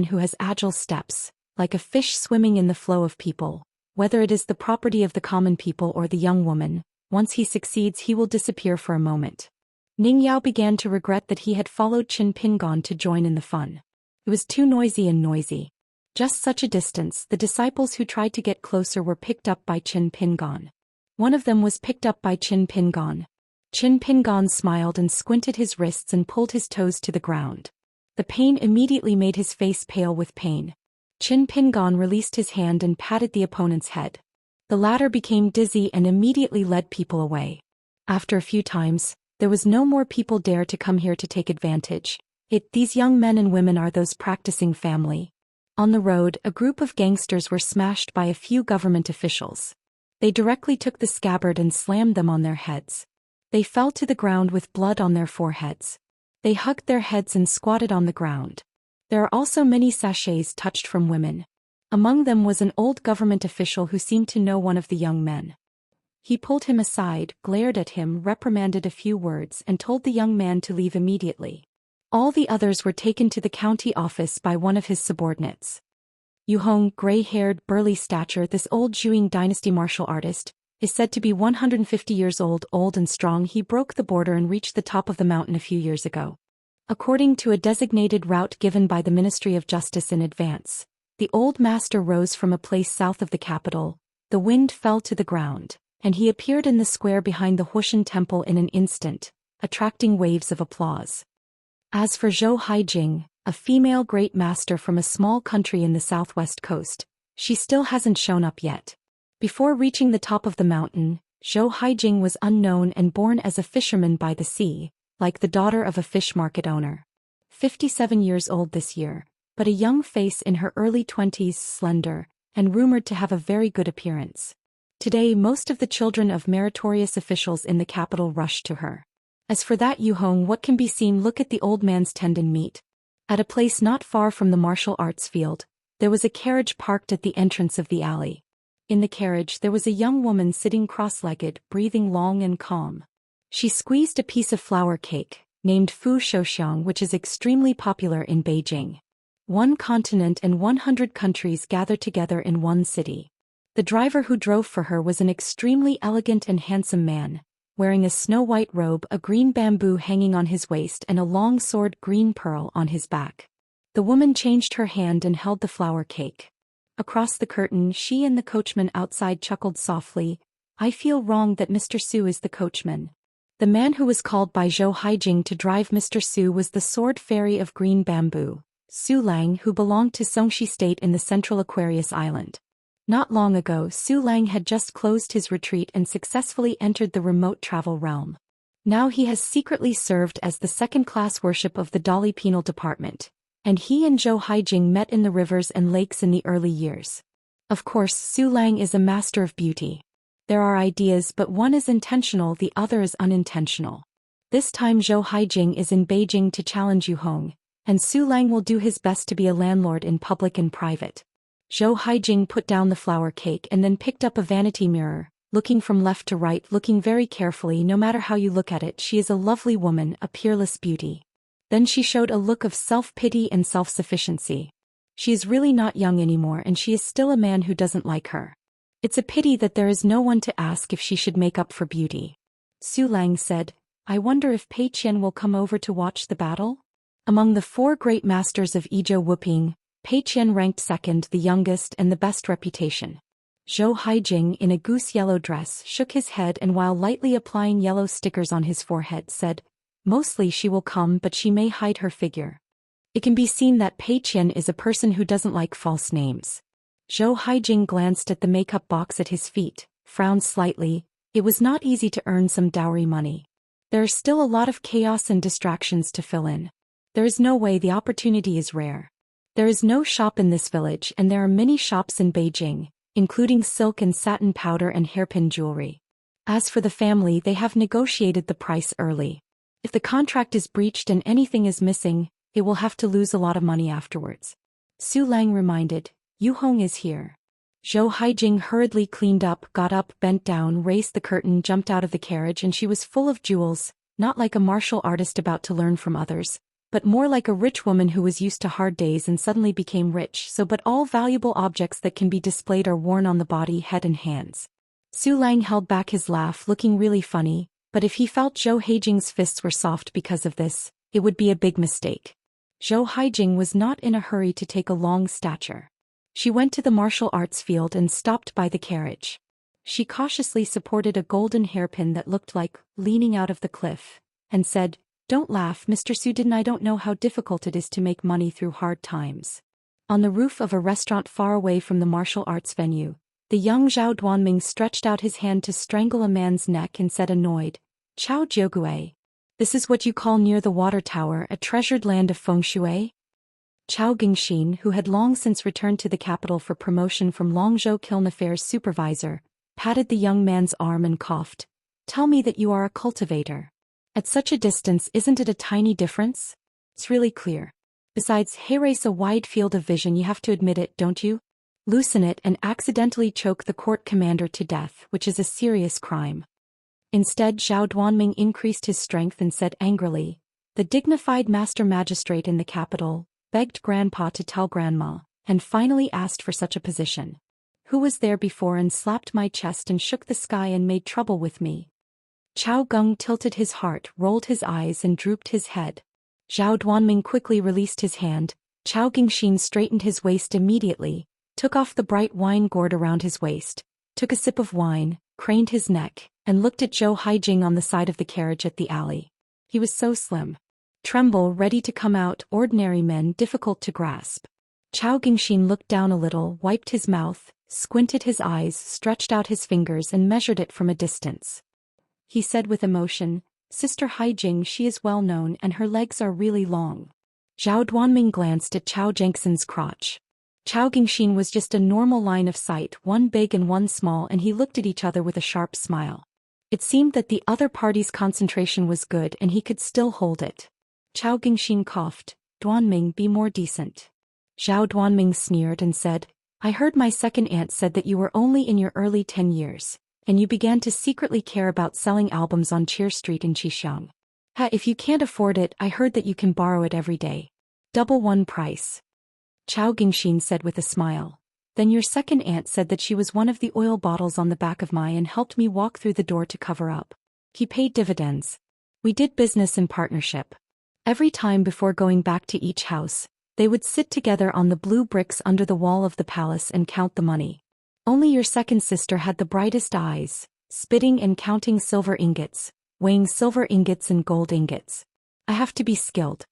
who has agile steps, like a fish swimming in the flow of people. Whether it is the property of the common people or the young woman, once he succeeds he will disappear for a moment. Ning Yao began to regret that he had followed Qin Pingan to join in the fun. It was too noisy. Just such a distance, the disciples who tried to get closer were picked up by Qin Pingan. One of them was picked up by Qin Pingan. Qin Pingan smiled and squinted his wrists and pulled his toes to the ground. The pain immediately made his face pale with pain. Qin Pingan released his hand and patted the opponent's head. The latter became dizzy and immediately led people away. After a few times, there was no more people dare to come here to take advantage. These young men and women are those practicing family. On the road, a group of gangsters were smashed by a few government officials. They directly took the scabbard and slammed them on their heads. They fell to the ground with blood on their foreheads. They hugged their heads and squatted on the ground. There are also many sachets touched from women. Among them was an old government official who seemed to know one of the young men. He pulled him aside, glared at him, reprimanded a few words, and told the young man to leave immediately. All the others were taken to the county office by one of his subordinates. Yu Hong, gray-haired, burly stature, this old Zhou dynasty martial artist, is said to be 150 years old and strong. He broke the border and reached the top of the mountain a few years ago. According to a designated route given by the Ministry of Justice in advance, the old master rose from a place south of the capital, the wind fell to the ground, and he appeared in the square behind the Wuxian temple in an instant, attracting waves of applause. As for Zhou Haijing, a female great master from a small country in the southwest coast, she still hasn't shown up yet. Before reaching the top of the mountain, Zhou Haijing was unknown and born as a fisherman by the sea, like the daughter of a fish market owner. 57 years old this year, but a young face in her early 20s, slender, and rumored to have a very good appearance. Today most of the children of meritorious officials in the capital rushed to her. As for that Yu Hong, what can be seen? Look at the old man's tendon meat. At a place not far from the martial arts field, there was a carriage parked at the entrance of the alley. In the carriage there was a young woman sitting cross-legged, breathing long and calm. She squeezed a piece of flour cake, named Fu Shouxiang, which is extremely popular in Beijing. One continent and 100 countries gathered together in one city. The driver who drove for her was an extremely elegant and handsome man, wearing a snow-white robe, a green bamboo hanging on his waist and a long sword green pearl on his back. The woman changed her hand and held the flour cake. Across the curtain she and the coachman outside chuckled softly. I feel wrong that Mr. Su is the coachman. The man who was called by Zhou Haijing to drive Mr. Su was the sword fairy of green bamboo, Su Lang, who belonged to Xianxia state in the central Aquarius Island. Not long ago Su Lang had just closed his retreat and successfully entered the remote travel realm. Now he has secretly served as the second-class worship of the Dali Penal Department, and he and Zhou Haijing met in the rivers and lakes in the early years. Of course Su Lang is a master of beauty. There are ideas, but one is intentional, the other is unintentional. This time Zhou Haijing is in Beijing to challenge Yu Hong, and Su Lang will do his best to be a landlord in public and private. Zhou Haijing put down the flour cake and then picked up a vanity mirror, looking from left to right, looking very carefully. No matter how you look at it, she is a lovely woman, a peerless beauty. Then she showed a look of self-pity and self-sufficiency. She is really not young anymore and she is still a man who doesn't like her. It's a pity that there is no one to ask if she should make up for beauty. Su Lang said, I wonder if Pei Qian will come over to watch the battle? Among the 4 great masters of Izhou Wuping, Pei Qian ranked second, the youngest and the best reputation. Zhou Haijing, in a goose-yellow dress, shook his head and while lightly applying yellow stickers on his forehead said, Mostly she will come, but she may hide her figure. It can be seen that Pei Qian is a person who doesn't like false names. Zhou Haijing glanced at the makeup box at his feet, frowned slightly. It was not easy to earn some dowry money. There are still a lot of chaos and distractions to fill in. There is no way, the opportunity is rare. There is no shop in this village and there are many shops in Beijing, including silk and satin powder and hairpin jewelry. As for the family, they have negotiated the price early. If the contract is breached and anything is missing, it will have to lose a lot of money afterwards. Su Lang reminded, Yu Hong is here. Zhou Haijing hurriedly cleaned up, got up, bent down, raised the curtain, jumped out of the carriage, and she was full of jewels, not like a martial artist about to learn from others, but more like a rich woman who was used to hard days and suddenly became rich. But all valuable objects that can be displayed are worn on the body, head and hands. Su Lang held back his laugh, looking really funny, but if he felt Zhou Haijing's fists were soft because of this, it would be a big mistake. Zhou Haijing was not in a hurry to take a long stature. She went to the martial arts field and stopped by the carriage. She cautiously supported a golden hairpin that looked like leaning out of the cliff, and said, Don't laugh, Mr. Su. I don't know how difficult it is to make money through hard times. On the roof of a restaurant far away from the martial arts venue, the young Zhao Duanming stretched out his hand to strangle a man's neck and said annoyed, Chao Jiugue. This is what you call near the water tower, a treasured land of feng shui? Chao Gingxin, who had long since returned to the capital for promotion from Longzhou Kiln Affairs supervisor, patted the young man's arm and coughed. Tell me that you are a cultivator. At such a distance, isn't it a tiny difference? It's really clear. Besides, Heirace a wide field of vision, you have to admit it, don't you? loosen it and accidentally choke the court commander to death, which is a serious crime. Instead, Zhao Duanming increased his strength and said angrily, "The dignified master magistrate in the capital begged grandpa to tell grandma, and finally asked for such a position. Who was there before and slapped my chest and shook the sky and made trouble with me?" Chao Geng tilted his heart, rolled his eyes and drooped his head. Zhao Duanming quickly released his hand. Chao Gengxin straightened his waist immediately, took off the bright wine gourd around his waist, took a sip of wine, craned his neck, and looked at Zhou Haijing on the side of the carriage at the alley. He was so slim. Tremble, ready to come out, ordinary men difficult to grasp. Chao Gengxin looked down a little, wiped his mouth, squinted his eyes, stretched out his fingers and measured it from a distance. He said with emotion, "Sister Haijing, she is well known and her legs are really long." Zhao Duanming glanced at Chao Gengxin's crotch. Chao Gengxin was just a normal line of sight, one big and one small, and he looked at each other with a sharp smile. It seemed that the other party's concentration was good and he could still hold it. Chao Gengxin coughed, "Duanming, be more decent." Zhao Duanming sneered and said, "I heard my second aunt said that you were only in your early 10 years, and you began to secretly care about selling albums on Cheer Street in Xianxia. If you can't afford it, I heard that you can borrow it every day. Double one price." Chao Gengxin said with a smile. "Then your second aunt said that she was one of the oil bottles on the back of my and helped me walk through the door to cover up. He paid dividends. We did business in partnership. Every time before going back to each house, they would sit together on the blue bricks under the wall of the palace and count the money. Only your second sister had the brightest eyes, spitting and counting silver ingots, weighing silver ingots and gold ingots. I have to be skilled."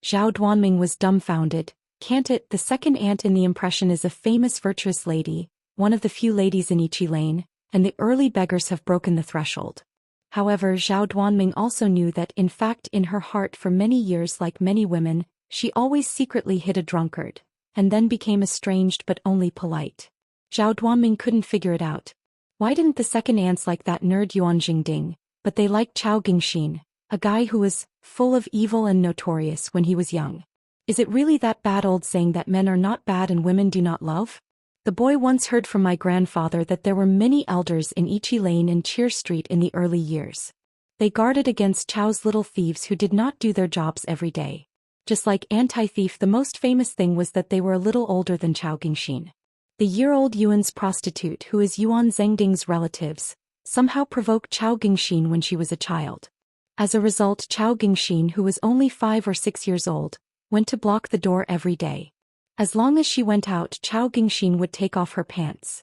Zhao Duanming was dumbfounded. "Can't it? The second aunt in the impression is a famous virtuous lady, one of the few ladies in Ichi Lane, and the early beggars have broken the threshold." However, Zhao Duanming also knew that in fact in her heart for many years, like many women, she always secretly hid a drunkard, and then became estranged but only polite. Zhao Duanming couldn't figure it out. Why didn't the second aunts like that nerd Yuan Jingding, but they liked Chao Gengxin, a guy who was full of evil and notorious when he was young? Is it really that bad old saying that men are not bad and women do not love? The boy once heard from my grandfather that there were many elders in Ichi Lane and Cheer Street in the early years. They guarded against Chao's little thieves who did not do their jobs every day. Just like anti-thief, the most famous thing was that they were a little older than Chao Gengxin. The year-old Yuan's prostitute, who is Yuan Zhengding's relatives, somehow provoked Chao Gengxin when she was a child. As a result, Chao Gengxin, who was only 5 or 6 years old, went to block the door every day. As long as she went out, Chao Gengxin would take off her pants.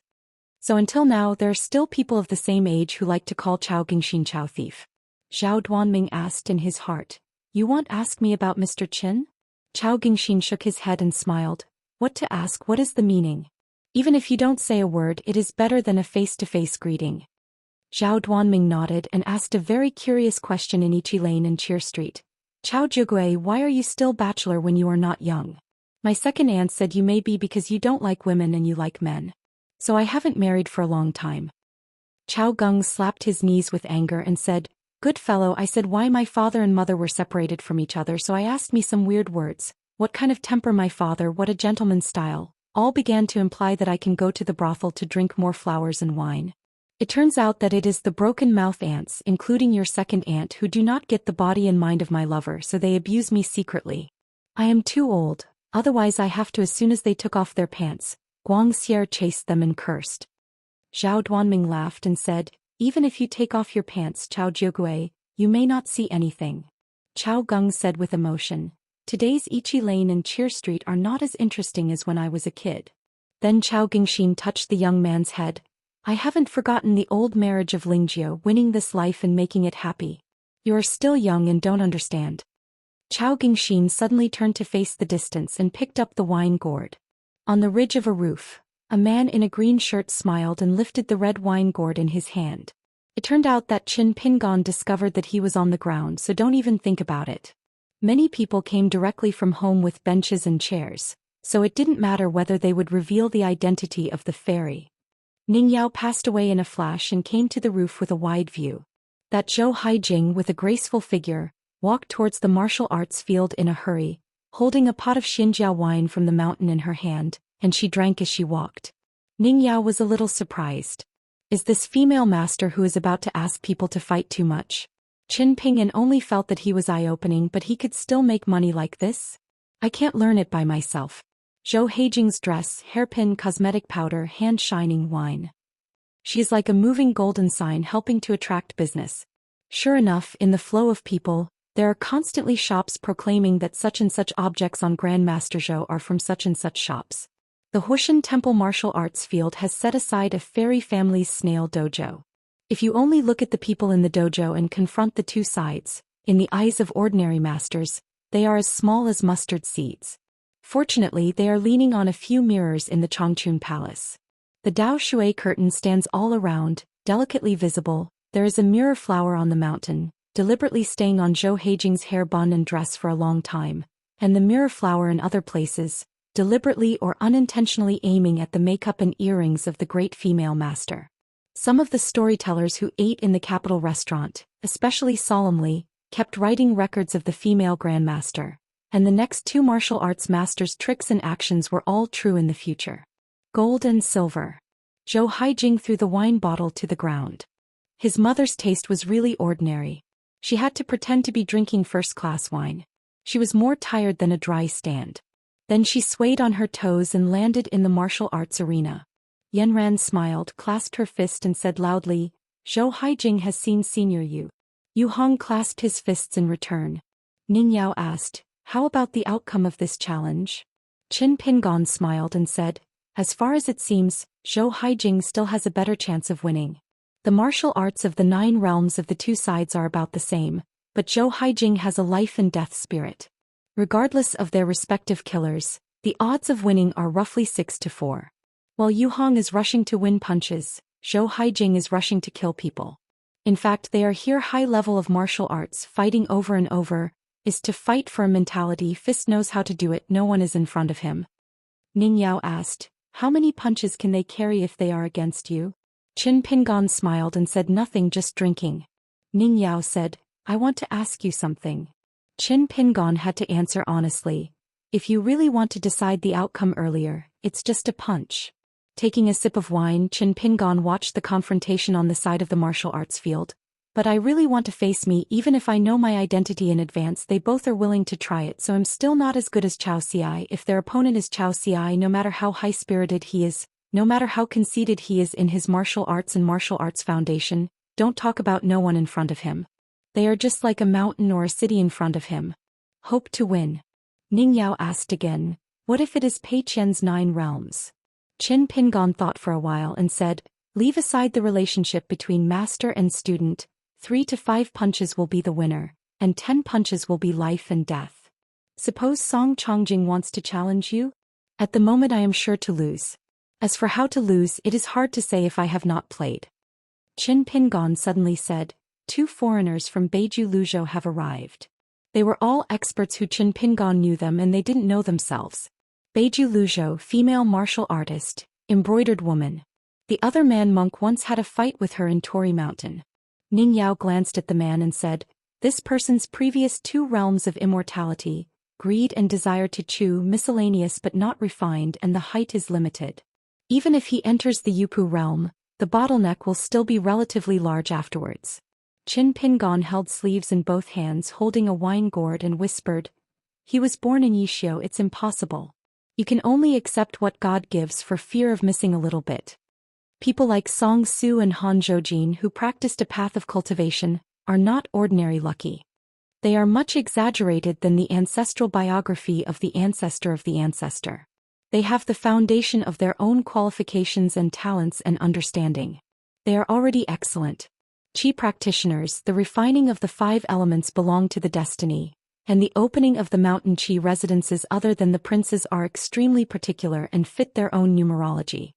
So until now there are still people of the same age who like to call Chao Gengxin Chao Thief. Zhao Duanming asked in his heart, "You won't ask me about Mr. Qin?" Chao Gengxin shook his head and smiled. "What to ask? What is the meaning? Even if you don't say a word, it is better than a face-to-face greeting." Zhao Duanming nodded and asked a very curious question in Ichi Lane and Cheer Street. "Chao Zhigui, why are you still bachelor when you are not young? My second aunt said you may be because you don't like women and you like men. So I haven't married for a long time." Chao Geng slapped his knees with anger and said, "Good fellow, I said why my father and mother were separated from each other, so I asked me some weird words. What kind of temper my father, what a gentleman's style, all began to imply that I can go to the brothel to drink more flowers and wine. It turns out that it is the broken mouth aunts, including your second aunt, who do not get the body and mind of my lover, so they abuse me secretly. I am too old. Otherwise I have to as soon as they took off their pants." Guangxier chased them and cursed. Zhao Duanming laughed and said, "Even if you take off your pants, Chao Jiugui, you may not see anything." Chao Geng said with emotion, "Today's Ichi Lane and Cheer Street are not as interesting as when I was a kid." Then Chao Gengxin touched the young man's head. "I haven't forgotten the old marriage of Lingjie, winning this life and making it happy. You are still young and don't understand." Chao Gengxin suddenly turned to face the distance and picked up the wine gourd. On the ridge of a roof, a man in a green shirt smiled and lifted the red wine gourd in his hand. It turned out that Qin Pingon discovered that he was on the ground, so don't even think about it. Many people came directly from home with benches and chairs, so it didn't matter whether they would reveal the identity of the fairy. Ning Yao passed away in a flash and came to the roof with a wide view. That Zhou Haijing, with a graceful figure, walked towards the martial arts field in a hurry, holding a pot of Xinjiao wine from the mountain in her hand, and she drank as she walked. Ning Yao was a little surprised. Is this female master who is about to ask people to fight too much? Qin Ping'an only felt that he was eye-opening, but he could still make money like this? I can't learn it by myself. Zhou Heijing's dress, hairpin, cosmetic powder, hand-shining wine. She is like a moving golden sign helping to attract business. Sure enough, in the flow of people, there are constantly shops proclaiming that such and such objects on Grandmaster Zhou are from such and such shops. The Wuxian Temple Martial Arts Field has set aside a fairy family's snail dojo. If you only look at the people in the dojo and confront the two sides, in the eyes of ordinary masters, they are as small as mustard seeds. Fortunately, they are leaning on a few mirrors in the Changchun Palace. The Dao Shui curtain stands all around, delicately visible. There is a mirror flower on the mountain, deliberately staying on Zhou Heijing's hair bun and dress for a long time, and the mirror flower in other places, deliberately or unintentionally aiming at the makeup and earrings of the great female master. Some of the storytellers who ate in the capital restaurant, especially solemnly, kept writing records of the female grandmaster, and the next two martial arts masters' tricks and actions were all true in the future. Gold and silver. Zhou Heijing threw the wine bottle to the ground. His mother's taste was really ordinary. She had to pretend to be drinking first-class wine. She was more tired than a dry stand. Then she swayed on her toes and landed in the martial arts arena. Yanran smiled, clasped her fist and said loudly, Zhou Heijing has seen Senior Yu. Yu Hong clasped his fists in return. Ning Yao asked, how about the outcome of this challenge? Qin Ping'an smiled and said, as far as it seems, Zhou Heijing still has a better chance of winning. The martial arts of the 9 realms of the two sides are about the same, but Zhou Heijing has a life and death spirit. Regardless of their respective killers, the odds of winning are roughly 6-4. While Yu Hong is rushing to win punches, Zhou Heijing is rushing to kill people. In fact, they are here high level of martial arts, fighting over and over, is to fight for a mentality. Fist knows how to do it, no one is in front of him. Ning Yao asked, how many punches can they carry if they are against you? Qin Ping'an smiled and said nothing, just drinking. Ning Yao said, I want to ask you something. Qin Ping'an had to answer honestly. If you really want to decide the outcome earlier, it's just a punch. Taking a sip of wine, Qin Ping'an watched the confrontation on the side of the martial arts field. But I really want to face me, even if I know my identity in advance. They both are willing to try it, so I'm still not as good as Xianxia. If their opponent is Xianxia, no matter how high-spirited he is, no matter how conceited he is in his martial arts and martial arts foundation, don't talk about no one in front of him. They are just like a mountain or a city in front of him. Hope to win. Ning Yao asked again, what if it is Pei Qian's 9 realms? Qin Ping'an thought for a while and said, leave aside the relationship between master and student. 3 to 5 punches will be the winner, and 10 punches will be life and death. Suppose Song Chongjing wants to challenge you? At the moment I am sure to lose. As for how to lose, it is hard to say if I have not played. Qin Ping'an suddenly said, 2 foreigners from Beiju Luzhou have arrived. They were all experts who Qin Ping'an knew them and they didn't know themselves. Beiju Luzhou, female martial artist, embroidered woman. The other man monk once had a fight with her in Tori Mountain. Ning Yao glanced at the man and said, this person's previous 2 realms of immortality, greed and desire to chew, miscellaneous but not refined, and the height is limited. Even if he enters the Yupu realm, the bottleneck will still be relatively large afterwards. Qin Ping'an held sleeves in both hands holding a wine gourd and whispered, he was born in Yishio, it's impossible. You can only accept what God gives for fear of missing a little bit. People like Song Su and Han Zhoujin, who practiced a path of cultivation, are not ordinary lucky. They are much exaggerated than the ancestral biography of the ancestor of the ancestor. They have the foundation of their own qualifications and talents and understanding. They are already excellent. Qi practitioners, the refining of the 5 elements belong to the destiny, and the opening of the mountain Qi residences other than the princes are extremely particular and fit their own numerology.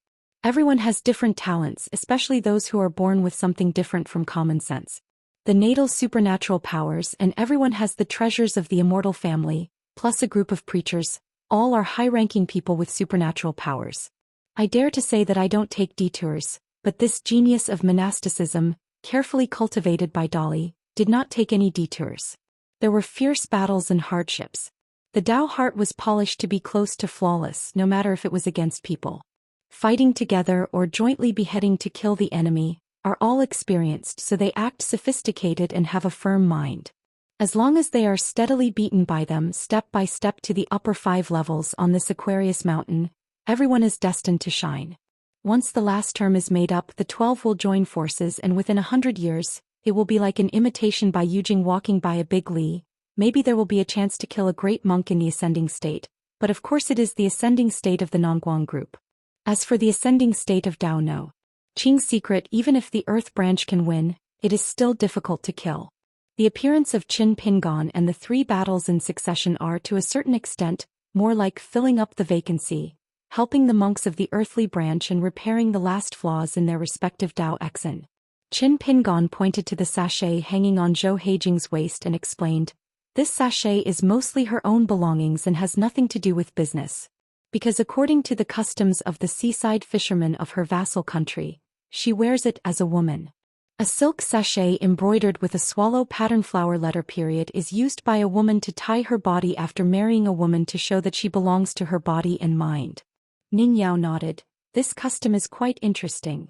Everyone has different talents, especially those who are born with something different from common sense. The natal supernatural powers, and everyone has the treasures of the immortal family, plus a group of preachers, all are high-ranking people with supernatural powers. I dare to say that I don't take detours, but this genius of monasticism, carefully cultivated by Dali, did not take any detours. There were fierce battles and hardships. The Dao heart was polished to be close to flawless, no matter if it was against people fighting together or jointly beheading to kill the enemy, are all experienced, so they act sophisticated and have a firm mind. As long as they are steadily beaten by them step by step to the upper 5 levels on this Aquarius mountain, everyone is destined to shine. Once the last term is made up, the 12 will join forces, and within 100 years, it will be like an imitation by Yujing walking by a big Li. Maybe there will be a chance to kill a great monk in the ascending state, but of course it is the ascending state of the Nongguang group. As for the ascending state of Dao No Qing's secret, even if the Earth branch can win, it is still difficult to kill. The appearance of Qin Pingon and the 3 battles in succession are, to a certain extent, more like filling up the vacancy, helping the monks of the earthly branch and repairing the last flaws in their respective Dao Exen. Qin Pingon pointed to the sachet hanging on Zhou Heijing's waist and explained, "This sachet is mostly her own belongings and has nothing to do with business. Because according to the customs of the seaside fishermen of her vassal country, she wears it as a woman." A silk sachet embroidered with a swallow pattern flower letter period is used by a woman to tie her body after marrying a woman to show that she belongs to her body and mind. Ning Yao nodded. "This custom is quite interesting."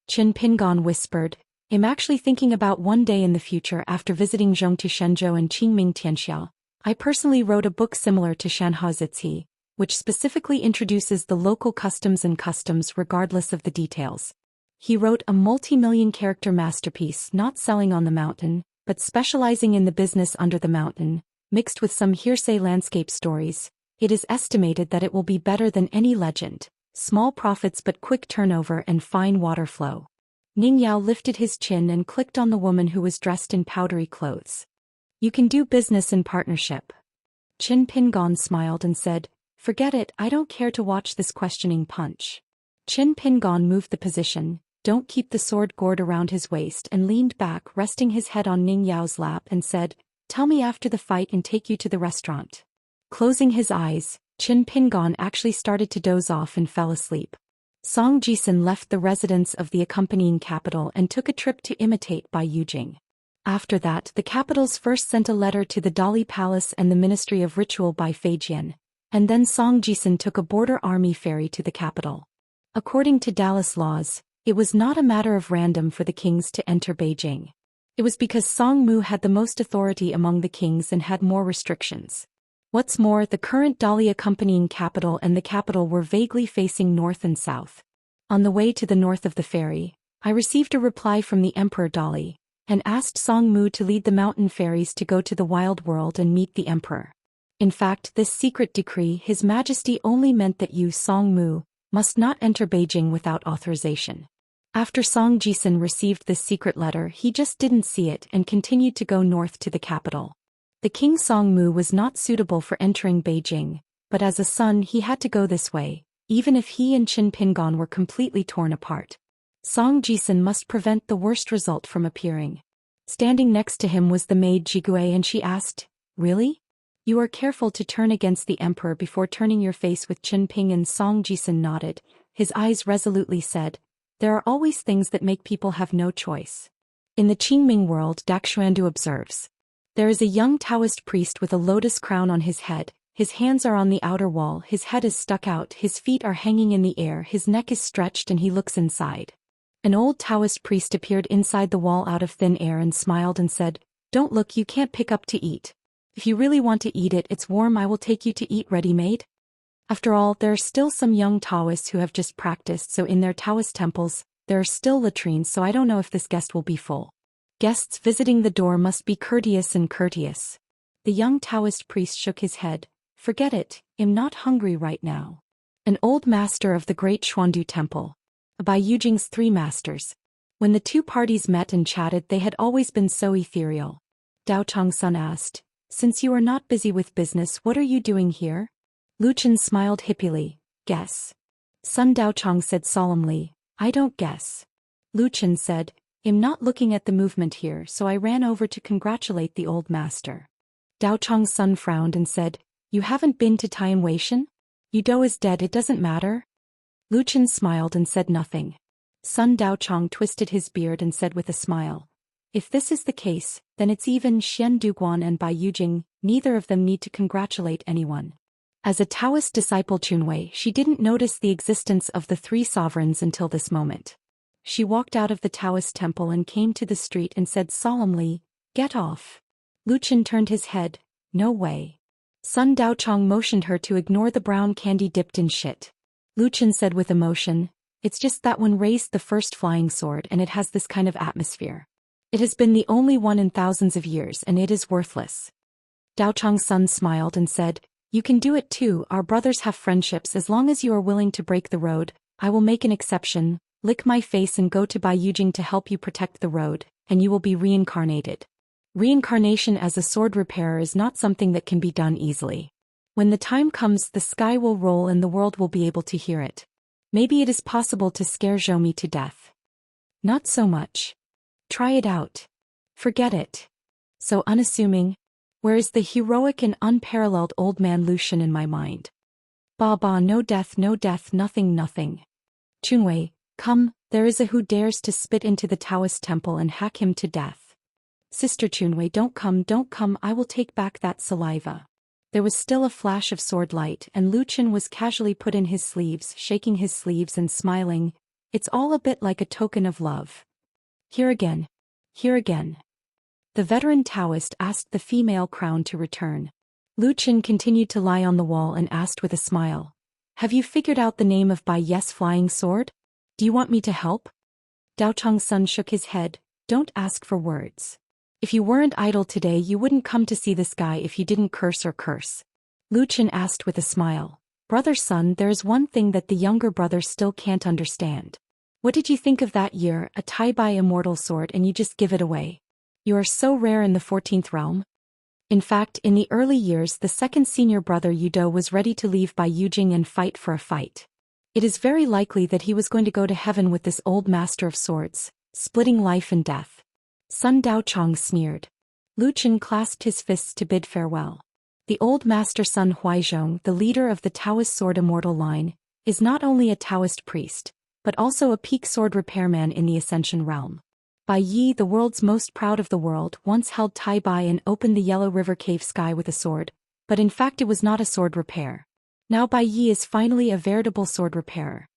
Qin Pingon whispered, "I'm actually thinking about one day in the future after visiting Zhongtu Shenzhou and Qingming Tianxia. I personally wrote a book similar to Shanhao Zici, which specifically introduces the local customs and customs regardless of the details. He wrote a multi-million character masterpiece not selling on the mountain, but specializing in the business under the mountain, mixed with some hearsay landscape stories. It is estimated that it will be better than any legend, small profits but quick turnover and fine water flow." Ning Yao lifted his chin and clicked on the woman who was dressed in powdery clothes. "You can do business in partnership." Qin Pingon smiled and said, "Forget it, I don't care to watch this questioning punch." Qin Pingon moved the position, don't keep the sword gourd around his waist, and leaned back, resting his head on Ning Yao's lap, and said, "Tell me after the fight and take you to the restaurant." Closing his eyes, Qin Pingon actually started to doze off and fell asleep. Song Jisun left the residence of the accompanying capital and took a trip to imitate by Yujing. After that, the capitals first sent a letter to the Dali Palace and the Ministry of Ritual by Feijian, and then Song Jisun took a border army ferry to the capital. According to Daoist laws, it was not a matter of random for the kings to enter Beijing. It was because Song Mu had the most authority among the kings and had more restrictions. What's more, the current Dali accompanying capital and the capital were vaguely facing north and south. On the way to the north of the ferry, I received a reply from the Emperor Dali, and asked Song Mu to lead the mountain ferries to go to the wild world and meet the Emperor. In fact, this secret decree, His Majesty only meant that you, Song Mu, must not enter Beijing without authorization. After Song Jisun received this secret letter, he just didn't see it and continued to go north to the capital. The king Song Mu was not suitable for entering Beijing, but as a son he had to go this way, even if he and Qin Pingon were completely torn apart. Song Jisun must prevent the worst result from appearing. Standing next to him was the maid Jigui, and she asked, "Really? You are careful to turn against the emperor before turning your face with Qin Ping?" And Song Jisun nodded. His eyes resolutely said, "There are always things that make people have no choice." In the Qingming world, Daxuandu observes, there is a young Taoist priest with a lotus crown on his head. His hands are on the outer wall, his head is stuck out, his feet are hanging in the air, his neck is stretched, and he looks inside. An old Taoist priest appeared inside the wall out of thin air and smiled and said, "Don't look, you can't pick up to eat. If you really want to eat it, it's warm, I will take you to eat ready-made." After all, there are still some young Taoists who have just practiced, so in their Taoist temples, there are still latrines, so I don't know if this guest will be full. Guests visiting the door must be courteous and courteous. The young Taoist priest shook his head. "Forget it, I'm not hungry right now." An old master of the great Xuandu temple. By Yujing's 3 masters. When the two parties met and chatted, they had always been so ethereal. Dao Changsun asked, "Since you are not busy with business, what are you doing here?" Luchan smiled hippily. "Guess." Sun Daochang said solemnly, "I don't guess." Luchan said, "I'm not looking at the movement here, so I ran over to congratulate the old master." Daochang's son frowned and said, "You haven't been to Tian Weishan? Yudo is dead, it doesn't matter." Luchan smiled and said nothing. Sun Daochang twisted his beard and said with a smile, If this is the case, then it's even Xian Duguan and Bai Yujing, neither of them need to congratulate anyone. As a Taoist disciple Chunwei, she didn't notice the existence of the three sovereigns until this moment. She walked out of the Taoist temple and came to the street and said solemnly, "Get off." Luchin turned his head, "No way." Sun Daochong motioned her to ignore the brown candy dipped in shit. Luchin said with emotion, "It's just that one raised the first flying sword and it has this kind of atmosphere. It has been the only one in thousands of years and it is worthless." Daochong's son smiled and said, "You can do it too. Our brothers have friendships. As long as you are willing to break the road, I will make an exception. Lick my face and go to Bai Yujing to help you protect the road, and you will be reincarnated." Reincarnation as a sword repairer is not something that can be done easily. When the time comes, the sky will roll and the world will be able to hear it. Maybe it is possible to scare Zhoumi to death. Not so much. Try it out. Forget it. So unassuming. Where is the heroic and unparalleled old man Lucian in my mind? Ba, no death, nothing. Chunwei, come, there is a who dares to spit into the Taoist temple and hack him to death. Sister Chunwei, don't come, I will take back that saliva. There was still a flash of sword light and Luchin was casually put in his sleeves, shaking his sleeves and smiling. It's all a bit like a token of love. Here again. The veteran Taoist asked the female crown to return. Luchin continued to lie on the wall and asked with a smile, "Have you figured out the name of Bai Yes flying sword? Do you want me to help?" Daochong's son shook his head, "Don't ask for words. If you weren't idle today you wouldn't come to see this guy if you didn't curse. Luchin asked with a smile, "Brother son, there is one thing that the younger brother still can't understand. What did you think of that year, a Tai Bai Immortal sword and you just give it away? You are so rare in the 14th realm." In fact, in the early years the second senior brother Yudo was ready to leave Bai Yujing and fight for a fight. It is very likely that he was going to go to heaven with this old master of swords, splitting life and death. Sun Daochong sneered. Luchin clasped his fists to bid farewell. The old master Sun Huaizhong, the leader of the Taoist sword immortal line, is not only a Taoist priest, but also a peak sword repairman in the Ascension realm. Bai Yi, the world's most proud of the world, once held Tai Bai and opened the Yellow River Cave sky with a sword, but in fact it was not a sword repair. Now Bai Yi is finally a veritable sword repairer.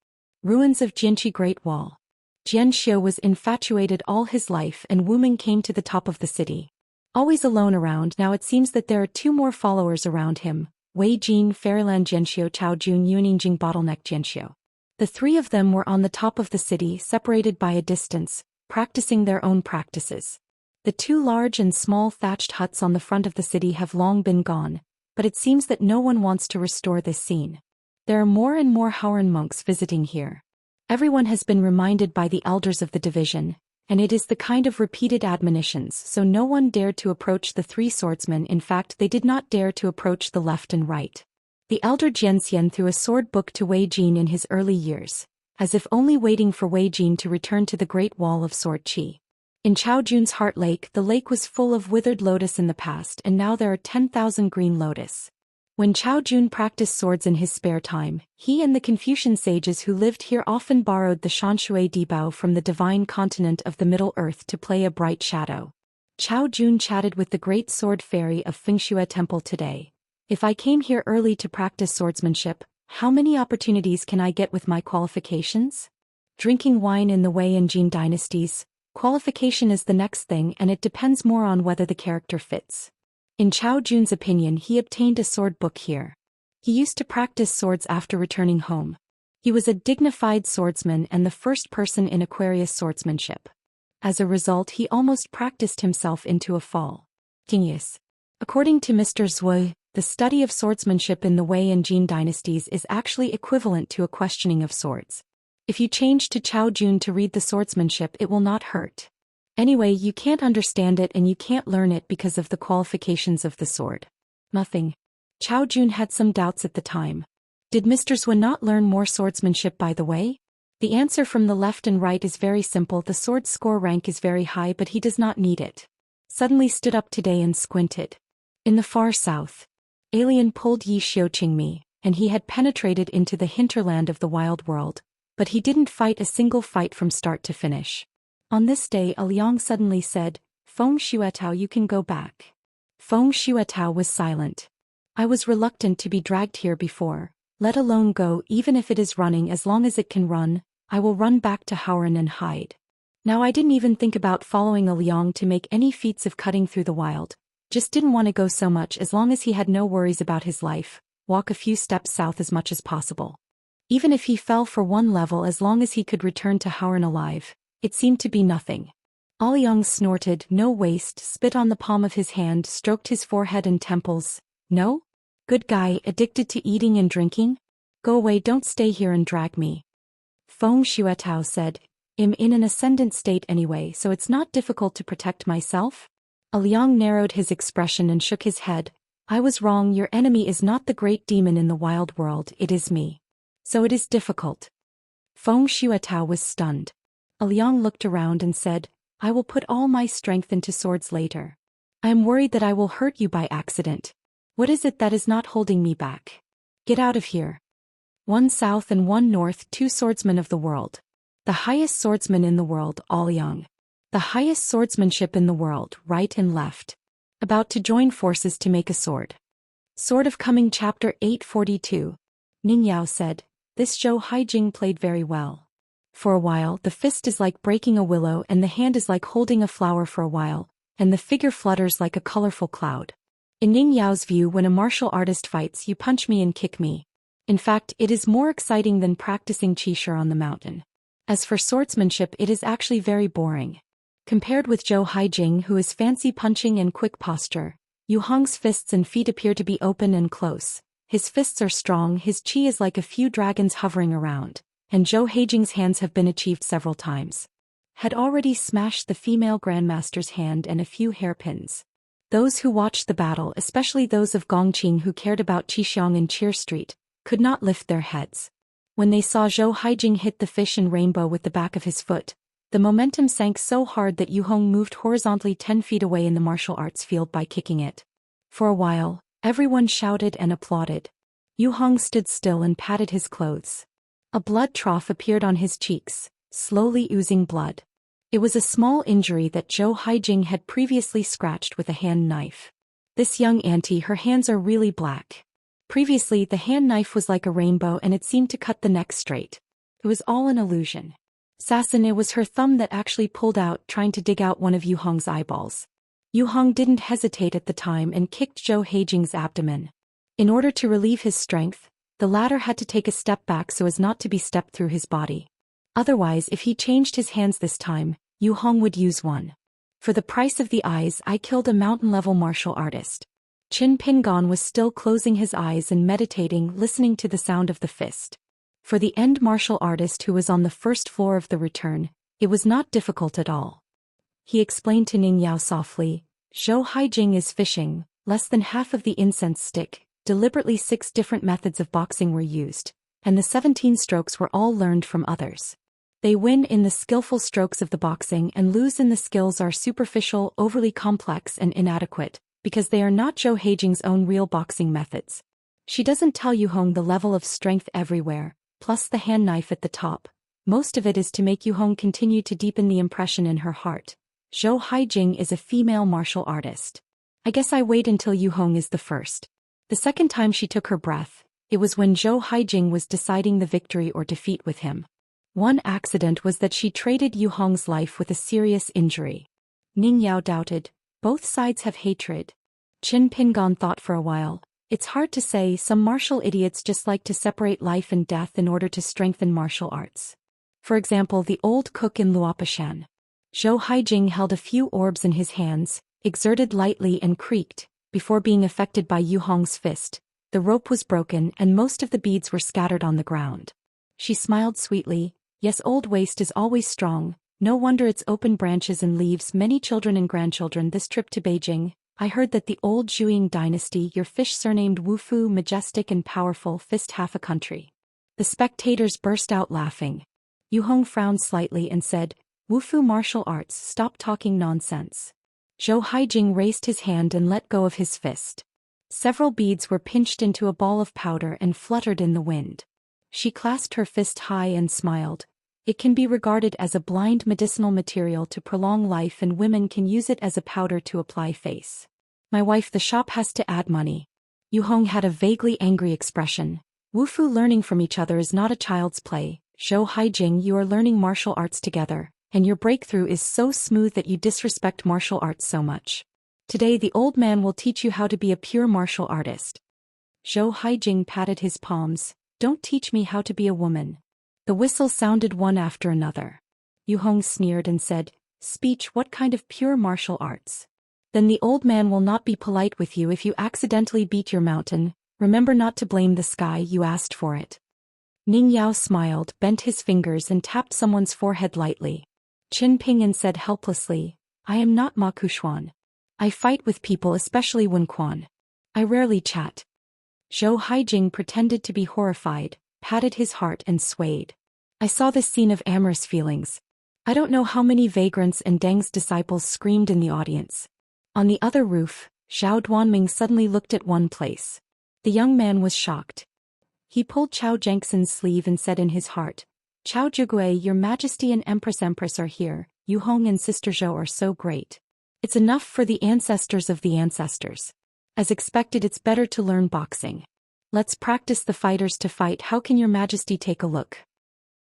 Ruins of Jinchi Great Wall. Jianxiu was infatuated all his life and Wuming came to the top of the city. Always alone around, now it seems that there are two more followers around him, Wei Jin, Fairyland Jianxiu, Chao Jun, Yuningjing, Bottleneck Jianxiu. The three of them were on the top of the city, separated by a distance, practicing their own practices. The two large and small thatched huts on the front of the city have long been gone, but it seems that no one wants to restore this scene. There are more and more Howren monks visiting here. Everyone has been reminded by the elders of the division, and it is the kind of repeated admonitions, so no one dared to approach the three swordsmen. In fact, they did not dare to approach the left and right. The elder Jianxian threw a sword book to Wei Jin in his early years, as if only waiting for Wei Jin to return to the Great Wall of Sword Qi. In Chao Jun's Heart Lake, the lake was full of withered lotus in the past and now there are 10,000 green lotus. When Chao Jun practiced swords in his spare time, he and the Confucian sages who lived here often borrowed the Shanshui Dibao from the divine continent of the Middle Earth to play a bright shadow. Chao Jun chatted with the great sword fairy of Fengshui Temple today. "If I came here early to practice swordsmanship, how many opportunities can I get with my qualifications? Drinking wine in the Wei and Jin dynasties, qualification is the next thing and it depends more on whether the character fits." In Chao Jun's opinion, he obtained a sword book here. He used to practice swords after returning home. He was a dignified swordsman and the first person in Aquarius swordsmanship. As a result, he almost practiced himself into a fall. Genius. According to Mr. Zhou, the study of swordsmanship in the Wei and Jin dynasties is actually equivalent to a questioning of swords. If you change to Chao Jun to read the swordsmanship, it will not hurt. Anyway, you can't understand it and you can't learn it because of the qualifications of the sword. Nothing. Chao Jun had some doubts at the time. Did Mr. Zhou not learn more swordsmanship by the way? The answer from the left and right is very simple. The sword score rank is very high but he does not need it. Suddenly stood up today and squinted. In the far south, alien pulled Yi Xiuqingmi, and he had penetrated into the hinterland of the wild world, but he didn't fight a single fight from start to finish. On this day, Liang suddenly said, Feng Shuetao, you can go back. Feng Shuetao was silent. I was reluctant to be dragged here before, let alone go even if it is running. As long as it can run, I will run back to Howren and hide. Now I didn't even think about following a Liang to make any feats of cutting through the wild, just didn't want to go so much. As long as he had no worries about his life, walk a few steps south as much as possible. Even if he fell for one level, as long as he could return to Howren alive, it seemed to be nothing. Liang snorted, no waste, spit on the palm of his hand, stroked his forehead and temples. No? Good guy, addicted to eating and drinking? Go away, don't stay here and drag me. Feng Shuetao said, I'm in an ascendant state anyway, so it's not difficult to protect myself? Liang narrowed his expression and shook his head. I was wrong, your enemy is not the great demon in the wild world, it is me. So it is difficult. Feng Shuetao was stunned. Liang looked around and said, I will put all my strength into swords later. I am worried that I will hurt you by accident. What is it that is not holding me back? Get out of here. One south and one north, 2 swordsmen of the world. The highest swordsman in the world, Liang. The highest swordsmanship in the world, right and left. About to join forces to make a sword. Sword of Coming Chapter 842. Ning Yao said, this Zhou Haijing played very well. For a while, the fist is like breaking a willow and the hand is like holding a flower for a while, and the figure flutters like a colorful cloud. In Ning Yao's view, when a martial artist fights, you punch me and kick me. In fact, it is more exciting than practicing qishir on the mountain. As for swordsmanship, it is actually very boring. Compared with Zhou Haijing, who is fancy punching and quick posture, Yu Hong's fists and feet appear to be open and close. His fists are strong, his qi is like a few dragons hovering around, and Zhou Haijing's hands have been achieved several times. Had already smashed the female grandmaster's hand and a few hairpins. Those who watched the battle, especially those of Gongqing who cared about Qixiang and Cheer Street, could not lift their heads. When they saw Zhou Haijing hit the fish and rainbow with the back of his foot, the momentum sank so hard that Yu Hong moved horizontally 10 feet away in the martial arts field by kicking it. For a while, everyone shouted and applauded. Yu Hong stood still and patted his clothes. A blood trough appeared on his cheeks, slowly oozing blood. It was a small injury that Zhou Haijing had previously scratched with a hand knife. This young auntie, her hands are really black. Previously, the hand knife was like a rainbow and it seemed to cut the neck straight. It was all an illusion. Assassin, it was her thumb that actually pulled out, trying to dig out one of Yu Hong's eyeballs. Yu Hong didn't hesitate at the time and kicked Zhou Haijing's abdomen. In order to relieve his strength, the latter had to take a step back so as not to be stepped through his body. Otherwise, if he changed his hands this time, Yu Hong would use one. For the price of the eyes, I killed a mountain-level martial artist. Qin Pingon was still closing his eyes and meditating, listening to the sound of the fist. For the end martial artist who was on the first floor of the return, it was not difficult at all. He explained to Ning Yao softly, Zhou Haijing is fishing, less than half of the incense stick, deliberately 6 different methods of boxing were used, and the 17 strokes were all learned from others. They win in the skillful strokes of the boxing and lose in the skills are superficial, overly complex and inadequate, because they are not Zhou Haijing's own real boxing methods. She doesn't tell Yu Hong the level of strength everywhere, plus the hand knife at the top. Most of it is to make Yu Hong continue to deepen the impression in her heart. Zhou Haijing is a female martial artist. I guess I wait until Yu Hong is the first. The second time she took her breath, it was when Zhou Haijing was deciding the victory or defeat with him. One accident was that she traded Yu Hong's life with a serious injury. Ning Yao doubted. Both sides have hatred. Qin Pingon thought for a while. It's hard to say, some martial idiots just like to separate life and death in order to strengthen martial arts. For example, the old cook in Luopashan. Zhou Haijing held a few orbs in his hands, exerted lightly and creaked, before being affected by Yu Hong's fist. The rope was broken and most of the beads were scattered on the ground. She smiled sweetly. Yes, old waste is always strong. No wonder its open branches and leaves many children and grandchildren. This trip to Beijing, I heard that the old Zhuang dynasty, your fish surnamed Wufu, majestic and powerful, fist half a country. The spectators burst out laughing. Yu Hong frowned slightly and said, Wufu martial arts, stop talking nonsense. Zhou Haijing raised his hand and let go of his fist. Several beads were pinched into a ball of powder and fluttered in the wind. She clasped her fist high and smiled. It can be regarded as a blind medicinal material to prolong life, and women can use it as a powder to apply face. My wife, the shop has to add money. Yu Hong had a vaguely angry expression. Wufu learning from each other is not a child's play. Zhou Haijing, you are learning martial arts together, and your breakthrough is so smooth that you disrespect martial arts so much. Today the old man will teach you how to be a pure martial artist. Zhou Haijing patted his palms. Don't teach me how to be a woman. The whistles sounded one after another. Yu Hong sneered and said, Speech, what kind of pure martial arts? Then the old man will not be polite with you if you accidentally beat your mountain. Remember not to blame the sky, you asked for it. Ning Yao smiled, bent his fingers and tapped someone's forehead lightly. Qin Ping and said helplessly, I am not Ma Kushuan. I fight with people, especially Wen Quan. I rarely chat. Zhou Haijing pretended to be horrified, patted his heart and swayed. I saw this scene of amorous feelings. I don't know how many vagrants and Deng's disciples screamed in the audience. On the other roof, Zhao Duanming suddenly looked at one place. The young man was shocked. He pulled Chao Jenkson's sleeve and said in his heart, Chao Zhigui, your majesty and empress are here. Yu Hong and sister Zhou are so great. It's enough for the ancestors of the ancestors. As expected, it's better to learn boxing. Let's practice the fighters to fight. How can your majesty take a look?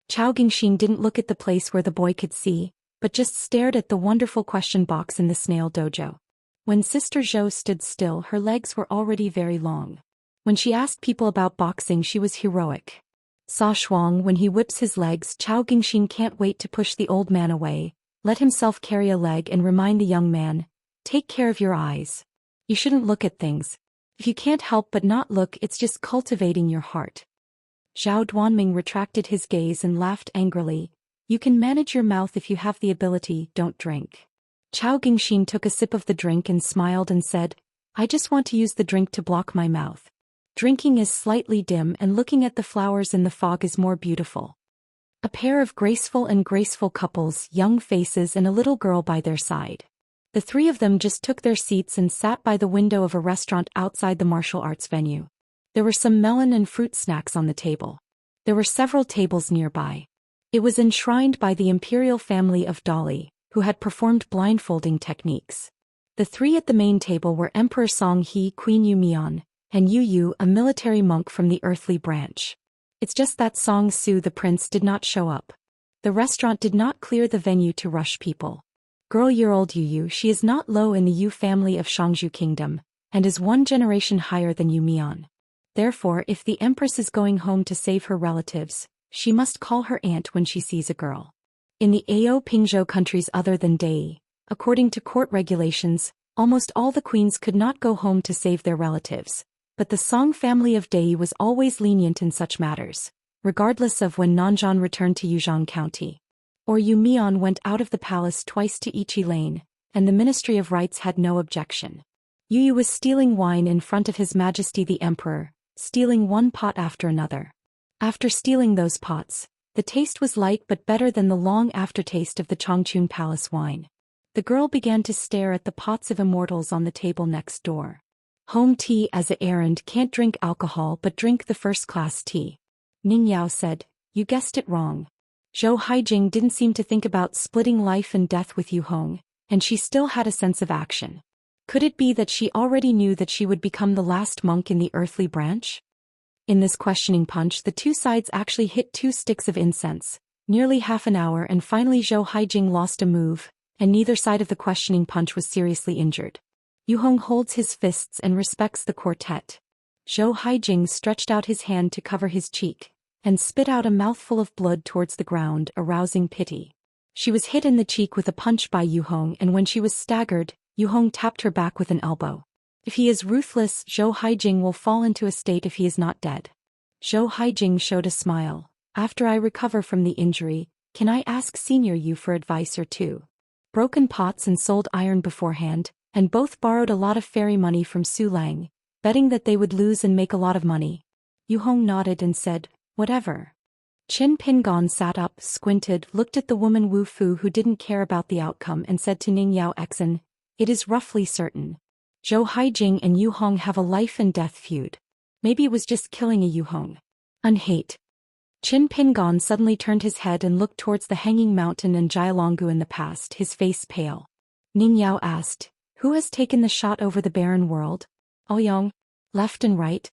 Chao Gingxin didn't look at the place where the boy could see, but just stared at the wonderful question box in the snail dojo. When Sister Zhou stood still, her legs were already very long. When she asked people about boxing, she was heroic. Sa Shuang, when he whips his legs, Chao Gingxin can't wait to push the old man away, let himself carry a leg and remind the young man, take care of your eyes. You shouldn't look at things. If you can't help but not look, it's just cultivating your heart. Zhao Duanming retracted his gaze and laughed angrily. You can manage your mouth if you have the ability, don't drink. Chao Gingxin took a sip of the drink and smiled and said, I just want to use the drink to block my mouth. Drinking is slightly dim and looking at the flowers in the fog is more beautiful. A pair of graceful couples, young faces and a little girl by their side. The three of them just took their seats and sat by the window of a restaurant outside the martial arts venue. There were some melon and fruit snacks on the table. There were several tables nearby. It was enshrined by the imperial family of Dali, who had performed blindfolding techniques. The three at the main table were Emperor Song He, Queen Yu Mian, and Yu Yu, a military monk from the earthly branch. It's just that Song Su, the prince, did not show up. The restaurant did not clear the venue to rush people. Girl-year-old Yu Yu, she is not low in the Yu family of Shangzhou Kingdom, and is one generation higher than Yu Mian. Therefore, if the empress is going home to save her relatives, she must call her aunt when she sees a girl. In the Ao Pingzhou countries other than Dai, according to court regulations, almost all the queens could not go home to save their relatives, but the Song family of Dai was always lenient in such matters, regardless of when Nanzhan returned to Yuzhong County. Or Yu Mian went out of the palace twice to Ichi Lane, and the Ministry of Rights had no objection. Yu Yu was stealing wine in front of His Majesty the Emperor, stealing one pot after another. After stealing those pots, the taste was light but better than the long aftertaste of the Chongqun Palace wine. The girl began to stare at the pots of immortals on the table next door. Home tea as a errand can't drink alcohol but drink the first-class tea. Ning Yao said, you guessed it wrong. Zhou Haijing didn't seem to think about splitting life and death with Yu Hong, and she still had a sense of action. Could it be that she already knew that she would become the last monk in the earthly branch? In this questioning punch, the two sides actually hit 2 sticks of incense, nearly half an hour, and finally Zhou Haijing lost a move, and neither side of the questioning punch was seriously injured. Yu Hong holds his fists and respects the quartet. Zhou Haijing stretched out his hand to cover his cheek, and spit out a mouthful of blood towards the ground, arousing pity. She was hit in the cheek with a punch by Yu Hong, and when she was staggered, Yu Hong tapped her back with an elbow. If he is ruthless, Zhou Haijing will fall into a state if he is not dead. Zhou Haijing showed a smile. After I recover from the injury, can I ask Senior Yu for advice or two? Broken pots and sold iron beforehand, and both borrowed a lot of fairy money from Su Lang, betting that they would lose and make a lot of money. Yu Hong nodded and said, whatever. Qin Pingon sat up, squinted, looked at the woman Wu Fu who didn't care about the outcome and said to Ning Yao Exen, it is roughly certain. Zhou Haijing and Yu Hong have a life and death feud. Maybe it was just killing a Yu Hong. Unhate. Qin Pingon suddenly turned his head and looked towards the hanging mountain and Jialonggu in the past, his face pale. Ning Yao asked, "Who has taken the shot over the barren world?" Ouyang. Left and right?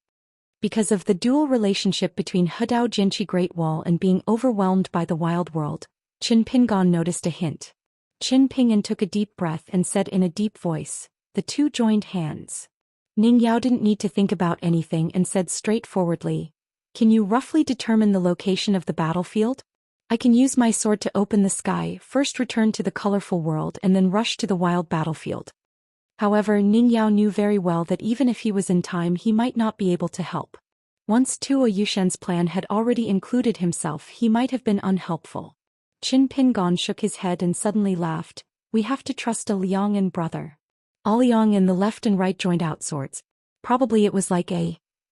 Because of the dual relationship between Hedao Jinchi Great Wall and being overwhelmed by the wild world, Qin Pingon noticed a hint. Qin Pingan took a deep breath and said in a deep voice, "The two joined hands." Ning Yao didn't need to think about anything and said straightforwardly, "Can you roughly determine the location of the battlefield? I can use my sword to open the sky, first return to the colorful world and then rush to the wild battlefield." However, Ning Yao knew very well that even if he was in time he might not be able to help. Once Zhou Xian's plan had already included himself, he might have been unhelpful. Qin Pingon shook his head and suddenly laughed, "We have to trust a Liang and brother." Liang and the left and right joined out swords. Probably it was like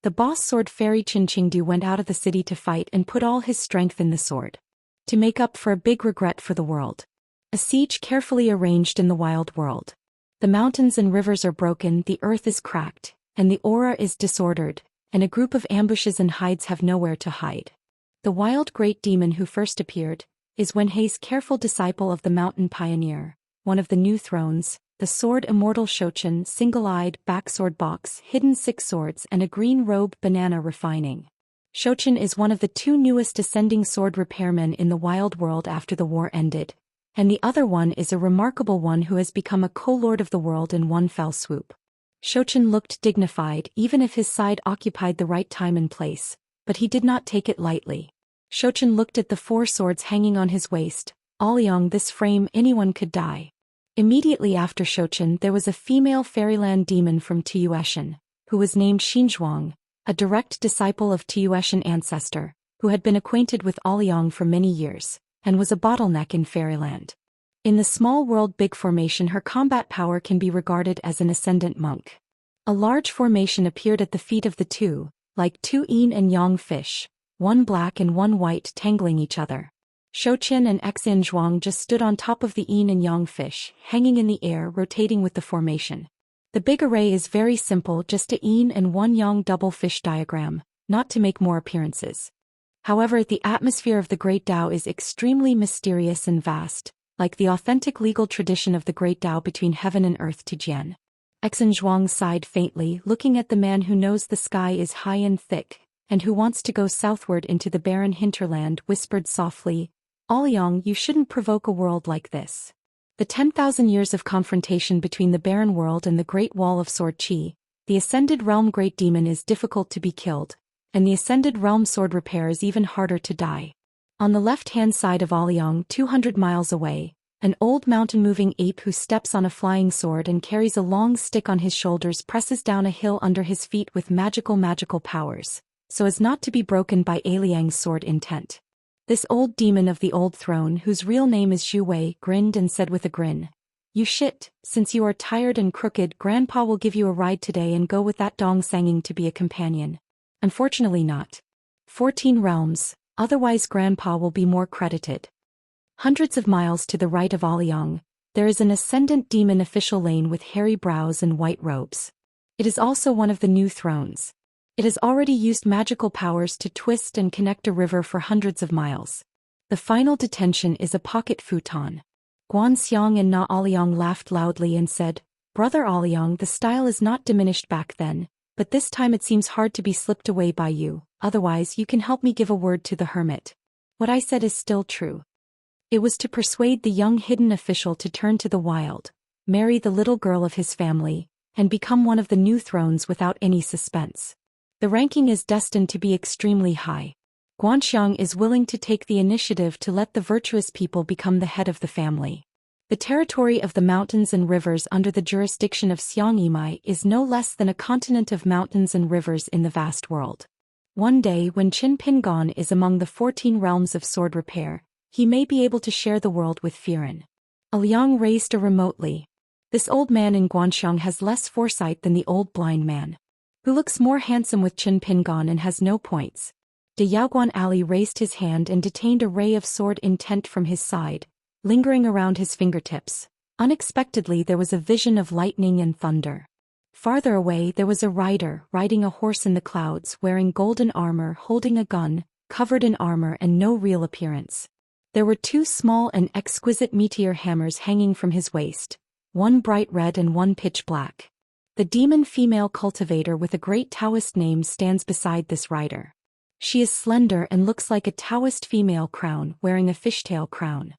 the boss sword fairy Qin Qingdu went out of the city to fight and put all his strength in the sword. To make up for a big regret for the world. A siege carefully arranged in the wild world. The mountains and rivers are broken, the earth is cracked, and the aura is disordered, and a group of ambushes and hides have nowhere to hide. The wild great demon who first appeared is Wenhei's careful disciple of the mountain pioneer, one of the new thrones, the sword Immortal Zhou Xian, single-eyed, backsword box, hidden six swords and a green-robed banana refining. Zhou Xian is one of the two newest ascending sword repairmen in the wild world after the war ended, and the other one is a remarkable one who has become a co-lord of the world in one fell swoop. Zhou Xian looked dignified even if his side occupied the right time and place, but he did not take it lightly. Zhou Xian looked at the four swords hanging on his waist. Ouyang, this frame, anyone could die. Immediately after Zhou Xian there was a female fairyland demon from Tuyueshan, who was named Xinzhuang, a direct disciple of Tuyueshan ancestor, who had been acquainted with Ouyang for many years, and was a bottleneck in fairyland. In the small world big formation her combat power can be regarded as an ascendant monk. A large formation appeared at the feet of the two, like two yin and yang fish, one black and one white tangling each other. Zhou Xian and Xin Zhuang just stood on top of the yin and yang fish, hanging in the air rotating with the formation. The big array is very simple, just a yin and one yang double fish diagram, not to make more appearances. However, the atmosphere of the Great Tao is extremely mysterious and vast, like the authentic legal tradition of the Great Tao between heaven and earth to Jian. Xin Zhuang sighed faintly, looking at the man who knows the sky is high and thick, and who wants to go southward into the barren hinterland, whispered softly, "Ouyang, you shouldn't provoke a world like this. The 10,000 years of confrontation between the barren world and the Great Wall of Sword Qi, the Ascended Realm Great Demon is difficult to be killed, and the Ascended Realm Sword Repair is even harder to die." On the left-hand side of Ouyang, 200 miles away, an old mountain-moving ape who steps on a flying sword and carries a long stick on his shoulders presses down a hill under his feet with magical powers, so as not to be broken by Liang's sword intent. This old demon of the old throne, whose real name is Zhu Wei, grinned and said with a grin, "You shit, since you are tired and crooked, Grandpa will give you a ride today and go with that dong sanging to be a companion." Unfortunately not. 14 realms, otherwise Grandpa will be more credited. Hundreds of miles to the right of Ouyang, there is an ascendant demon official lane with hairy brows and white robes. It is also one of the new thrones. It has already used magical powers to twist and connect a river for hundreds of miles. The final detention is a pocket futon. Guanxiang and Na Ouyang laughed loudly and said, "Brother Ouyang, the style is not diminished back then, but this time it seems hard to be slipped away by you, otherwise you can help me give a word to the hermit. What I said is still true." It was to persuade the young hidden official to turn to the wild, marry the little girl of his family, and become one of the new thrones without any suspense. The ranking is destined to be extremely high. Guanxiang is willing to take the initiative to let the virtuous people become the head of the family. The territory of the mountains and rivers under the jurisdiction of Xianxia is no less than a continent of mountains and rivers in the vast world. One day when Qin Pingon is among the 14 realms of sword repair, he may be able to share the world with Firen. Liang raised a remotely. This old man in Guanxiang has less foresight than the old blind man, who looks more handsome with Qin Pingon and has no points. De Yaoguan Ali raised his hand and detained a ray of sword intent from his side, lingering around his fingertips. Unexpectedly there was a vision of lightning and thunder. Farther away there was a rider riding a horse in the clouds wearing golden armor holding a gun, covered in armor and no real appearance. There were 2 small and exquisite meteor hammers hanging from his waist, one bright red and one pitch black. The demon female cultivator with a great Daoist name stands beside this rider. She is slender and looks like a Daoist female crown wearing a fishtail crown.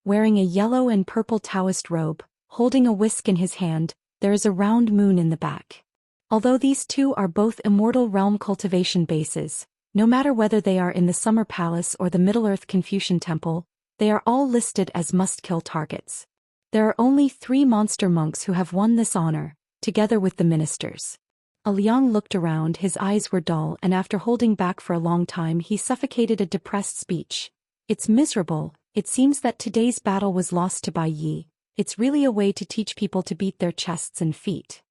Wearing a yellow and purple Daoist robe, holding a whisk in his hand, there is a round moon in the back. Although these 2 are both immortal realm cultivation bases, no matter whether they are in the Summer Palace or the Middle-earth Confucian Temple, they are all listed as must-kill targets. There are only 3 monster monks who have won this honor, together with the ministers. Liang looked around, his eyes were dull, and after holding back for a long time he suffocated a depressed speech. It's miserable, it seems that today's battle was lost to Bai Yi. It's really a way to teach people to beat their chests and feet.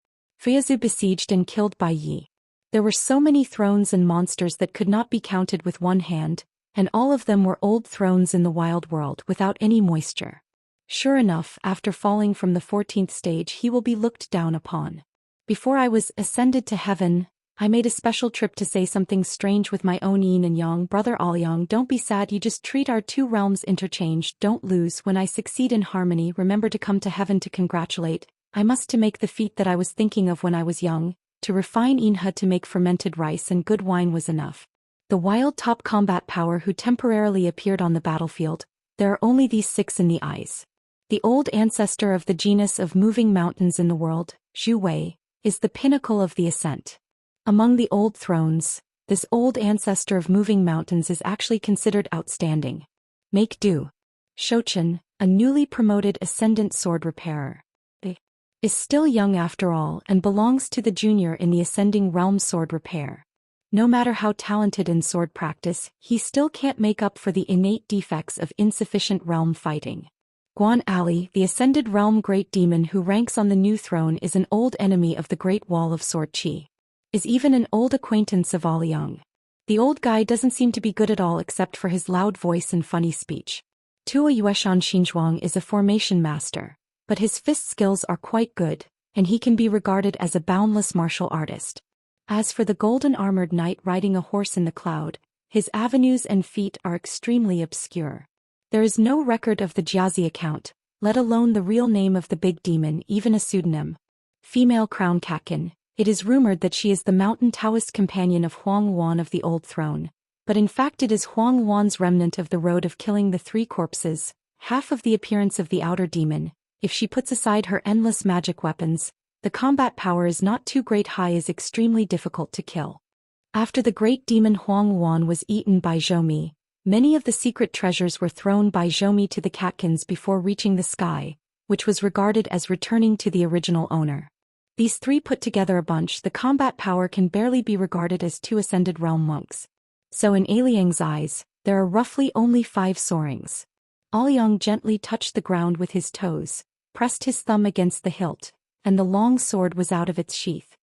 Fuyazhu besieged and killed Bai Yi. There were so many thrones and monsters that could not be counted with one hand, and all of them were old thrones in the wild world without any moisture. Sure enough, after falling from the 14th stage he will be looked down upon. Before I was ascended to heaven, I made a special trip to say something strange with my own yin and yang. Brother Aoyang, don't be sad, you just treat our 2 realms interchanged, don't lose. When I succeed in harmony, remember to come to heaven to congratulate. I must to make the feat that I was thinking of when I was young, to refine Inha to make fermented rice and good wine was enough. The wild top combat power who temporarily appeared on the battlefield, there are only these 6 in the eyes. The old ancestor of the genus of moving mountains in the world, Zhu Wei, is the pinnacle of the ascent. Among the old thrones, this old ancestor of moving mountains is actually considered outstanding. Make do. Zhou Xian, a newly promoted ascendant sword repairer, is still young after all and belongs to the junior in the ascending realm sword repair. No matter how talented in sword practice, he still can't make up for the innate defects of insufficient realm fighting. Guan Ali, the ascended realm great demon who ranks on the new throne, is an old enemy of the Great Wall of Sword Qi. Is even an old acquaintance of Liang. The old guy doesn't seem to be good at all except for his loud voice and funny speech. Tua Yueshan Xinzhuang is a formation master, but his fist skills are quite good, and he can be regarded as a boundless martial artist. As for the golden armored knight riding a horse in the cloud, his avenues and feat are extremely obscure. There is no record of the Jiazi account, let alone the real name of the big demon, even a pseudonym. Female Crown Kakin, it is rumored that she is the mountain Taoist companion of Huang Wan of the Old Throne, but in fact it is Huang Wan's remnant of the road of killing the 3 corpses, half of the appearance of the outer demon. If she puts aside her endless magic weapons, the combat power is not too great, high is extremely difficult to kill. After the great demon Huang Wan was eaten by Zhou Mi, many of the secret treasures were thrown by Zhou Mi to the catkins before reaching the sky, which was regarded as returning to the original owner. These 3 put together a bunch, the combat power can barely be regarded as 2 ascended realm monks. So in Liang's eyes, there are roughly only 5 soarings. Liang gently touched the ground with his toes, pressed his thumb against the hilt, and the long sword was out of its sheath.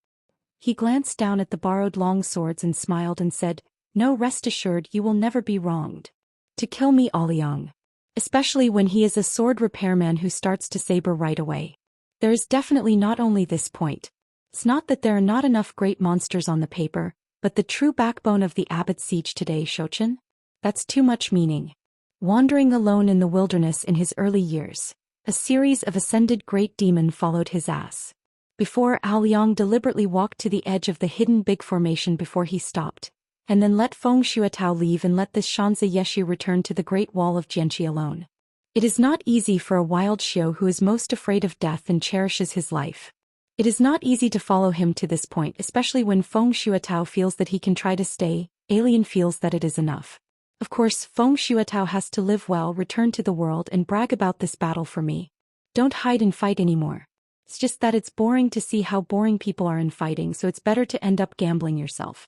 He glanced down at the borrowed long swords and smiled and said, "No, rest assured you will never be wronged. To kill me, Liang. Especially when he is a sword repairman who starts to saber right away. There is definitely not only this point. It's not that there are not enough great monsters on the paper, but the true backbone of the abbot's siege today, Zhou Xian? That's too much meaning." Wandering alone in the wilderness in his early years, a series of ascended great demon followed his ass. Before, Liang deliberately walked to the edge of the hidden big formation before he stopped, and then let Feng Shuatao leave and let this Xianxia Yeshu return to the Great Wall of Jianqi alone. It is not easy for a wild Xiu who is most afraid of death and cherishes his life. It is not easy to follow him to this point, especially when Feng Shuatao feels that he can try to stay, Alien feels that it is enough. Of course, Feng Shuatao has to live well, return to the world and brag about this battle for me. Don't hide and fight anymore. It's just that it's boring to see how boring people are in fighting, so it's better to end up gambling yourself.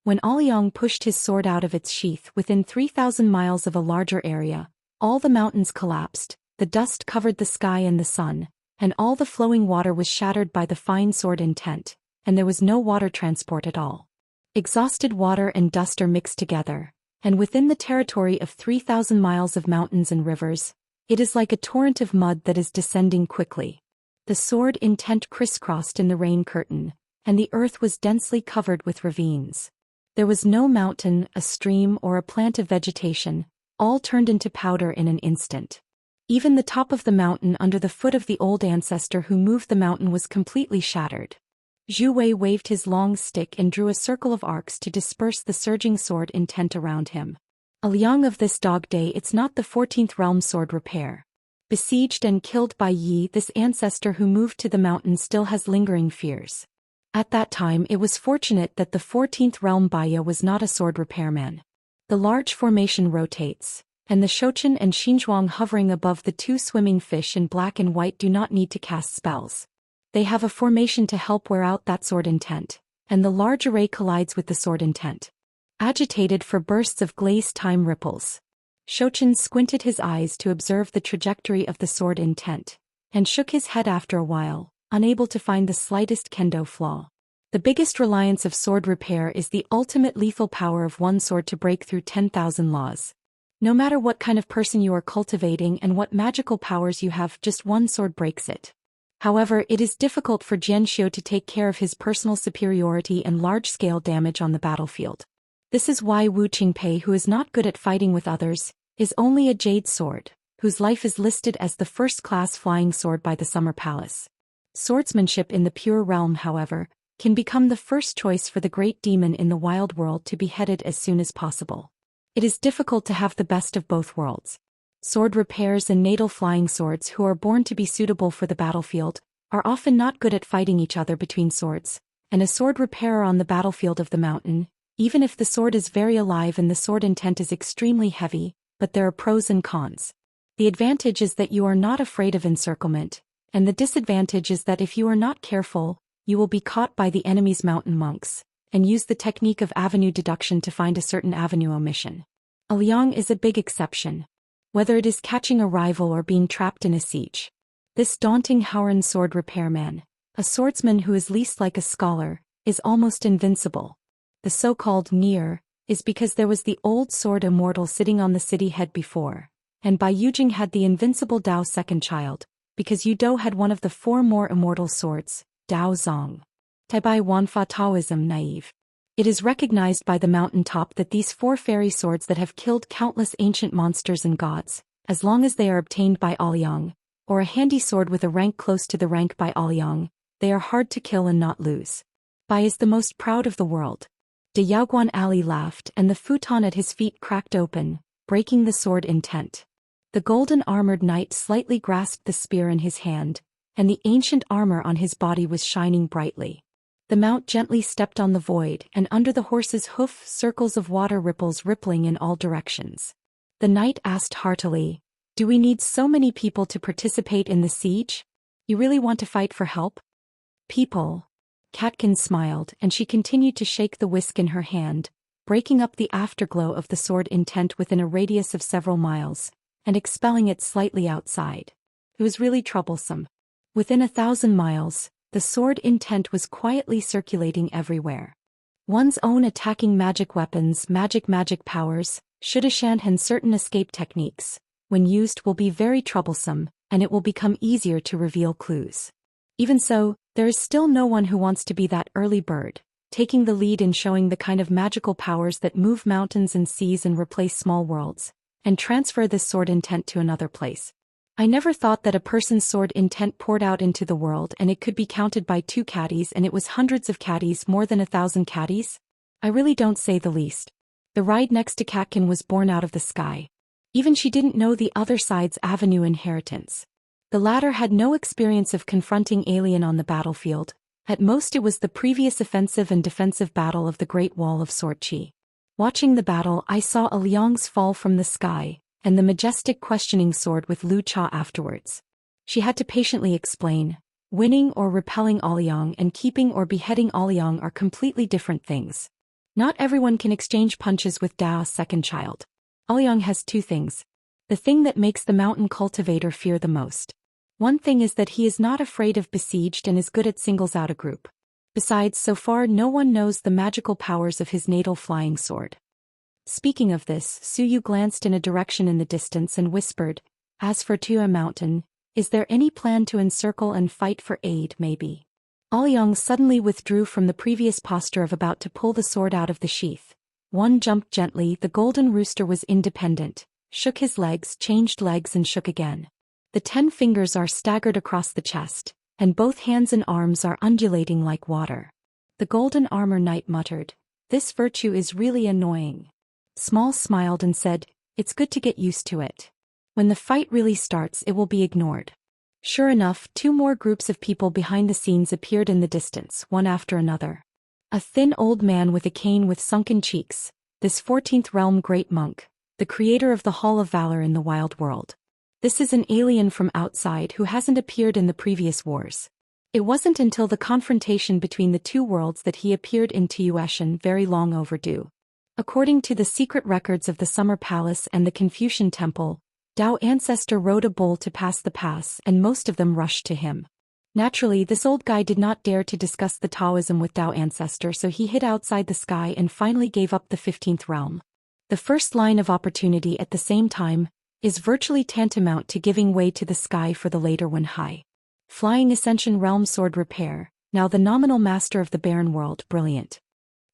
When Liang pushed his sword out of its sheath within 3,000 miles of a larger area, all the mountains collapsed, the dust covered the sky and the sun, and all the flowing water was shattered by the fine sword intent, and there was no water transport at all. Exhausted water and dust are mixed together, and within the territory of 3,000 miles of mountains and rivers, it is like a torrent of mud that is descending quickly. The sword intent crisscrossed in the rain curtain, and the earth was densely covered with ravines. There was no mountain, a stream, or a plant of vegetation, all turned into powder in an instant. Even the top of the mountain under the foot of the old ancestor who moved the mountain was completely shattered. Zhu Wei waved his long stick and drew a circle of arcs to disperse the surging sword intent around him. Liang of this dog day, it's not the 14th realm sword repair. Besieged and killed by Yi, this ancestor who moved to the mountain still has lingering fears. At that time it was fortunate that the 14th realm Baya was not a sword repairman. The large formation rotates, and the Shouchen and Xinzhuang hovering above the two swimming fish in black and white do not need to cast spells. They have a formation to help wear out that sword intent, and the large array collides with the sword intent. Agitated for bursts of glazed time ripples. Shouchen squinted his eyes to observe the trajectory of the sword intent, and shook his head after a while, unable to find the slightest kendo flaw. The biggest reliance of sword repair is the ultimate lethal power of one sword to break through 10,000 laws. No matter what kind of person you are cultivating and what magical powers you have, just one sword breaks it. However, it is difficult for Jianxiu to take care of his personal superiority and large-scale damage on the battlefield. This is why Wu Qingpei, who is not good at fighting with others, is only a jade sword, whose life is listed as the first-class flying sword by the Summer Palace. Swordsmanship in the pure realm, however, can become the first choice for the great demon in the wild world to be headed as soon as possible. It is difficult to have the best of both worlds. Sword repairs and natal flying swords who are born to be suitable for the battlefield are often not good at fighting each other between swords, and a sword repairer on the battlefield of the mountain, even if the sword is very alive and the sword intent is extremely heavy, but there are pros and cons. The advantage is that you are not afraid of encirclement, and the disadvantage is that if you are not careful, you will be caught by the enemy's mountain monks, and use the technique of avenue deduction to find a certain avenue omission. Liang is a big exception. Whether it is catching a rival or being trapped in a siege. This daunting Howren sword repairman, a swordsman who is least like a scholar, is almost invincible. The so-called near is because there was the old sword Immortal sitting on the city head before, and Bai Yujing had the invincible Dao second child, because Yu Dou had one of the 4 more immortal swords, Dao Zong. Taibai Wanfa Taoism naive. It is recognized by the mountaintop that these 4 fairy swords that have killed countless ancient monsters and gods, as long as they are obtained by Liang, or a handy sword with a rank close to the rank by Liang, they are hard to kill and not lose. Bai is the most proud of the world. De Yaoguan Ali laughed and the futon at his feet cracked open, breaking the sword intent. The golden-armored knight slightly grasped the spear in his hand, and the ancient armor on his body was shining brightly. The mount gently stepped on the void, and under the horse's hoof circles of water ripples rippling in all directions. The knight asked heartily, "Do we need so many people to participate in the siege? You really want to fight for help?" "People." Catkin smiled, and she continued to shake the whisk in her hand, breaking up the afterglow of the sword intent within a radius of several miles, and expelling it slightly outside. It was really troublesome. Within 1,000 miles, the sword intent was quietly circulating everywhere. One's own attacking magic weapons, magic powers, Zhou Xian and certain escape techniques, when used will be very troublesome, and it will become easier to reveal clues. Even so, there is still no one who wants to be that early bird, taking the lead in showing the kind of magical powers that move mountains and seas and replace small worlds, and transfer this sword intent to another place. I never thought that a person's sword intent poured out into the world and it could be counted by 2 caddies, and it was hundreds of caddies, more than 1,000 caddies. I really don't say the least. The ride next to Catkin was born out of the sky. Even she didn't know the other side's avenue inheritance. The latter had no experience of confronting alien on the battlefield. At most it was the previous offensive and defensive battle of the Great Wall of Sorchi. Watching the battle, I saw Liang's fall from the sky, and the majestic questioning sword with Lu Cha afterwards. She had to patiently explain, winning or repelling Liang and keeping or beheading Liang are completely different things. Not everyone can exchange punches with Dao's second child. Liang has 2 things. The thing that makes the mountain cultivator fear the most. One thing is that he is not afraid of besieged and is good at singles out a group. Besides, so far no one knows the magical powers of his natal flying sword. Speaking of this, Su Yu glanced in a direction in the distance and whispered, "As for Tua Mountain, is there any plan to encircle and fight for aid, maybe?" Aoyang suddenly withdrew from the previous posture of about to pull the sword out of the sheath. One jumped gently, the golden rooster was independent, shook his legs, changed legs and shook again. The 10 fingers are staggered across the chest, and both hands and arms are undulating like water. The golden armor knight muttered, "This virtue is really annoying." Small smiled and said, "It's good to get used to it. When the fight really starts, it will be ignored." Sure enough, 2 more groups of people behind the scenes appeared in the distance, one after another. A thin old man with a cane with sunken cheeks, this 14th realm great monk, the creator of the Hall of Valor in the wild world. This is an alien from outside who hasn't appeared in the previous wars. It wasn't until the confrontation between the 2 worlds that he appeared in Zhou Xian, very long overdue. According to the secret records of the Summer Palace and the Confucian Temple, Dao Ancestor rode a bull to pass the pass and most of them rushed to him. Naturally, this old guy did not dare to discuss the Taoism with Dao Ancestor, so he hid outside the sky and finally gave up the 15th realm. The first line of opportunity at the same time is virtually tantamount to giving way to the sky for the later one. High Flying Ascension Realm Sword Repair, now the nominal master of the barren world, brilliant.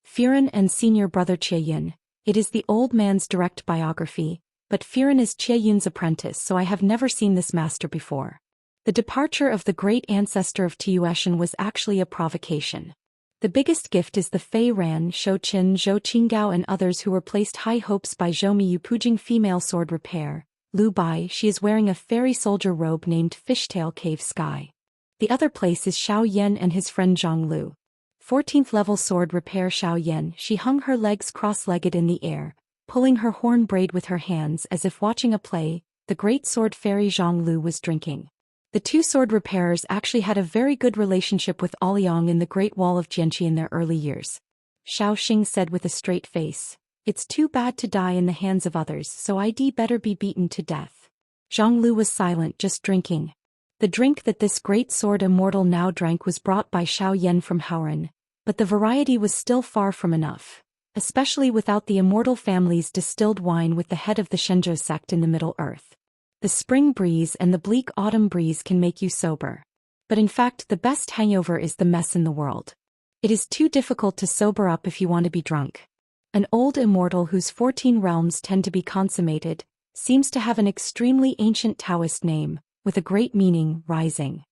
Firen and senior brother Xian. It is the old man's direct biography, but Firen is Qianyun's apprentice, so I have never seen this master before. The departure of the great ancestor of Zhou was actually a provocation. The biggest gift is the Fei Ran, Shou Qin, Zhou Qingao and others who were placed high hopes by Zhou Miyu Pujing female sword repair, Lu Bai. She is wearing a fairy soldier robe named Fishtail Cave Sky. The other place is Xiao Yan and his friend Zhang Lu. 14th level sword repair Xiao Yan. She hung her legs cross-legged in the air, pulling her horn braid with her hands as if watching a play. The great sword fairy Zhang Lu was drinking. The 2 sword repairers actually had a very good relationship with Aoyang in the Great Wall of Jianqi in their early years. Xiao Xing said with a straight face, "It's too bad to die in the hands of others, so I'd better be beaten to death." Zhang Lu was silent, just drinking. The drink that this great sword Immortal now drank was brought by Xiao Yan from Hauran, but the variety was still far from enough, especially without the Immortal family's distilled wine with the head of the Shenzhou sect in the Middle Earth. The spring breeze and the bleak autumn breeze can make you sober. But in fact, the best hangover is the mess in the world. It is too difficult to sober up if you want to be drunk. An old immortal whose 14 realms tend to be consummated, seems to have an extremely ancient Taoist name, with a great meaning, rising.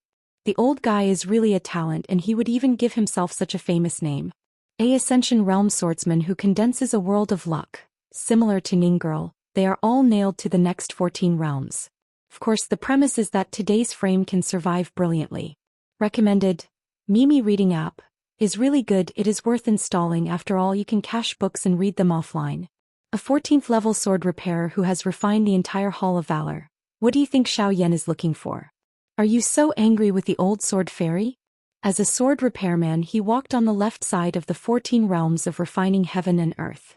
The old guy is really a talent and he would even give himself such a famous name. A Ascension Realm Swordsman who condenses a world of luck, similar to Ningirl. They are all nailed to the next 14 realms. Of course, the premise is that today's frame can survive brilliantly. Recommended. Mimi Reading App is really good. It is worth installing. After all, you can cache books and read them offline. A 14th level sword repairer who has refined the entire Hall of Valor. What do you think Xiao Yan is looking for? Are you so angry with the old sword fairy? As a sword repairman, he walked on the left side of the 14 realms of refining heaven and earth.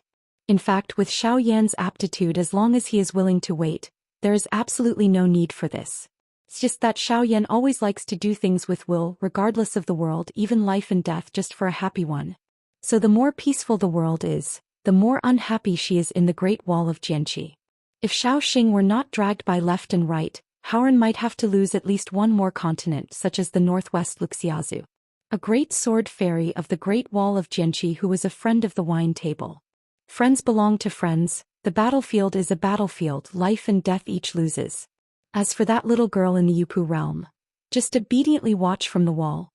In fact, with Xiao Yan's aptitude, as long as he is willing to wait, there is absolutely no need for this. It's just that Xiao Yan always likes to do things with will, regardless of the world, even life and death, just for a happy one. So the more peaceful the world is, the more unhappy she is in the Great Wall of Jianqi. If Xiao Xing were not dragged by left and right, Hauran might have to lose at least one more continent, such as the northwest Wuxia. A great sword fairy of the Great Wall of Jianqi who was a friend of the wine table. Friends belong to friends, the battlefield is a battlefield, life and death each loses. As for that little girl in the Yupu realm, just obediently watch from the wall.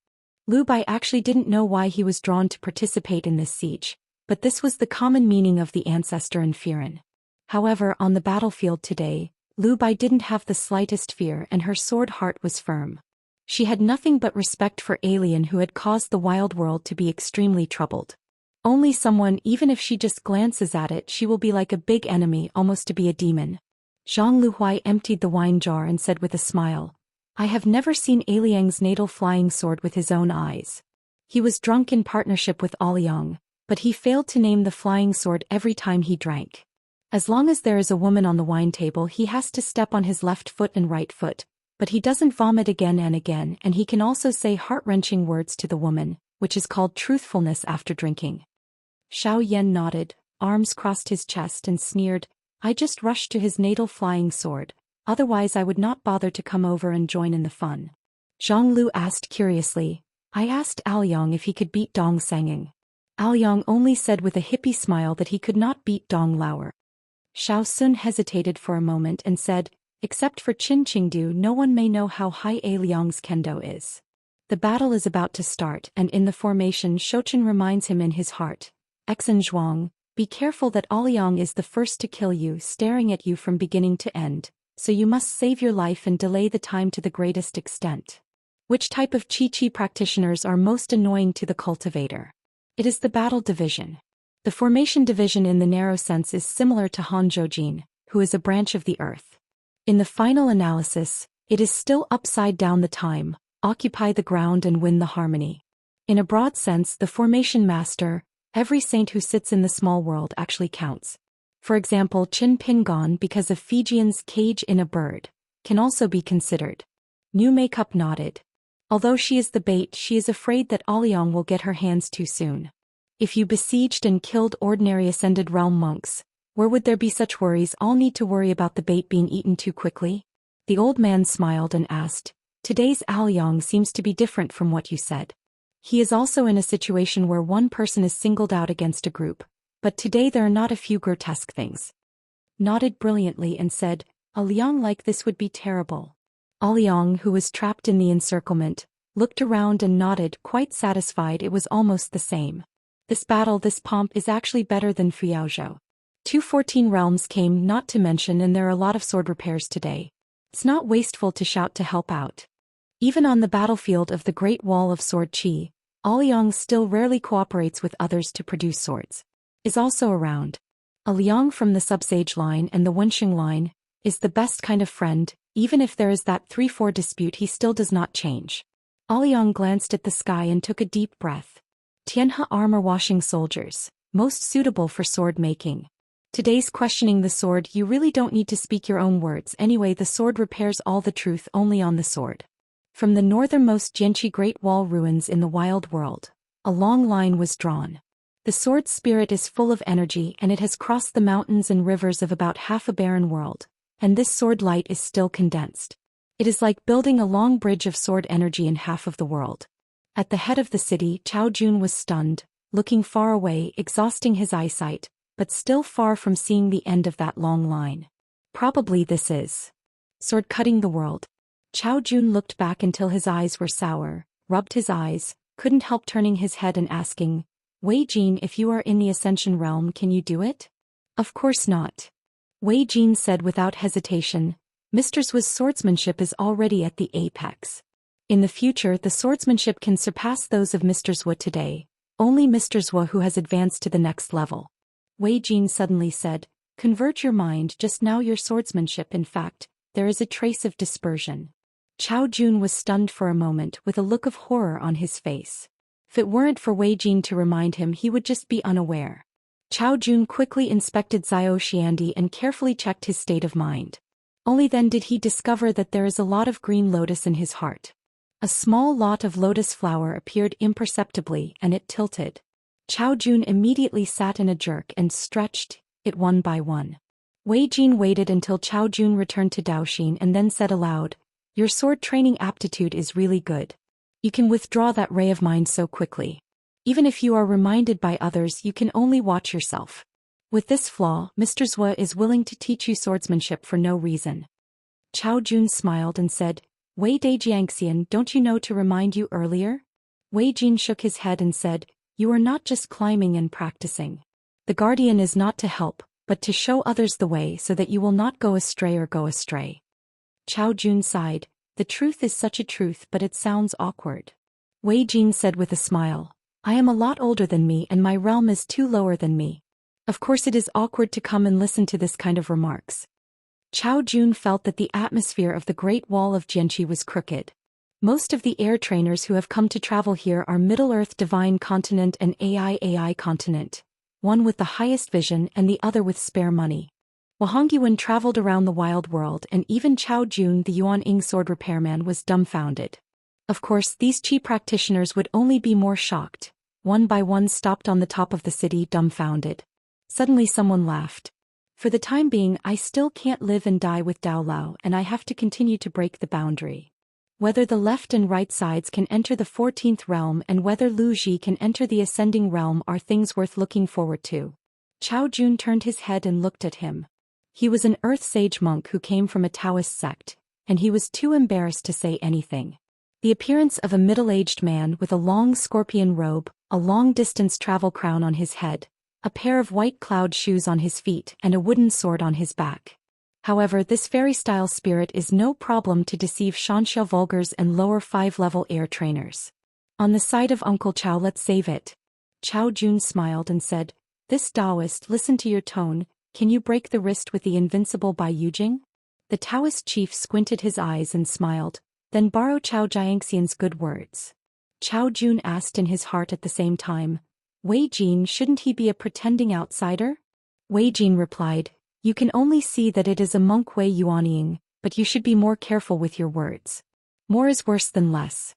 Lu Bai actually didn't know why he was drawn to participate in this siege, but this was the common meaning of the ancestor and Firen. However, on the battlefield today, Lu Bai didn't have the slightest fear and her sword heart was firm. She had nothing but respect for alien who had caused the wild world to be extremely troubled. Only someone, even if she just glances at it, she will be like a big enemy, almost to be a demon. Zhang Luhuai emptied the wine jar and said with a smile, "I have never seen Aliang's natal flying sword with his own eyes." He was drunk in partnership with Aoyang, but he failed to name the flying sword every time he drank. As long as there is a woman on the wine table, he has to step on his left foot and right foot, but he doesn't vomit again and again, and he can also say heart-wrenching words to the woman, which is called truthfulness after drinking. Xiao Yan nodded, arms crossed his chest and sneered, "I just rushed to his natal flying sword, otherwise I would not bother to come over and join in the fun." Zhang Lu asked curiously, I asked Aoyang if he could beat Dong Sanging. Aoyang only said with a hippie smile that he could not beat Dong Lauer. Xiao Sun hesitated for a moment and said, except for Qin Qingdu, no one may know how high A Liang's kendo is. The battle is about to start, and in the formation Shouchen reminds him in his heart, Exen Zhuang, be careful that Aoyang is the first to kill you, staring at you from beginning to end, so you must save your life and delay the time to the greatest extent. Which type of Qi practitioners are most annoying to the cultivator? It is the battle division. The formation division in the narrow sense is similar to Han Zhoujin, who is a branch of the earth. In the final analysis, it is still upside down the time, occupy the ground and win the harmony. In a broad sense, the formation master, every saint who sits in the small world actually counts. For example, Qin Pingon, because of Fijian's cage in a bird, can also be considered. New Makeup nodded. Although she is the bait, she is afraid that Aoyang will get her hands too soon. If you besieged and killed ordinary Ascended Realm monks, where would there be such worries? All need to worry about the bait being eaten too quickly? The old man smiled and asked, today's Aoyang seems to be different from what you said. He is also in a situation where one person is singled out against a group, but today there are not a few grotesque things. Nodded brilliantly and said, a Liang like this would be terrible. Aoyang, who was trapped in the encirclement, looked around and nodded, quite satisfied. It was almost the same. This battle, this pomp is actually better than Fuyaozhou. 214 realms came, not to mention, and there are a lot of sword repairs today. It's not wasteful to shout to help out. Even on the battlefield of the Great Wall of Sword Qi, Aoyang still rarely cooperates with others to produce swords. Is also around. A Liang from the Subsage line and the Wenxing line is the best kind of friend. Even if there is that 3-4 dispute, he still does not change. Aoyang glanced at the sky and took a deep breath. Tianhe armor-washing soldiers, most suitable for sword making. Today's questioning the sword, you really don't need to speak your own words anyway. The sword repairs all the truth only on the sword. From the northernmost Jianqi Great Wall ruins in the wild world, a long line was drawn. The sword's spirit is full of energy, and it has crossed the mountains and rivers of about half a barren world. And this sword light is still condensed. It is like building a long bridge of sword energy in half of the world. At the head of the city, Chao Jun was stunned, looking far away, exhausting his eyesight, but still far from seeing the end of that long line. Probably this is sword cutting the world. Chao Jun looked back until his eyes were sour, rubbed his eyes, couldn't help turning his head and asking, Wei Jin, if you are in the Ascension realm, can you do it? Of course not. Wei Jin said without hesitation, Mr. Zhu's swordsmanship is already at the apex. In the future, the swordsmanship can surpass those of Mr. Zhu today, only Mr. Zhu who has advanced to the next level. Wei Jin suddenly said, convert your mind, just now your swordsmanship, in fact, there is a trace of dispersion. Chao Jun was stunned for a moment with a look of horror on his face. If it weren't for Wei Jin to remind him, he would just be unaware. Chao Jun quickly inspected Zhou Xian and carefully checked his state of mind. Only then did he discover that there is a lot of green lotus in his heart. A small lot of lotus flower appeared imperceptibly, and it tilted. Chao Jun immediately sat in a jerk and stretched it one by one. Wei Jin waited until Chao Jun returned to Daoist and then said aloud, your sword training aptitude is really good. You can withdraw that ray of mind so quickly. Even if you are reminded by others, you can only watch yourself. With this flaw, Mr. Zhu is willing to teach you swordsmanship for no reason. Chao Jun smiled and said, Wei De Xianxia, don't you know to remind you earlier? Wei Jin shook his head and said, you are not just climbing and practicing. The guardian is not to help, but to show others the way so that you will not go astray or go astray. Chao Jun sighed, the truth is such a truth, but it sounds awkward. Wei Jin said with a smile, I am a lot older than me and my realm is too lower than me. Of course it is awkward to come and listen to this kind of remarks. Chao Jun felt that the atmosphere of the Great Wall of Jianqi was crooked. Most of the air trainers who have come to travel here are Middle-earth Divine Continent and AI Continent, one with the highest vision and the other with spare money. Wahangyuan traveled around the wild world, and even Chao Jun, the Yuan Ying sword repairman, was dumbfounded. Of course, these Qi practitioners would only be more shocked. One by one stopped on the top of the city, dumbfounded. Suddenly someone laughed. For the time being, I still can't live and die with Dao Lao, and I have to continue to break the boundary. Whether the left and right sides can enter the 14th realm and whether Lu Ji can enter the ascending realm are things worth looking forward to. Chao Jun turned his head and looked at him. He was an earth sage monk who came from a Taoist sect, and he was too embarrassed to say anything. The appearance of a middle-aged man with a long scorpion robe, a long-distance travel crown on his head, a pair of white cloud shoes on his feet and a wooden sword on his back. However, this fairy-style spirit is no problem to deceive Xianxia vulgars and lower 5-level air trainers. On the side of Uncle Chao, let's save it. Chao Jun smiled and said, "This Daoist, listen to your tone, can you break the wrist with the invincible Bai Yujing?" The Taoist chief squinted his eyes and smiled, then borrow Chao Jiangxian's good words. Chao Jun asked in his heart at the same time, "Wei Jin, shouldn't he be a pretending outsider?" Wei Jin replied, "You can only see that it is a monk Wei Yuanying, but you should be more careful with your words. More is worse than less."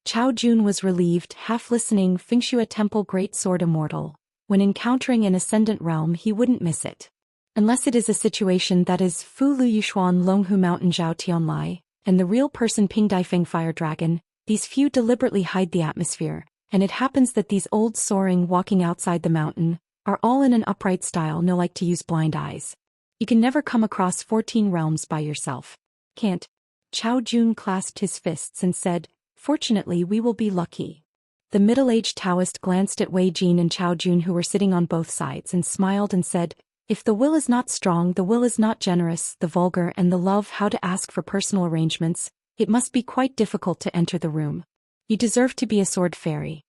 Chao Jun was relieved, half listening. Fengxue Temple Great Sword Immortal. When encountering an ascendant realm he wouldn't miss it. Unless it is a situation that is Fu Lu Yushuan Longhu Mountain Zhao Tianlai, and the real person Ping Daifeng Fire Dragon, these few deliberately hide the atmosphere, and it happens that these old soaring walking outside the mountain are all in an upright style no like to use blind eyes. You can never come across 14 realms by yourself. Can't. Chao Jun clasped his fists and said, "Fortunately we will be lucky." The middle-aged Taoist glanced at Wei Jin and Chao Jun who were sitting on both sides and smiled and said, "If the will is not strong, the will is not generous, the vulgar and the love how to ask for personal arrangements, it must be quite difficult to enter the room. You deserve to be a sword fairy."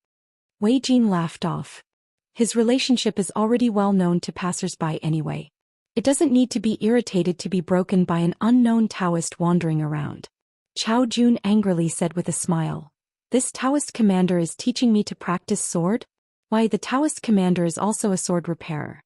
Wei Jin laughed off. His relationship is already well known to passers-by anyway. It doesn't need to be irritated to be broken by an unknown Taoist wandering around. Chao Jun angrily said with a smile, "This Taoist commander is teaching me to practice sword? Why, the Taoist commander is also a sword repairer."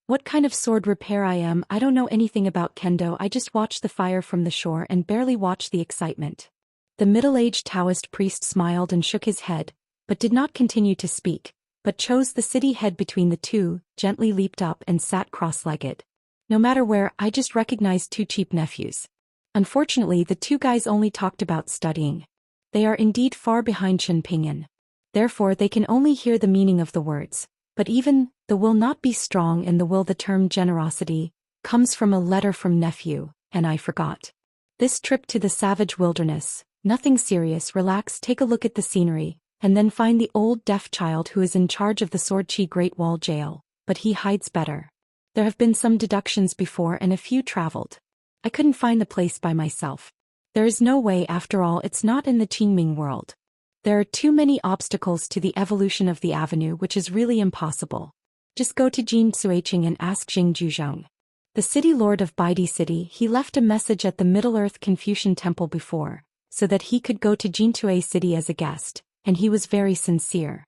"What kind of sword repair I am? I don't know anything about kendo. I just watch the fire from the shore and barely watch the excitement." The middle-aged Taoist priest smiled and shook his head, but did not continue to speak, but chose the city head between the two, gently leaped up and sat cross-legged. "No matter where, I just recognized two cheap nephews." Unfortunately, the two guys only talked about studying. They are indeed far behind Chen Pingyan. Therefore they can only hear the meaning of the words. But even, the will not be strong and the will the term generosity, comes from a letter from nephew, and I forgot. This trip to the savage wilderness, nothing serious, relax, take a look at the scenery, and then find the old deaf child who is in charge of the Swordchi Great Wall Jail, but he hides better. There have been some deductions before and a few traveled. I couldn't find the place by myself. There is no way, after all, it's not in the Qingming world. There are too many obstacles to the evolution of the avenue, which is really impossible. Just go to Jin Suiqing and ask Jing Juzhong. The city lord of Baidi City, he left a message at the Middle-earth Confucian Temple before, so that he could go to Jintue City as a guest, and he was very sincere.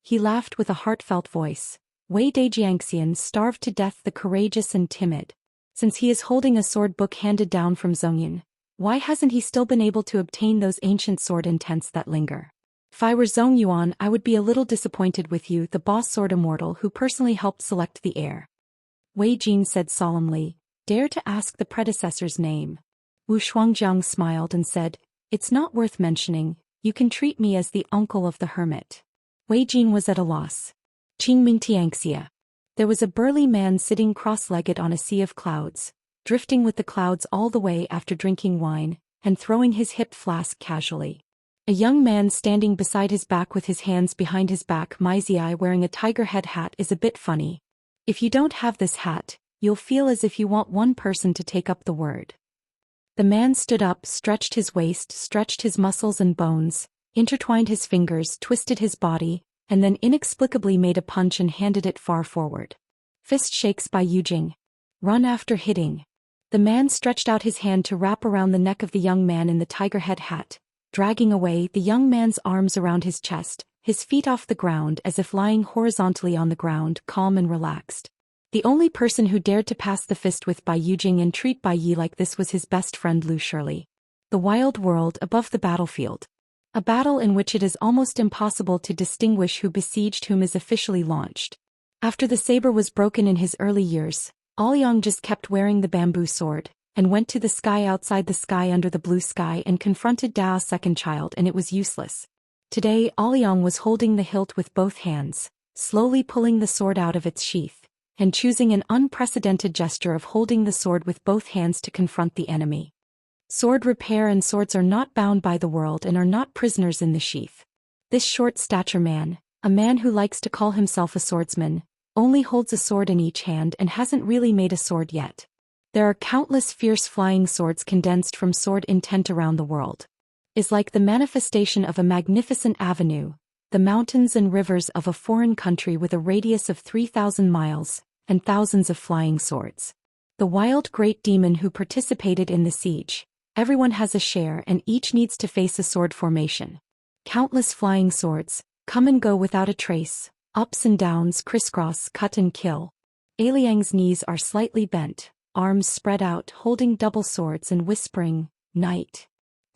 He laughed with a heartfelt voice. Wei Dejiangxian starved to death the courageous and timid. Since he is holding a sword book handed down from Zhongyan, why hasn't he still been able to obtain those ancient sword intents that linger? If I were Zhong Yuan, I would be a little disappointed with you, the boss sword immortal who personally helped select the heir. Wei Jin said solemnly, "Dare to ask the predecessor's name." Wu Shuangjiang smiled and said, "It's not worth mentioning, you can treat me as the uncle of the hermit." Wei Jin was at a loss. Qingming Xianxia. There was a burly man sitting cross-legged on a sea of clouds, drifting with the clouds all the way after drinking wine, and throwing his hip flask casually. A young man standing beside his back with his hands behind his back, Maiziai wearing a tiger head hat, is a bit funny. If you don't have this hat, you'll feel as if you want one person to take up the word. The man stood up, stretched his waist, stretched his muscles and bones, intertwined his fingers, twisted his body, and then inexplicably made a punch and handed it far forward. Fist shakes by Yujing. Run after hitting. The man stretched out his hand to wrap around the neck of the young man in the tiger head hat, dragging away the young man's arms around his chest, his feet off the ground as if lying horizontally on the ground, calm and relaxed. The only person who dared to pass the fist with Bai Yujing and treat Bai Yi like this was his best friend Lu Shirley. The wild world above the battlefield. A battle in which it is almost impossible to distinguish who besieged whom is officially launched. After the saber was broken in his early years, Aoyang just kept wearing the bamboo sword, and went to the sky outside the sky under the blue sky and confronted Dao's second child, and it was useless. Today Aoyang was holding the hilt with both hands, slowly pulling the sword out of its sheath, and choosing an unprecedented gesture of holding the sword with both hands to confront the enemy. Sword repair and swords are not bound by the world and are not prisoners in the sheath. This short-stature man, a man who likes to call himself a swordsman, only holds a sword in each hand and hasn't really made a sword yet. There are countless fierce flying swords condensed from sword intent around the world. Is like the manifestation of a magnificent avenue, the mountains and rivers of a foreign country with a radius of 3,000 miles, and thousands of flying swords. The wild great demon who participated in the siege. Everyone has a share and each needs to face a sword formation. Countless flying swords, come and go without a trace, ups and downs, crisscross, cut and kill. Aliang's knees are slightly bent, arms spread out holding double swords and whispering, "Night."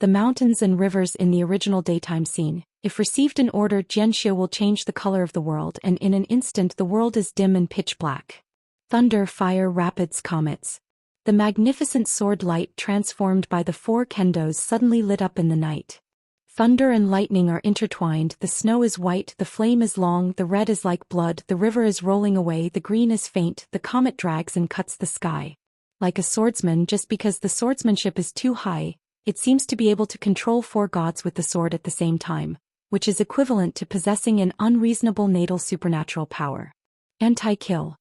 The mountains and rivers in the original daytime scene, if received in order, Xianxia will change the color of the world, and in an instant the world is dim and pitch black. Thunder, fire, rapids, comets. The magnificent sword light transformed by the four kendos suddenly lit up in the night. Thunder and lightning are intertwined, the snow is white, the flame is long, the red is like blood, the river is rolling away, the green is faint, the comet drags and cuts the sky. Like a swordsman, just because the swordsmanship is too high, it seems to be able to control four gods with the sword at the same time, which is equivalent to possessing an unreasonable natal supernatural power. Anti-kill.